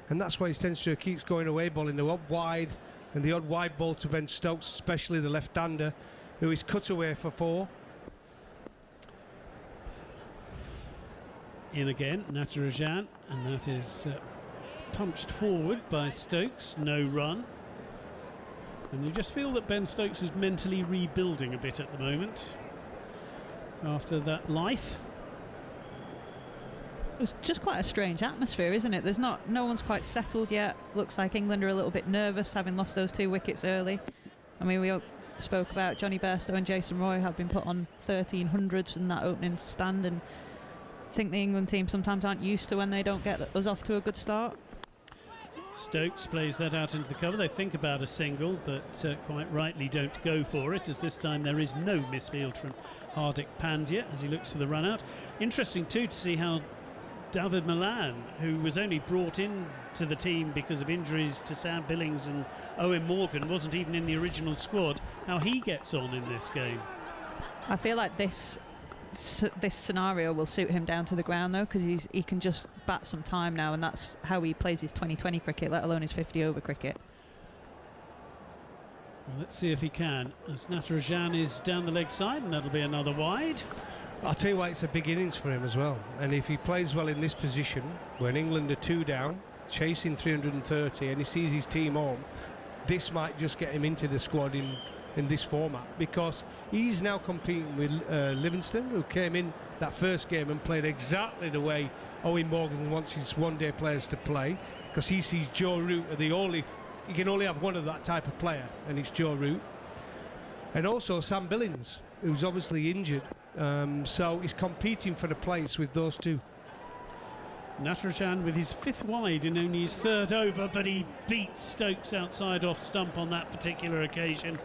[SPEAKER 5] And that's why he tends to keeps going away, bowling the odd wide, and the odd wide ball to Ben Stokes, especially the left-hander, who is cut away for 4.
[SPEAKER 20] In again, Natarajan, and that is... punched forward by Stokes, no run. And you just feel that Ben Stokes was mentally rebuilding a bit at the moment after that life.
[SPEAKER 2] It's just quite a strange atmosphere, isn't it? No one's quite settled yet. Looks like England are a little bit nervous, having lost those 2 wickets early. I mean, we spoke about Johnny Bairstow and Jason Roy have been put on 1300s in that opening stand, and I think the England team sometimes aren't used to when they don't get us off to a good start.
[SPEAKER 20] Stokes plays that out into the cover. They think about a single, but quite rightly don't go for it, as this time there is no misfield from Hardik Pandya as he looks for the run out. Interesting too to see how David Malan, who was only brought in to the team because of injuries to Sam Billings and Owen Morgan, wasn't even in the original squad, how he gets on in this game.
[SPEAKER 2] I feel like this scenario will suit him down to the ground though, because he can just bat some time now, and that's how he plays his 2020 cricket, let alone his 50 over cricket.
[SPEAKER 20] Well, let's see if he can, as Natarajan is down the leg side, and that'll be another wide.
[SPEAKER 5] I'll tell you why, it's a big innings for him as well, and if he plays well in this position when England are 2 down chasing 330 and he sees his team home, this might just get him into the squad in this format, because he's now competing with Livingston, who came in that first game and played exactly the way Owen Morgan wants his one-day players to play, because he sees Joe Root as he can only have one of that type of player, and it's Joe Root. And also Sam Billings, who's obviously injured, so he's competing for the place with those two.
[SPEAKER 20] Natarajan with his 5th wide in only his 3rd over, but he beats Stokes outside off stump on that particular occasion.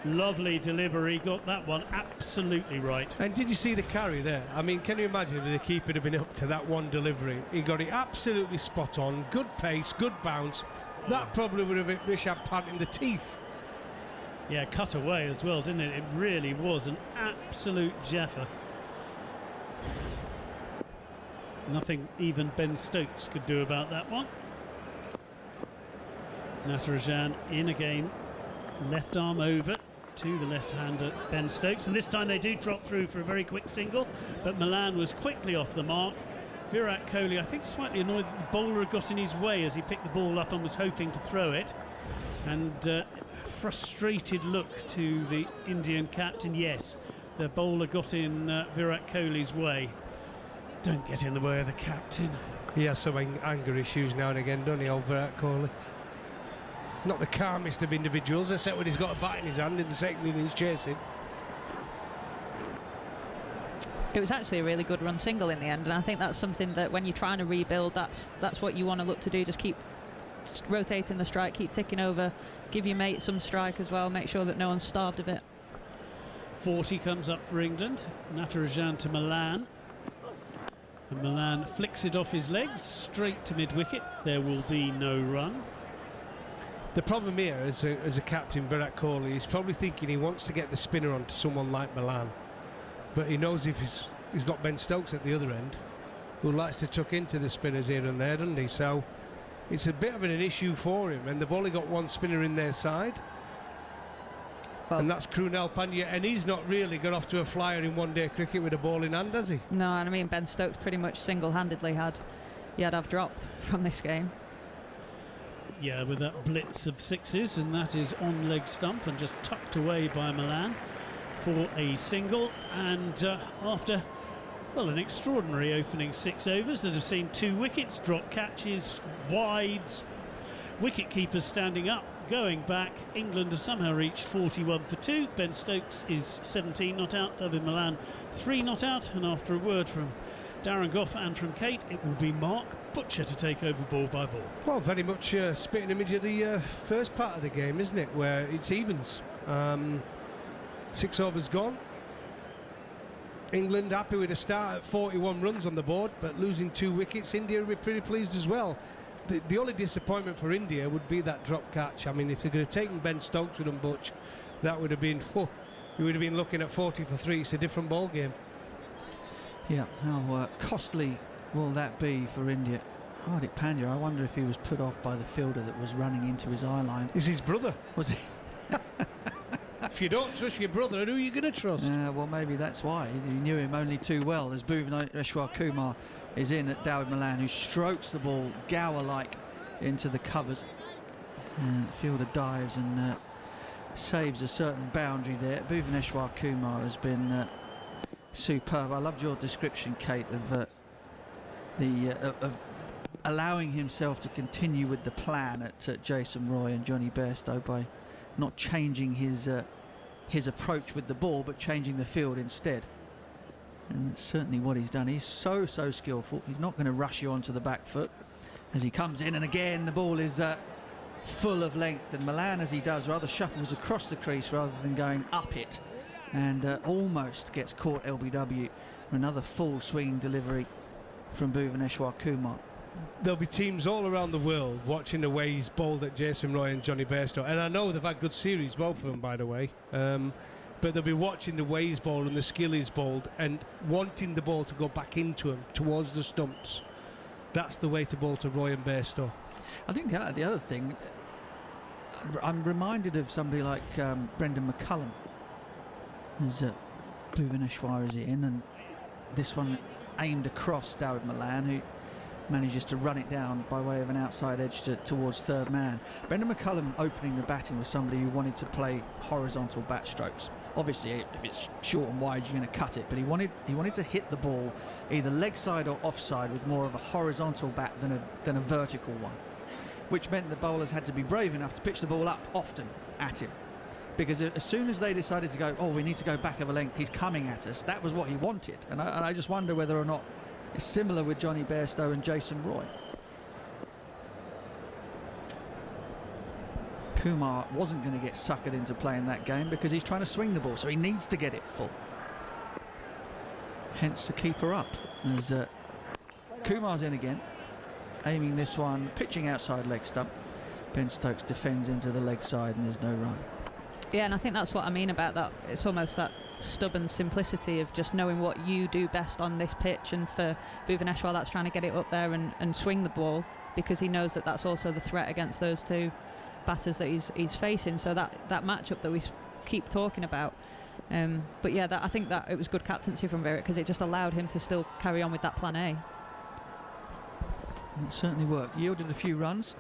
[SPEAKER 20] Lovely delivery, got that one absolutely right.
[SPEAKER 5] And did you see the carry there? I mean, can you imagine if the keeper had been up to that one delivery? He got it absolutely spot on, good pace, good bounce. That probably would have hit Rishabh Pant in the teeth.
[SPEAKER 20] Yeah, cut away as well, didn't it? It really was an absolute jeffer. Nothing even Ben Stokes could do about that one. Natarajan in again, left arm over to the left-hander Ben Stokes, and this time they do drop through for a very quick single, but Malan was quickly off the mark. Virat Kohli, I think, slightly annoyed that the bowler had got in his way as he picked the ball up and was hoping to throw it, and frustrated look to the Indian captain. Yes, the bowler got in Virat Kohli's way. Don't get in the way of the captain.
[SPEAKER 5] He has some anger issues now and again, doesn't he, old Virat Kohli? Not the calmest of individuals, except when he's got a bat in his hand in the second innings chasing.
[SPEAKER 2] It was actually a really good run single in the end, and I think that's something that when you're trying to rebuild, that's what you want to look to do. Just keep rotating the strike, keep ticking over, give your mate some strike as well, make sure that no one's starved of it.
[SPEAKER 20] 40 comes up for England. Natarajan to Malan. And Malan flicks it off his legs straight to mid-wicket. There will be no run.
[SPEAKER 5] The problem here as a captain, Virat Kohli, he's probably thinking he wants to get the spinner onto someone like Malan, but he knows if he's got Ben Stokes at the other end, who likes to tuck into the spinners here and there, doesn't he? So it's a bit of an issue for him, and they've only got one spinner in their side, and that's Krunal Pandya, and he's not really got off to a flyer in one-day cricket with a ball in hand, has he?
[SPEAKER 2] No, and I mean, Ben Stokes pretty much single-handedly had have dropped from this game.
[SPEAKER 20] Yeah, with that blitz of sixes, and that is on leg stump and just tucked away by Malan for a single. And after, well, an extraordinary opening 6 overs that have seen 2 wickets, drop catches, wides, wicket keepers standing up, going back. England have somehow reached 41 for 2. Ben Stokes is 17 not out, David Malan 3 not out, and after a word from Darren Gough and from Kate, it will be Mark Butcher to take over ball by ball.
[SPEAKER 5] Well, very much spitting image of the first part of the game, isn't it, where it's evens. 6 overs gone. England happy with a start at 41 runs on the board, but losing 2 wickets. India will be pretty pleased as well. The only disappointment for India would be that drop catch. I mean, if they could have taken Ben Stokes with them, Butch, that would have been, you would have been looking at 40 for 3. It's a different ball game.
[SPEAKER 4] Yeah, how costly will that be for India? Hardik Pandya, I wonder if he was put off by the fielder that was running into his eye line.
[SPEAKER 5] Is his brother?
[SPEAKER 4] Was he?
[SPEAKER 5] If you don't trust your brother, who are you going to trust?
[SPEAKER 4] Well, maybe that's why. He knew him only too well. As Bhuvaneshwar Kumar is in at David Malan, who strokes the ball Gower-like into the covers. And the fielder dives, and saves a certain boundary there. Bhuvaneshwar Kumar has been superb. I loved your description, Kate, of of allowing himself to continue with the plan at Jason Roy and Johnny Bairstow by not changing his approach with the ball, but changing the field instead. And that's certainly what he's done. He's so skillful. He's not going to rush you onto the back foot as he comes in, and again the ball is full of length, and Malan, as he does, rather shuffles across the crease rather than going up it, and almost gets caught LBW. Another full swinging delivery from Bhuvaneshwar Kumar.
[SPEAKER 5] There'll be teams all around the world watching the way he's bowled at Jason Roy and Johnny Bairstow, and I know they've had good series, both of them, by the way, but they'll be watching the way he's bowled and the skill he's bowled and wanting the ball to go back into him towards the stumps. That's the way to bowl to Roy and Bairstow.
[SPEAKER 4] I think the other thing, I'm reminded of somebody like Brendan McCullum, as Bhuvaneshwar is in, and this one aimed across Dawid Malan, who manages to run it down by way of an outside edge towards third man. Brendan McCullum opening the batting was somebody who wanted to play horizontal bat strokes. Obviously, if it's short and wide, you're going to cut it, but he wanted to hit the ball either leg side or offside with more of a horizontal bat than a vertical one, which meant the bowlers had to be brave enough to pitch the ball up often at him, because as soon as they decided to go, oh, we need to go back of a length, he's coming at us, that was what he wanted. And I just wonder whether or not it's similar with Johnny Bairstow and Jason Roy. Kumar wasn't going to get suckered into playing that game because he's trying to swing the ball, so he needs to get it full. Hence the keeper up. As Kumar's in again, aiming this one, pitching outside leg stump. Ben Stokes defends into the leg side and there's no run.
[SPEAKER 2] Yeah, and I think that's what I mean about that. It's almost that stubborn simplicity of just knowing what you do best on this pitch, and for Bhuvaneshwar that's trying to get it up there and swing the ball, because he knows that that's also the threat against those two batters that he's facing. So that matchup that we keep talking about, but yeah, I think that it was good captaincy from Virat, because it just allowed him to still carry on with that plan A.
[SPEAKER 4] And it certainly worked. Yielded a few runs.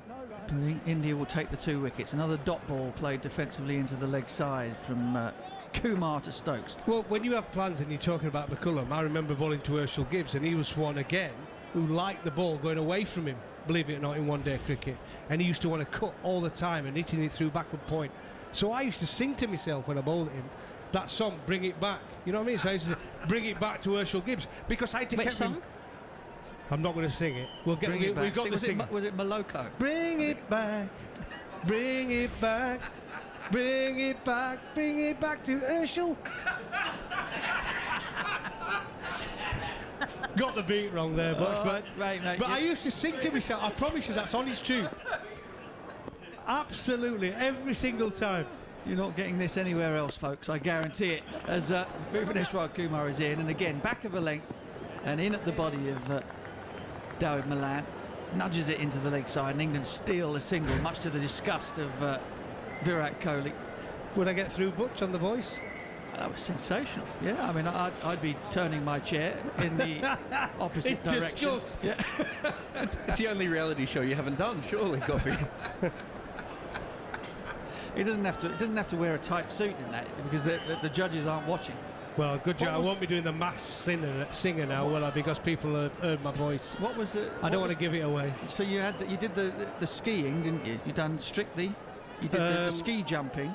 [SPEAKER 4] I think India will take the 2 wickets. Another dot ball played defensively into the leg side from Kumar to Stokes.
[SPEAKER 5] Well, when you have plans and you're talking about McCullum, I remember bowling to Herschel Gibbs, and he was one again who liked the ball going away from him, believe it or not, in one-day cricket, and he used to want to cut all the time and hitting it through backward point. So I used to sing to myself when I bowled at him that song, Bring It Back, you know what I mean? So I used to bring it back to Herschel Gibbs, because I had to
[SPEAKER 2] Which
[SPEAKER 5] keep
[SPEAKER 2] song?
[SPEAKER 5] him. I'm not going to sing it. We'll get
[SPEAKER 4] Bring it back.
[SPEAKER 5] We've got the sing.
[SPEAKER 4] Was it Moloko?
[SPEAKER 5] Bring it back, bring it back, bring it back, bring it back to Herschel. Got the beat wrong there, but I used to sing to myself. I promise you, that's on his tune. Absolutely, every single time.
[SPEAKER 4] You're not getting this anywhere else, folks, I guarantee it. As Bhuvaneshwar Kumar is in, and again back of a length and in at the body of Dawid Malan, nudges it into the leg side, and England steal a single, much to the disgust of Virat Kohli.
[SPEAKER 5] Would I get through Butch on the voice?
[SPEAKER 4] That was sensational. Yeah, I mean, I'd be turning my chair in the opposite direction. Yeah.
[SPEAKER 14] It's the only reality show you haven't done, surely, Coffee.
[SPEAKER 4] It doesn't have to wear a tight suit in that, because the judges aren't watching.
[SPEAKER 5] Well, good job. I won't be doing the mass singer now, will I? Because people have heard my voice.
[SPEAKER 4] What was it?
[SPEAKER 5] I don't want to give it away.
[SPEAKER 4] So you did the skiing, didn't you? You done strictly. You did the ski jumping.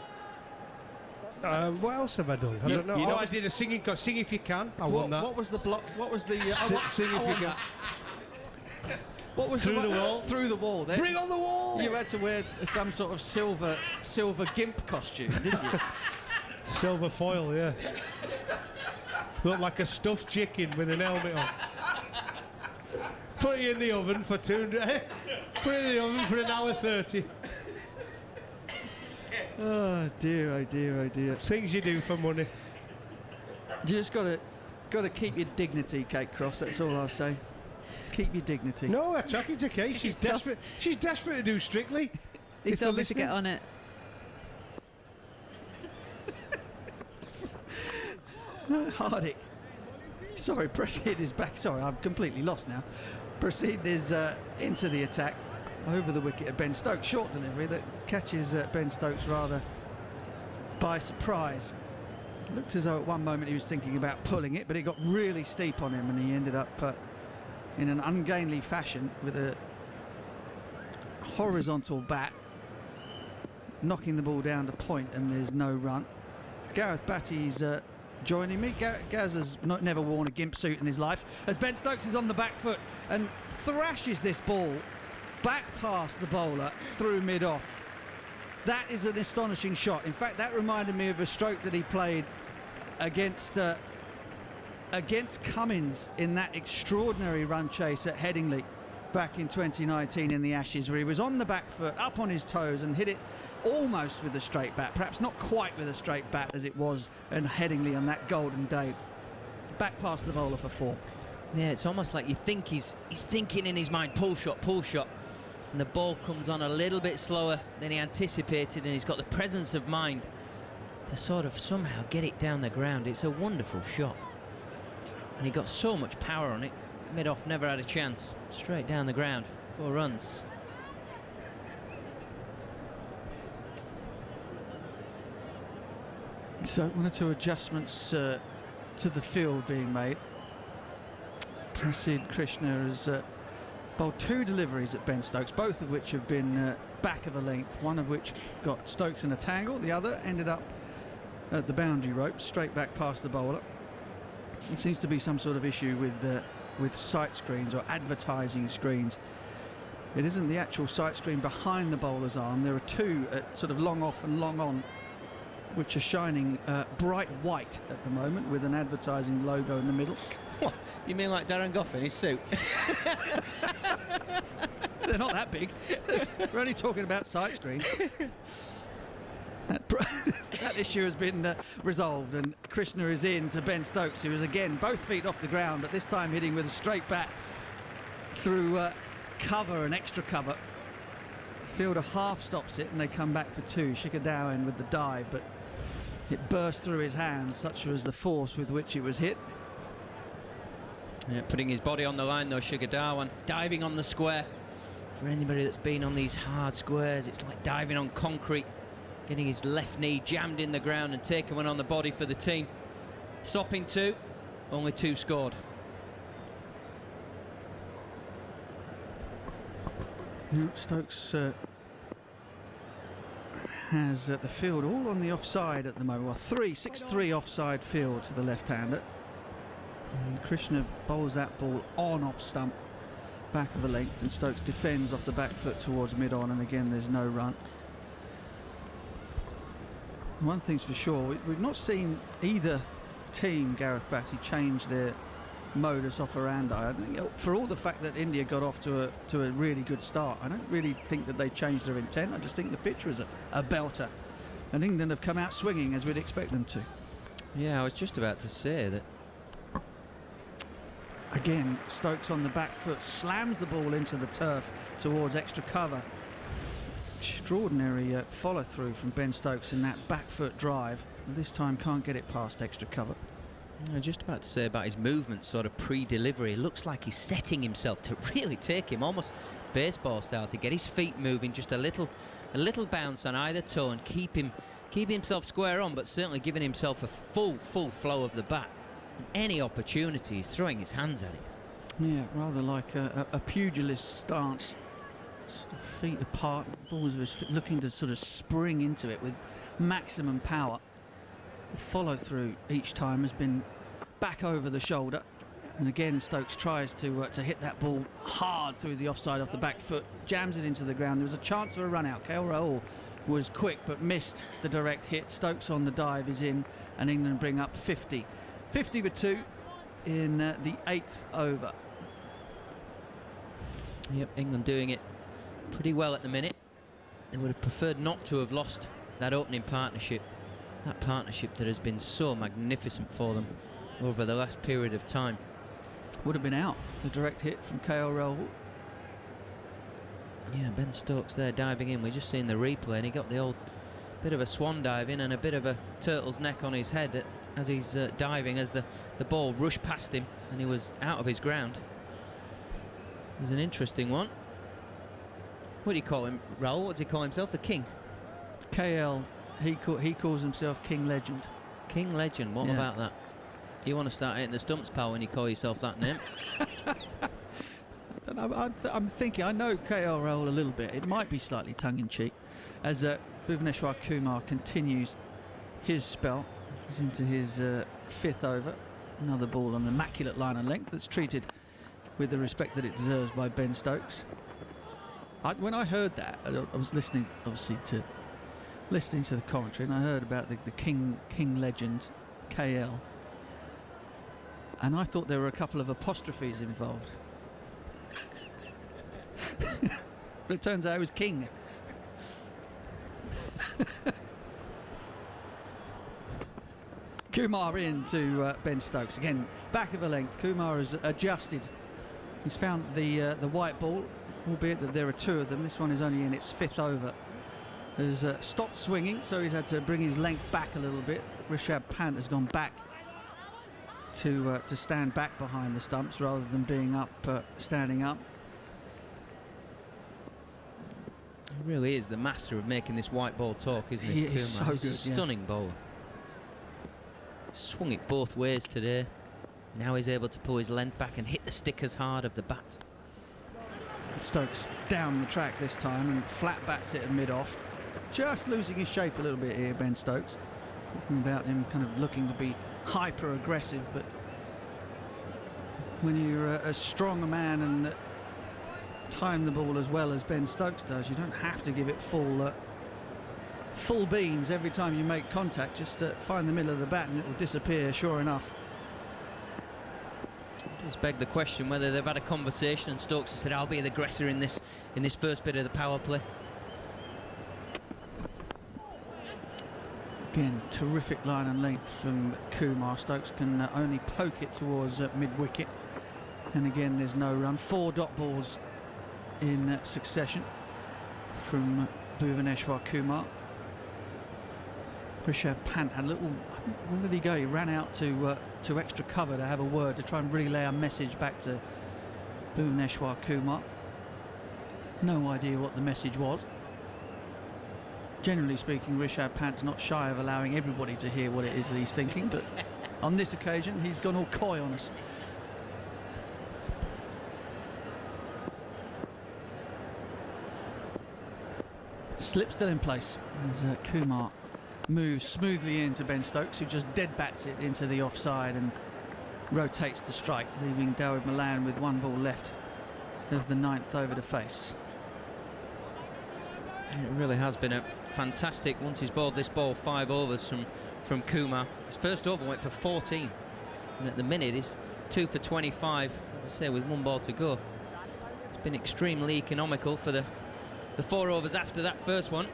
[SPEAKER 5] What else have I done? I don't know. I did a singing. Sing If You Can. I won that.
[SPEAKER 4] What was the block? What was the?
[SPEAKER 5] Sing If You Can.
[SPEAKER 4] What was
[SPEAKER 5] through the wall?
[SPEAKER 4] Through the wall. There.
[SPEAKER 5] Bring on the wall!
[SPEAKER 4] You had to wear some sort of silver gimp costume, didn't you?
[SPEAKER 5] Silver foil, yeah. Looked like a stuffed chicken with an helmet on. Put it in the oven for 200. Put it in the oven for 1:30.
[SPEAKER 4] Oh dear, oh dear, oh dear.
[SPEAKER 5] Things you do for money.
[SPEAKER 4] You just got to keep your dignity, Kate Cross. That's all I'll say. Keep your dignity.
[SPEAKER 5] No, I'm talking to Kate. She's desperate. She's desperate to do Strictly.
[SPEAKER 2] He told me to get on it.
[SPEAKER 4] Hardik. Sorry, Prasid is back. Sorry, I'm completely lost now. Prasid is into the attack over the wicket at Ben Stokes. Short delivery that catches Ben Stokes rather by surprise. It looked as though at one moment he was thinking about pulling it, but it got really steep on him and he ended up in an ungainly fashion with a horizontal bat, knocking the ball down to point, and there's no run. Gareth Batty's joining me. Gaz has never worn a gimp suit in his life, as Ben Stokes is on the back foot and thrashes this ball back past the bowler through mid-off. That is an astonishing shot. In fact, that reminded me of a stroke that he played against Cummins in that extraordinary run chase at Headingley back in 2019 in the Ashes, where he was on the back foot, up on his toes, and hit it almost with a straight bat, perhaps not quite with a straight bat as it was in Headingley on that golden day. Back past the bowler for 4.
[SPEAKER 6] Yeah, it's almost like you think he's thinking in his mind, pull shot, and the ball comes on a little bit slower than he anticipated, and he's got the presence of mind to sort of somehow get it down the ground. It's a wonderful shot, and he got so much power on it. Mid-off never had a chance. Straight down the ground, 4 runs.
[SPEAKER 4] So 1 or 2 adjustments to the field being made. Prasid Krishna has bowled 2 deliveries at Ben Stokes, both of which have been back of a length, one of which got Stokes in a tangle, the other ended up at the boundary rope, straight back past the bowler. It seems to be some sort of issue with sight screens or advertising screens. It isn't the actual sight screen behind the bowler's arm. There are 2 at sort of long off and long on, which are shining bright white at the moment with an advertising logo in the middle.
[SPEAKER 6] What? You mean like Darren Goff in his suit?
[SPEAKER 4] They're not that big. We're only talking about sight screens. That issue has been resolved, and Krishna is in to Ben Stokes, who is again both feet off the ground, but this time hitting with a straight bat through cover and extra cover. Fielder half stops it and they come back for 2. Shikhar Dhawan with the dive, but it burst through his hands, such was the force with which it was hit.
[SPEAKER 6] Yeah, putting his body on the line though, Shikhar Dhawan, diving on the square. For anybody that's been on these hard squares, it's like diving on concrete, getting his left knee jammed in the ground and taking one on the body for the team. Stopping 2, only 2 scored.
[SPEAKER 4] Stokes has the field all on the offside at the moment. Well, 6-3 offside field to the left-hander. And Krishna bowls that ball on off stump, back of a length, and Stokes defends off the back foot towards mid-on, and again there's no run. One thing's for sure, we've not seen either team, Gareth Batty, change their modus operandi. I think, for all the fact that India got off to a really good start, I don't really think that they changed their intent. I just think the pitch was a belter, and England have come out swinging as we'd expect them to.
[SPEAKER 6] Yeah, I was just about to say that.
[SPEAKER 4] Again, Stokes on the back foot slams the ball into the turf towards extra cover. Extraordinary follow through from Ben Stokes in that back foot drive. This time can't get it past extra cover.
[SPEAKER 6] I was just about to say about his movement, sort of pre-delivery. It looks like he's setting himself to really take him, almost baseball style, to get his feet moving, just a little bounce on either toe and keep himself square on, but certainly giving himself a full flow of the bat. And any opportunity, he's throwing his hands at it.
[SPEAKER 4] Yeah, rather like a pugilist stance. Sort of feet apart, balls of his feet, looking to sort of spring into it with maximum power. The follow through each time has been back over the shoulder, and again Stokes tries to hit that ball hard through the offside off the back foot, jams it into the ground. There was a chance of a run out. KL Rahul was quick but missed the direct hit. Stokes on the dive is in, and England bring up 50 for 2 in the 8th over.
[SPEAKER 6] Yep, England doing it pretty well at the minute. They would have preferred not to have lost that opening partnership. That partnership that has been so magnificent for them over the last period of time.
[SPEAKER 4] Would have been out, the direct hit from KL Rahul.
[SPEAKER 6] Yeah, Ben Stokes there diving in. We're just seeing the replay, and he got the old bit of a swan dive in and a bit of a turtle's neck on his head as he's diving, as the ball rushed past him and he was out of his ground. It was an interesting one. What do you call him, Rahul? What does he call himself? The king?
[SPEAKER 4] KL he calls himself King Legend.
[SPEAKER 6] King Legend, what about that? You want to start hitting the stumps, pal, when you call yourself that name?
[SPEAKER 4] I'm thinking, I know KL Rahul a little bit. It might be slightly tongue-in-cheek as Bhuvaneshwar Kumar continues his spell. He's into his 5th over. Another ball on an immaculate line of length that's treated with the respect that it deserves by Ben Stokes. When I heard that, I was listening, obviously, to the commentary, and I heard about the King Legend, KL, and I thought there were a couple of apostrophes involved. But it turns out it was King. Kumar into Ben Stokes. Again, back of a length. Kumar has adjusted. He's found the white ball, albeit that there are 2 of them. This one is only in its 5th over. Has stopped swinging, so he's had to bring his length back a little bit. Rishabh Pant has gone back to stand back behind the stumps rather than being up, standing up.
[SPEAKER 6] He really is the master of making this white ball talk, isn't he?
[SPEAKER 4] He is so good.
[SPEAKER 6] Stunning bowler. Swung it both ways today. Now he's able to pull his length back and hit the stickers hard of the bat.
[SPEAKER 4] Stokes down the track this time and flat bats it at mid-off. Just losing his shape a little bit here, Ben Stokes. Talking about him kind of looking to be hyper-aggressive, but when you're as strong a man and time the ball as well as Ben Stokes does, you don't have to give it full beans every time you make contact. Just find the middle of the bat and it will disappear, sure enough.
[SPEAKER 6] It does beg the question whether they've had a conversation and Stokes has said, I'll be the aggressor in this first bit of the power play.
[SPEAKER 4] Again, terrific line and length from Kumar. Stokes can only poke it towards mid-wicket, and again there's no run. 4 dot balls in succession from Bhuvaneshwar Kumar. Rishabh Pant had a little, where did he go? He ran out to extra cover to have a word, to try and relay a message back to Bhuvaneshwar Kumar. No idea what the message was. Generally speaking, Rishabh Pant's not shy of allowing everybody to hear what it is that he's thinking, but on this occasion he's gone all coy on us. Slip still in place as Kumar moves smoothly into Ben Stokes, who just dead bats it into the offside and rotates to strike, leaving Dawid Malan with 1 ball left of the 9th over to face.
[SPEAKER 6] It really has been a fantastic, once he's bowled this ball, 5 overs from Kumar. His first over went for 14, and at the minute he's 2 for 25, as I say, with 1 ball to go. It's been extremely economical for the 4 overs after that first one.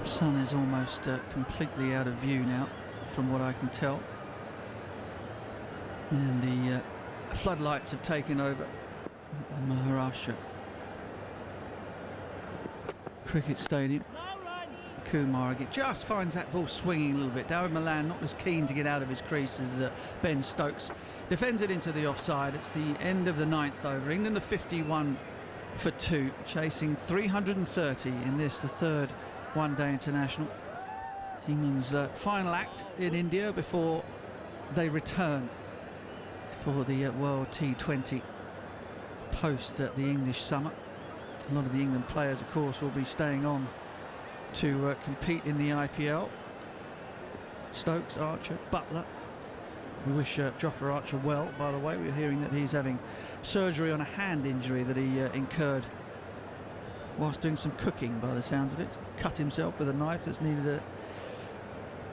[SPEAKER 4] Sun is almost completely out of view now, from what I can tell. And the floodlights have taken over the Maharashtra Cricket Stadium. Kumar again just finds that ball swinging a little bit. Dawid Malan not as keen to get out of his crease as Ben Stokes. Defends it into the offside. It's the end of the 9th over. England are 51 for 2, chasing 330 in this, the 3rd one-day international. England's final act in India before they return for the World T20 post the English summer. A lot of the England players, of course, will be staying on to compete in the IPL. Stokes, Archer, Butler. We wish Jofra Archer well, by the way. We're hearing that he's having surgery on a hand injury that he incurred whilst doing some cooking, by the sounds of it. Cut himself with a knife that's needed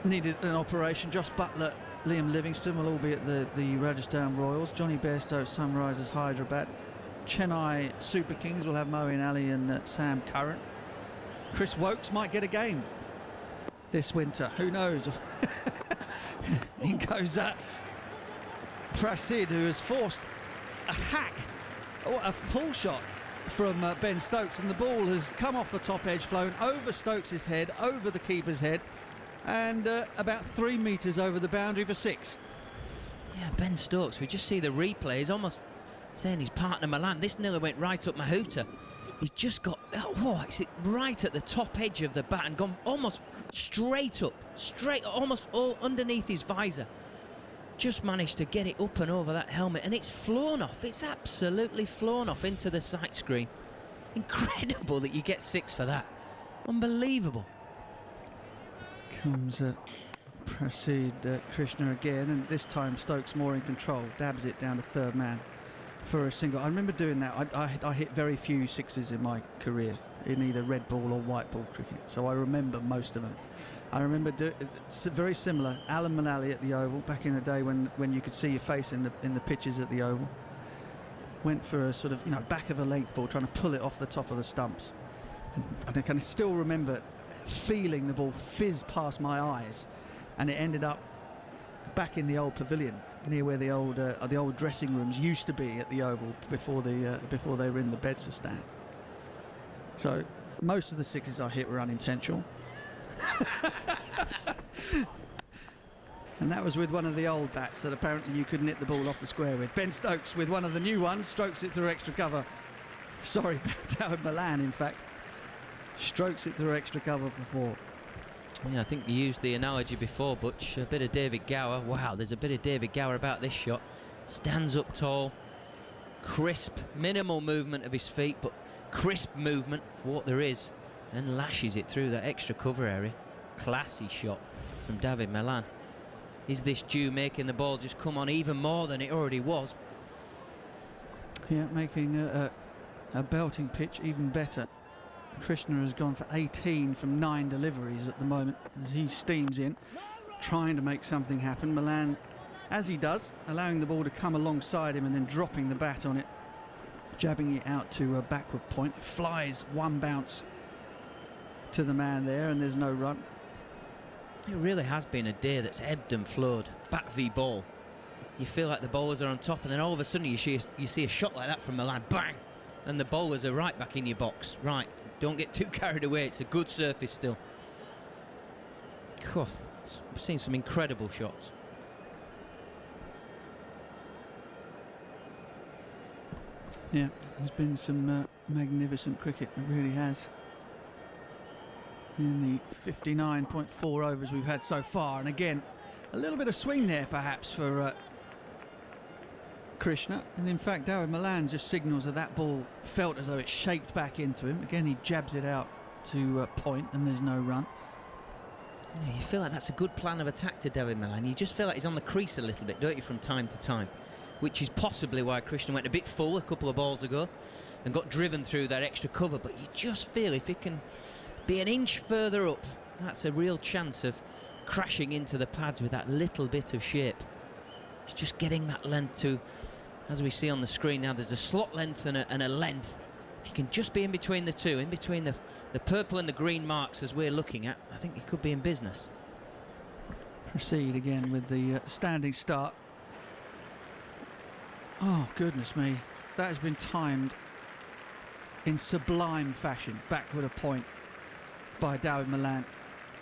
[SPEAKER 4] an operation. Josh Butler, Liam Livingstone will all be at the Rajasthan Royals. Johnny Bairstow, Sunrisers Hyderabad. Chennai Super Kings will have Moeen Ali and Sam Curran. Chris Wokes might get a game this winter. Who knows? In goes Prasid, who has forced a hack, or a pull shot from Ben Stokes, and the ball has come off the top edge, flown over Stokes' head, over the keeper's head, and about 3 metres over the boundary for 6.
[SPEAKER 6] Yeah, Ben Stokes, we just see the replay. He's almost saying his partner Milan, this nearly went right up my hooter. He's just got, oh, it's right at the top edge of the bat and gone almost straight up, almost all underneath his visor. Just managed to get it up and over that helmet, and it's flown off. It's absolutely flown off into the sight screen. Incredible that you get 6 for that. Unbelievable.
[SPEAKER 4] Comes Proceed Krishna again, and this time Stokes more in control, dabs it down to third man for a single. I remember doing that. I hit very few sixes in my career in either red ball or white ball cricket, so I remember most of them. I remember it's very similar. Alan Mullally at the Oval back in the day when you could see your face in the pitches at the Oval. Went for a sort of back of a length ball, trying to pull it off the top of the stumps. And I can still remember feeling the ball fizz past my eyes, and it ended up back in the old pavilion near where the old dressing rooms used to be at the Oval before they were in the Bedser stand. So most of the sixes I hit were unintentional. And that was with one of the old bats that apparently you could hit the ball off the square with. Ben Stokes with one of the new ones, strokes it through extra cover. Sorry, Dawid Malan, in fact. Strokes it through extra cover for 4.
[SPEAKER 6] Yeah, I think you used the analogy before, Butch. A bit of David Gower. Wow, there's a bit of David Gower about this shot. Stands up tall, crisp, minimal movement of his feet, but crisp movement for what there is, and lashes it through that extra cover area. Classy shot from Dawid Malan. Is this due making the ball just come on even more than it already was?
[SPEAKER 4] Yeah, making a belting pitch even better. Krishna has gone for 18 from 9 deliveries at the moment as he steams in, trying to make something happen. Malan, as he does, allowing the ball to come alongside him and then dropping the bat on it, jabbing it out to a backward point. It flies one bounce to the man there, and there's no run.
[SPEAKER 6] It really has been a day that's ebbed and flowed, bat v ball. You feel like the bowlers are on top, and then all of a sudden you see a shot like that from Milan, bang, and the bowlers are right back in your box. Right, don't get too carried away, it's a good surface still. Cool. We've seen some incredible shots.
[SPEAKER 4] Yeah, there's been some magnificent cricket, it really has. In the 59.4 overs we've had so far, and again a little bit of swing there perhaps for Krishna, and in fact Dawid Malan just signals that ball felt as though it shaped back into him. Again he jabs it out to point, and there's no run.
[SPEAKER 6] Yeah, you feel like that's a good plan of attack to Dawid Malan. You just feel like he's on the crease a little bit, don't you, from time to time, which is possibly why Krishna went a bit full a couple of balls ago and got driven through that extra cover. But you just feel if it can be an inch further up, that's a real chance of crashing into the pads with that little bit of shape. It's just getting that length to, as we see on the screen now, there's a slot length and a length. If you can just be in between the two, in between the purple and the green marks as we're looking at, I think you could be in business.
[SPEAKER 4] Proceed again with the standing start. Oh goodness me, that has been timed in sublime fashion, backward a point by Dawid Malan.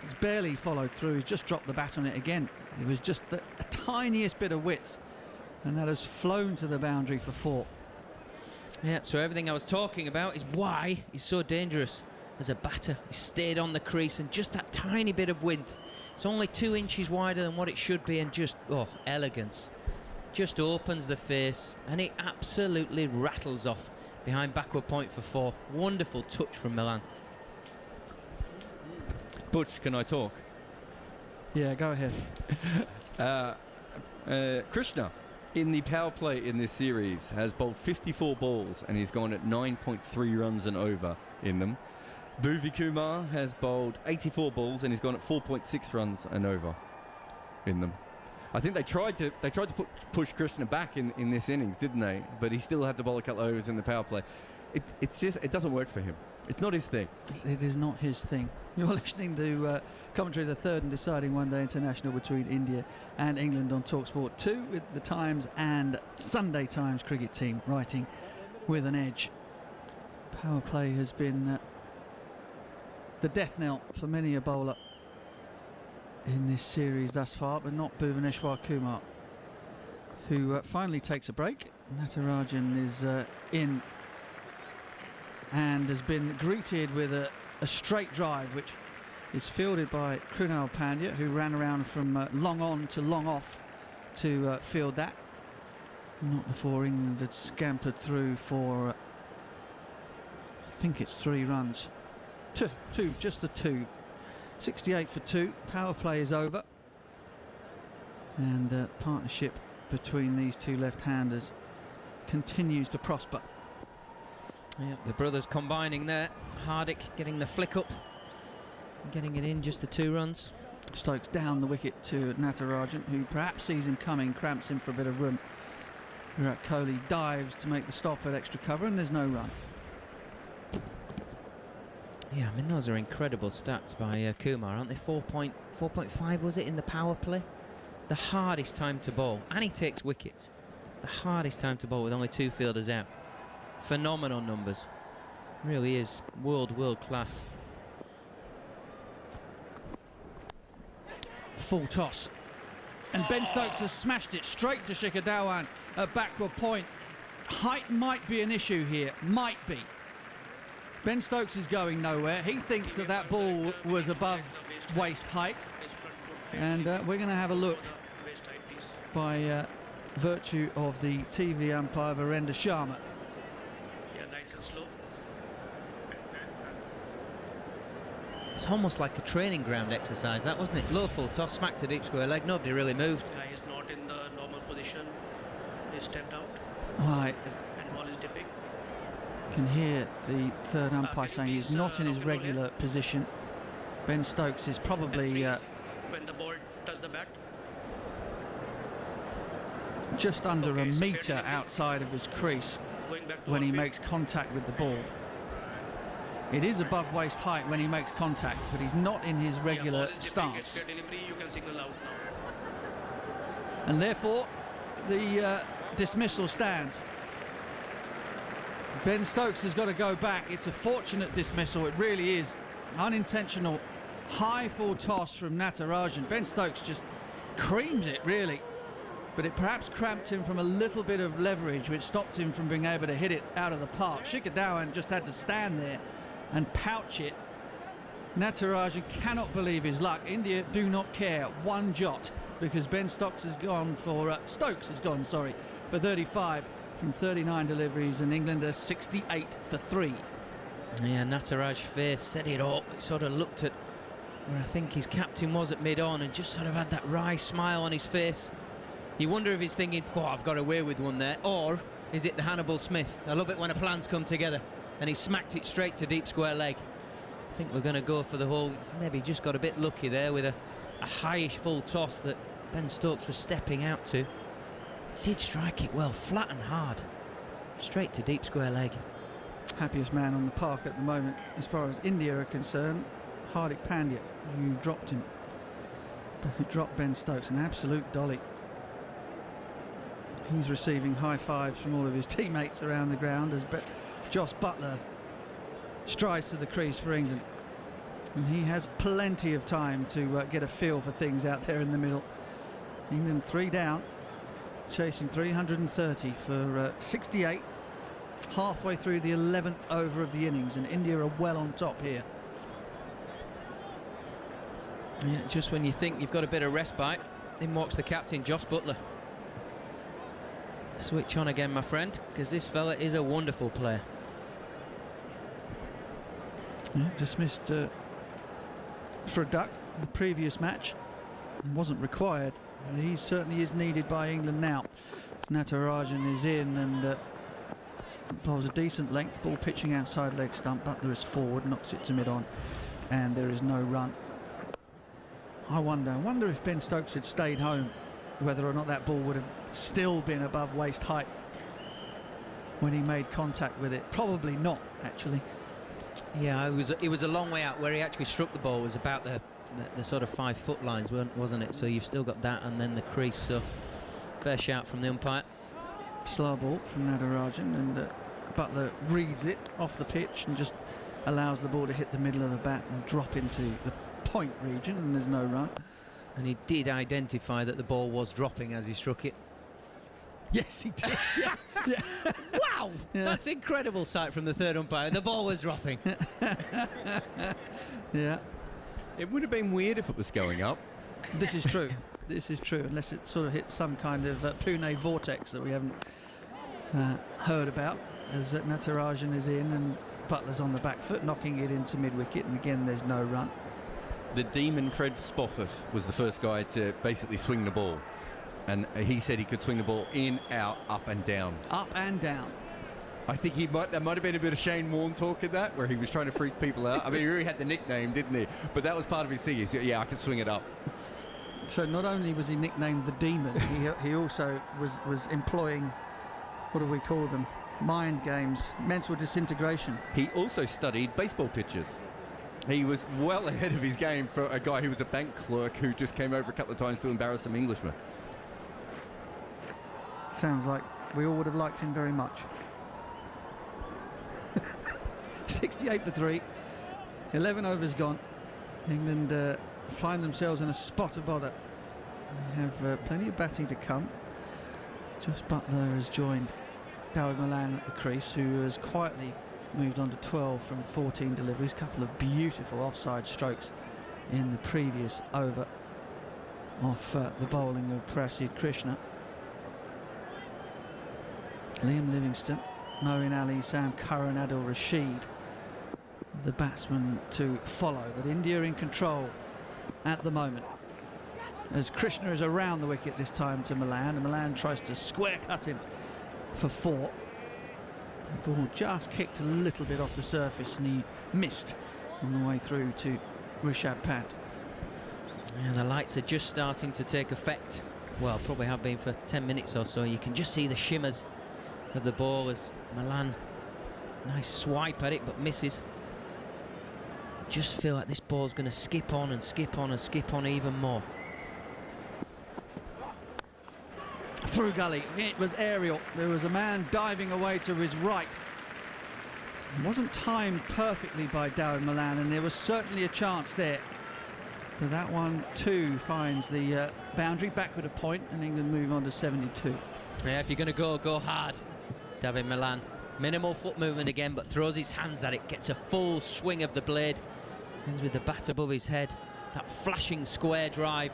[SPEAKER 4] He's barely followed through, he's just dropped the bat on it again. It was just a tiniest bit of width, and that has flown to the boundary for 4.
[SPEAKER 6] Yeah, so everything I was talking about is why he's so dangerous as a batter. He stayed on the crease, and just that tiny bit of width. It's only 2 inches wider than what it should be, and just, oh, elegance. Just opens the face, and it absolutely rattles off behind backward point for 4. Wonderful touch from Milan.
[SPEAKER 14] Butch, can I talk?
[SPEAKER 4] Yeah, go ahead.
[SPEAKER 14] Krishna, in the power play in this series, has bowled 54 balls and he's gone at 9.3 runs and over in them. Bhuvi Kumar has bowled 84 balls and he's gone at 4.6 runs and over in them. I think they tried to push Krishna back in this innings, didn't they? But he still had to bowl a couple of overs in the power play. It doesn't work for him. It's not his thing.
[SPEAKER 4] It is not his thing. You're listening to commentary of the third and deciding one-day international between India and England on TalkSport 2 with the Times and Sunday Times cricket team writing with an edge. Power play has been the death knell for many a bowler in this series thus far, but not Bhuvaneshwar Kumar, who finally takes a break. Natarajan is in and has been greeted with a straight drive, which is fielded by Krunal Pandya, who ran around from long on to long off to field that. Not before England had scampered through for, I think it's 3 runs. Two, just the 2. 68 for 2. Power play is over. And partnership between these two left-handers continues to prosper.
[SPEAKER 6] Yeah, the brothers combining there. Hardik getting the flick up, getting it in, just the 2 runs.
[SPEAKER 4] Stokes down the wicket to Natarajan, who perhaps sees him coming, cramps him for a bit of room. Virat Kohli dives to make the stop at extra cover, and there's no run.
[SPEAKER 6] Yeah, I mean, those are incredible stats by Kumar, aren't they? 4.5 was it in the power play? The hardest time to bowl, and he takes wickets. The hardest time to bowl with only 2 fielders out. Phenomenal numbers. Really is world class.
[SPEAKER 4] Full toss. And Ben Stokes has smashed it straight to Shikhar Dhawan at backward point. Height might be an issue here. Might be. Ben Stokes is going nowhere. He thinks that that ball was above waist height. And we're going to have a look by virtue of the TV umpire Virender Sharma.
[SPEAKER 1] Yeah, nice and slow.
[SPEAKER 6] It's almost like a training ground exercise, that, wasn't it? Low full toss, smack to deep square leg, nobody really moved.
[SPEAKER 1] Yeah, he's not in the normal position. He stepped out.
[SPEAKER 4] Right.
[SPEAKER 1] And ball is dipping.
[SPEAKER 4] Can hear the third umpire saying he's not in his regular position. Ben Stokes is probably
[SPEAKER 1] when the ball touches the bat.
[SPEAKER 4] Just under a metre outside of his crease when he makes contact with the ball. It is above waist height when he makes contact, but he's not in his regular stance.
[SPEAKER 1] You can signal out now.
[SPEAKER 4] And therefore, the dismissal stands. Ben Stokes has got to go back. It's a fortunate dismissal, it really is. Unintentional high full toss from Natarajan. Ben Stokes just creams it, really. But it perhaps cramped him from a little bit of leverage, which stopped him from being able to hit it out of the park. Shikhar Dhawan just had to stand there and pouch it. Natarajan cannot believe his luck. India do not care one jot, because Ben Stokes has gone for for 35 from 39 deliveries, and England are 68 for 3.
[SPEAKER 6] Yeah, Nataraj's face said it all. It sort of looked at where I think his captain was at mid-on and just sort of had that wry smile on his face. You wonder if he's thinking, oh, I've got away with one there, or is it the Hannibal Smith? I love it when a plan's come together, and he smacked it straight to deep square leg. I think we're going to go for the whole. He's maybe just got a bit lucky there with a highish full toss that Ben Stokes was stepping out to. Did strike it well, flat and hard, straight to deep square leg.
[SPEAKER 4] Happiest man on the park at the moment, as far as India are concerned, Hardik Pandya, who dropped him, who dropped Ben Stokes, an absolute dolly. He's receiving high fives from all of his teammates around the ground as Jos Buttler strides to the crease for England. And he has plenty of time to get a feel for things out there in the middle. England 3 down, chasing 330 for 68, halfway through the 11th over of the innings, and India are well on top here.
[SPEAKER 6] Yeah, just when you think you've got a bit of respite, in walks the captain, Jos Buttler. Switch on again, my friend, because this fella is a wonderful player.
[SPEAKER 4] Yeah, dismissed for a duck the previous match, wasn't required. He certainly is needed by England now. Natarajan is in and bowls a decent length ball, pitching outside leg stump. Buttler is forward, knocks it to mid-on, and there is no run. I wonder if Ben Stokes had stayed home, whether or not that ball would have still been above waist height when he made contact with it. Probably not, actually.
[SPEAKER 6] Yeah, it was a long way out. Where he actually struck the ball was about the sort of 5 foot lines, wasn't it? So you've still got that and then the crease. So fair shout from the umpire.
[SPEAKER 4] Slow ball from Natarajan, and Buttler reads it off the pitch and just allows the ball to hit the middle of the bat and drop into the point region, and there's no run.
[SPEAKER 6] And he did identify that the ball was dropping as he struck it.
[SPEAKER 4] Yes, he did. Yeah.
[SPEAKER 6] Wow!
[SPEAKER 4] Yeah.
[SPEAKER 6] That's an incredible sight from the third umpire. The ball was dropping.
[SPEAKER 4] Yeah.
[SPEAKER 14] It would have been weird if it was going up.
[SPEAKER 4] This is true. This is true, unless it sort of hit some kind of Pune vortex that we haven't heard about, as Natarajan is in and Butler's on the back foot, knocking it into mid-wicket, and again there's no run.
[SPEAKER 14] The demon Fred Spofford was the first guy to basically swing the ball, and he said he could swing the ball in, out, up and down.
[SPEAKER 4] Up and down.
[SPEAKER 14] I think there might have been a bit of Shane Warne talk in that, where he was trying to freak people out. I mean, he really had the nickname, didn't he? But that was part of his thing. He said, yeah, I can swing it up.
[SPEAKER 4] So not only was he nicknamed the Demon, he also was employing, what do we call them? Mind games, mental disintegration.
[SPEAKER 14] He also studied baseball pitches. He was well ahead of his game for a guy who was a bank clerk who just came over a couple of times to embarrass some Englishmen.
[SPEAKER 4] Sounds like we all would have liked him very much. 68-3, 11 overs gone. England find themselves in a spot of bother. They have plenty of batting to come. Josh Butler has joined Dawid Malan at the crease, who has quietly moved on to 12 from 14 deliveries. A couple of beautiful offside strokes in the previous over off the bowling of Prasid Krishna. Liam Livingstone, Moeen Ali, Sam Curran, Adil Rashid, the batsmen to follow, but India in control at the moment, as Krishna is around the wicket this time to Malan, and Malan tries to square cut him for 4. The ball just kicked a little bit off the surface and he missed on the way through to Rishabh Pant.
[SPEAKER 6] And the lights are just starting to take effect. Well, probably have been for 10 minutes or so. You can just see the shimmers of the ball as Malan, nice swipe at it but misses. Just feel like this ball's going to skip on and skip on and skip on even more.
[SPEAKER 4] Through gully, it was aerial. There was a man diving away to his right. It wasn't timed perfectly by Dawid Malan, and there was certainly a chance there. But that one too finds the boundary, backward a point, and England move on to 72.
[SPEAKER 6] Yeah, if you're going to go hard. Dawid Malan, minimal foot movement again, but throws his hands at it, gets a full swing of the blade, ends with the bat above his head. That flashing square drive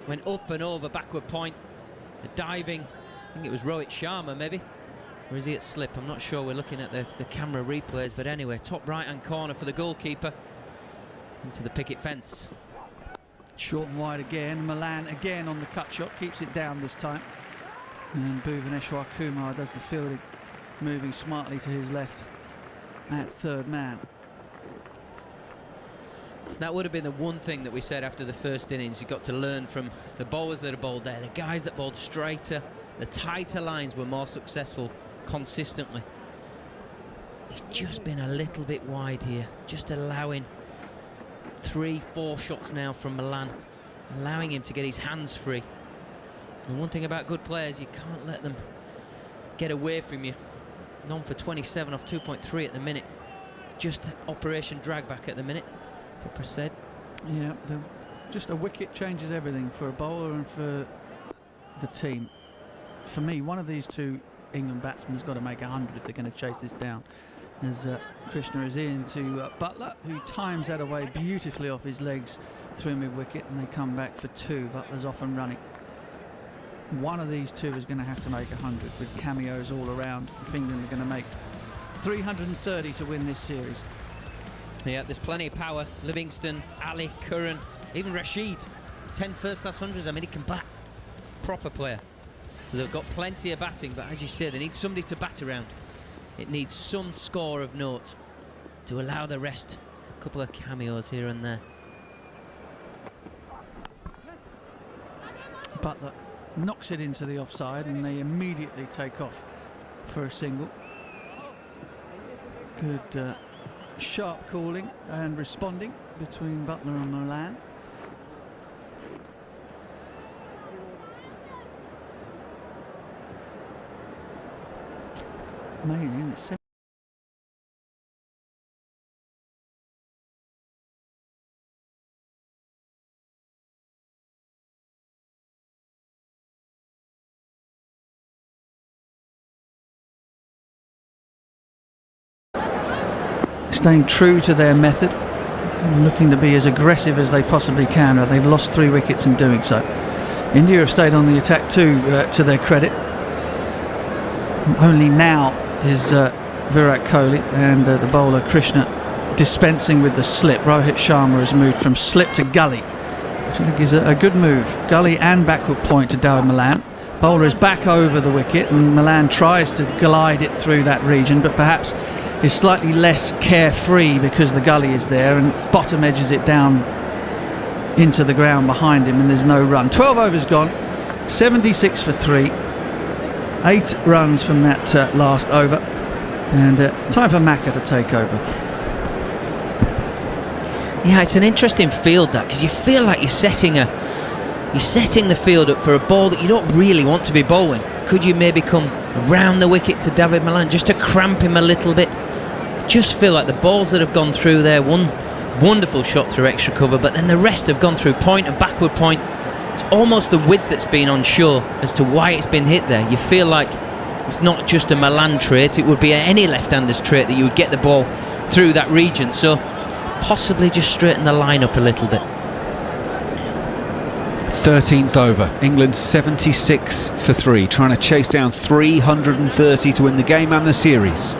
[SPEAKER 6] went up and over backward point. The diving, I think it was Rohit Sharma maybe, or is he at slip? I'm not sure. We're looking at the camera replays, but anyway, top right hand corner for the goalkeeper into the picket fence.
[SPEAKER 4] Short and wide again. Malan again on the cut shot, keeps it down this time. And Bhuvaneshwar Kumar does the fielding, moving smartly to his left at third man.
[SPEAKER 6] That would have been the one thing that we said after the first innings. You've got to learn from the bowlers that are bowled there. The guys that bowled straighter, the tighter lines were more successful consistently. He's just been a little bit wide here, just allowing 3-4 shots now from Malan, allowing him to get his hands free. And one thing about good players, you can't let them get away from you. None for 27 off 2.3 at the minute. Just operation drag back at the minute for Prasad.
[SPEAKER 4] Yeah, just a wicket changes everything for a bowler and for the team. For me, one of these two England batsmen has got to make 100 if they're going to chase this down. As Krishna is in to Butler, who times that away beautifully off his legs through mid-wicket, and they come back for 2. Butler's off and running. One of these two is going to have to make 100 with cameos all around. If England are going to make 330 to win this series.
[SPEAKER 6] Yeah, there's plenty of power. Livingstone, Ali, Curran, even Rashid. 10 first-class hundreds. I mean, he can bat. Proper player. So they've got plenty of batting, but as you say, they need somebody to bat around. It needs some score of note to allow the rest a couple of cameos here and there.
[SPEAKER 4] Butler knocks it into the offside, and they immediately take off for a single. Good sharp calling and responding between Butler and Malan. Amazing, isn't it? staying true to their method, and looking to be as aggressive as they possibly can. But they've lost 3 wickets in doing so. India have stayed on the attack too, to their credit. Only now is Virat Kohli and the bowler Krishna dispensing with the slip. Rohit Sharma has moved from slip to gully, which I think is a good move. Gully and backward point to David Malan. Bowler is back over the wicket, and Malan tries to glide it through that region, but perhaps is slightly less carefree because the gully is there, and bottom edges it down into the ground behind him, and there's no run. 12 overs gone, 76 for 3, 8 runs from that last over, and time for Macca to take over.
[SPEAKER 6] Yeah, it's an interesting field, that, because you feel like you're setting the field up for a ball that you don't really want to be bowling. Could you maybe come round the wicket to David Malan just to cramp him a little bit? Just feel like the balls that have gone through there, one wonderful shot through extra cover, but then the rest have gone through point and backward point. It's almost the width that's been unsure as to why it's been hit there. You feel like it's not just a Malan trait, it would be any left-hander's trait that you would get the ball through that region. So possibly just straighten the line up a little bit.
[SPEAKER 15] 13th over, England 76 for 3, trying to chase down 330 to win the game and the series.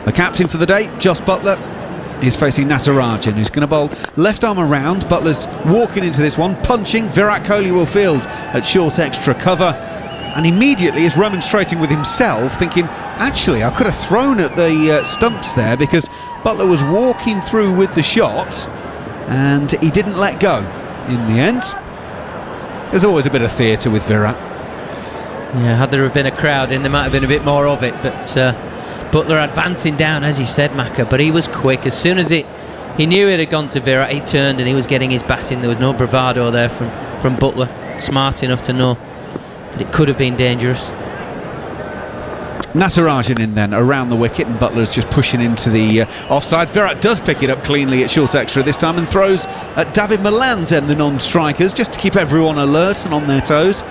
[SPEAKER 15] The captain for the day, Jos Buttler, is facing Natarajan, who's going to bowl left arm around. Buttler's walking into this one, punching. Virat Kohli will field at short extra cover, and immediately is remonstrating with himself, thinking, actually, I could have thrown at the stumps there, because Buttler was walking through with the shot, and he didn't let go in the end. There's always a bit of theatre with Virat.
[SPEAKER 6] Yeah, had there have been a crowd in, there might have been a bit more of it, but Buttler advancing down, as he said, Macca, but he was quick. As soon as he knew it had gone to Virat, he turned and he was getting his bat in. There was no bravado there from Buttler. Smart enough to know that it could have been dangerous.
[SPEAKER 15] Natarajan in then around the wicket, and Butler's just pushing into the offside. Virat does pick it up cleanly at short extra this time and throws at David Malan's end, the non-strikers, just to keep everyone alert and on their toes.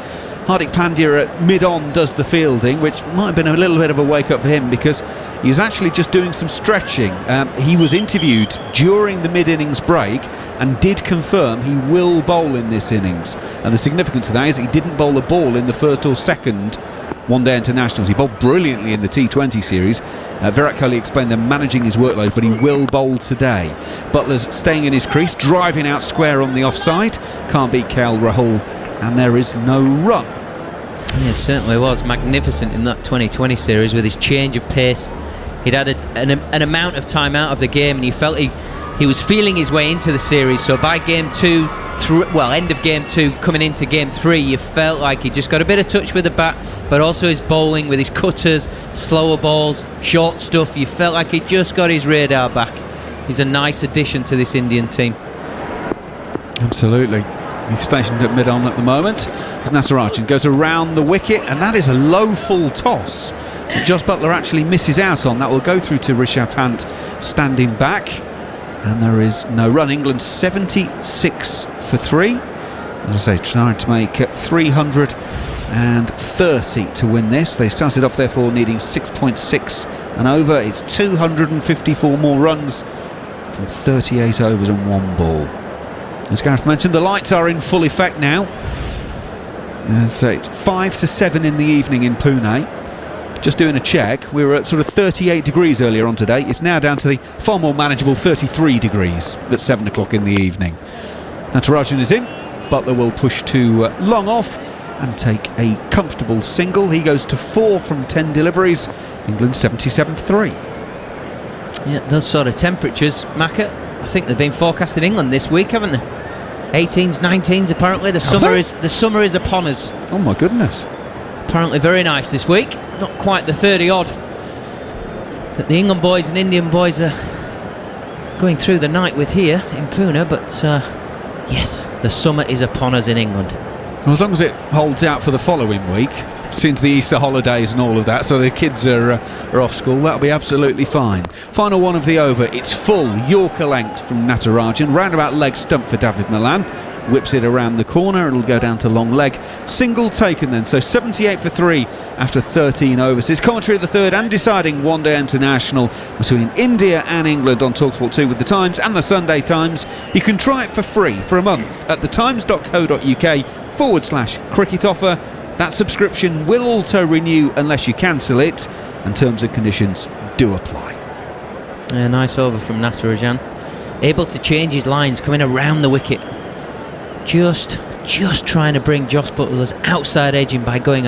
[SPEAKER 15] Hardik Pandya at mid-on does the fielding, which might have been a little bit of a wake-up for him, because he was actually just doing some stretching. He was interviewed during the mid-innings break and did confirm he will bowl in this innings. And the significance of that is he didn't bowl a ball in the first or second one-day internationals. He bowled brilliantly in the T20 series. Virat Kohli explained they're managing his workload, but he will bowl today. Butler's staying in his crease, driving out square on the offside. Can't beat KL Rahul, and there is no run.
[SPEAKER 6] Yeah, it certainly was magnificent in that 2020 series with his change of pace. He'd had an amount of time out of the game, and he felt he was feeling his way into the series. So by game 2, end of game 2, coming into game 3, you felt like he just got a bit of touch with the bat, but also his bowling with his cutters, slower balls, short stuff. You felt like he just got his radar back. He's a nice addition to this Indian team.
[SPEAKER 15] Absolutely. He's stationed at mid-on at the moment. As Natarajan goes around the wicket, and that is a low full toss that Jos Buttler actually misses out on. That will go through to Rishabh Pant standing back, and there is no run. England 76 for 3. As I say, trying to make 330 to win this. They started off therefore needing 6.6 and over. It's 254 more runs from 38 overs and 1 ball. As Gareth mentioned, the lights are in full effect now. So it's 5 to 7 in the evening in Pune. Just doing a check, we were at sort of 38 degrees earlier on today. It's now down to the far more manageable 33 degrees at 7 o'clock in the evening. Natarajan is in. Buttler will push to long off and take a comfortable single. He goes to 4 from 10 deliveries. England 77 for 3.
[SPEAKER 6] Yeah, those sort of temperatures, Macca, I think they've been forecast in England this week, haven't they? 18s, 19s apparently. The summer is upon us.
[SPEAKER 15] Oh my goodness.
[SPEAKER 6] Apparently very nice this week. Not quite the 30 odd that the England boys and Indian boys are going through the night with here in Pune, but yes, the summer is upon us in England.
[SPEAKER 15] Well, as long as it holds out for the following week, since the Easter holidays and all of that, so the kids are off school, that'll be absolutely fine. Final one of the over, it's full Yorker length from Natarajan, roundabout leg stump for David Malan. whips it around the corner. It'll go down to long leg. Single taken then, so 78 for 3 after 13 overs. It's commentary of the third and deciding one-day international between India and England on TalkSport 2 with the Times and the Sunday Times. You can try it for free for a month at thetimes.co.uk/cricket offer. That subscription will auto-renew unless you cancel it, and terms and conditions do apply.
[SPEAKER 6] Yeah, nice over from Nasser able to change his lines, coming around the wicket, just trying to bring Joss Butler's outside edging by going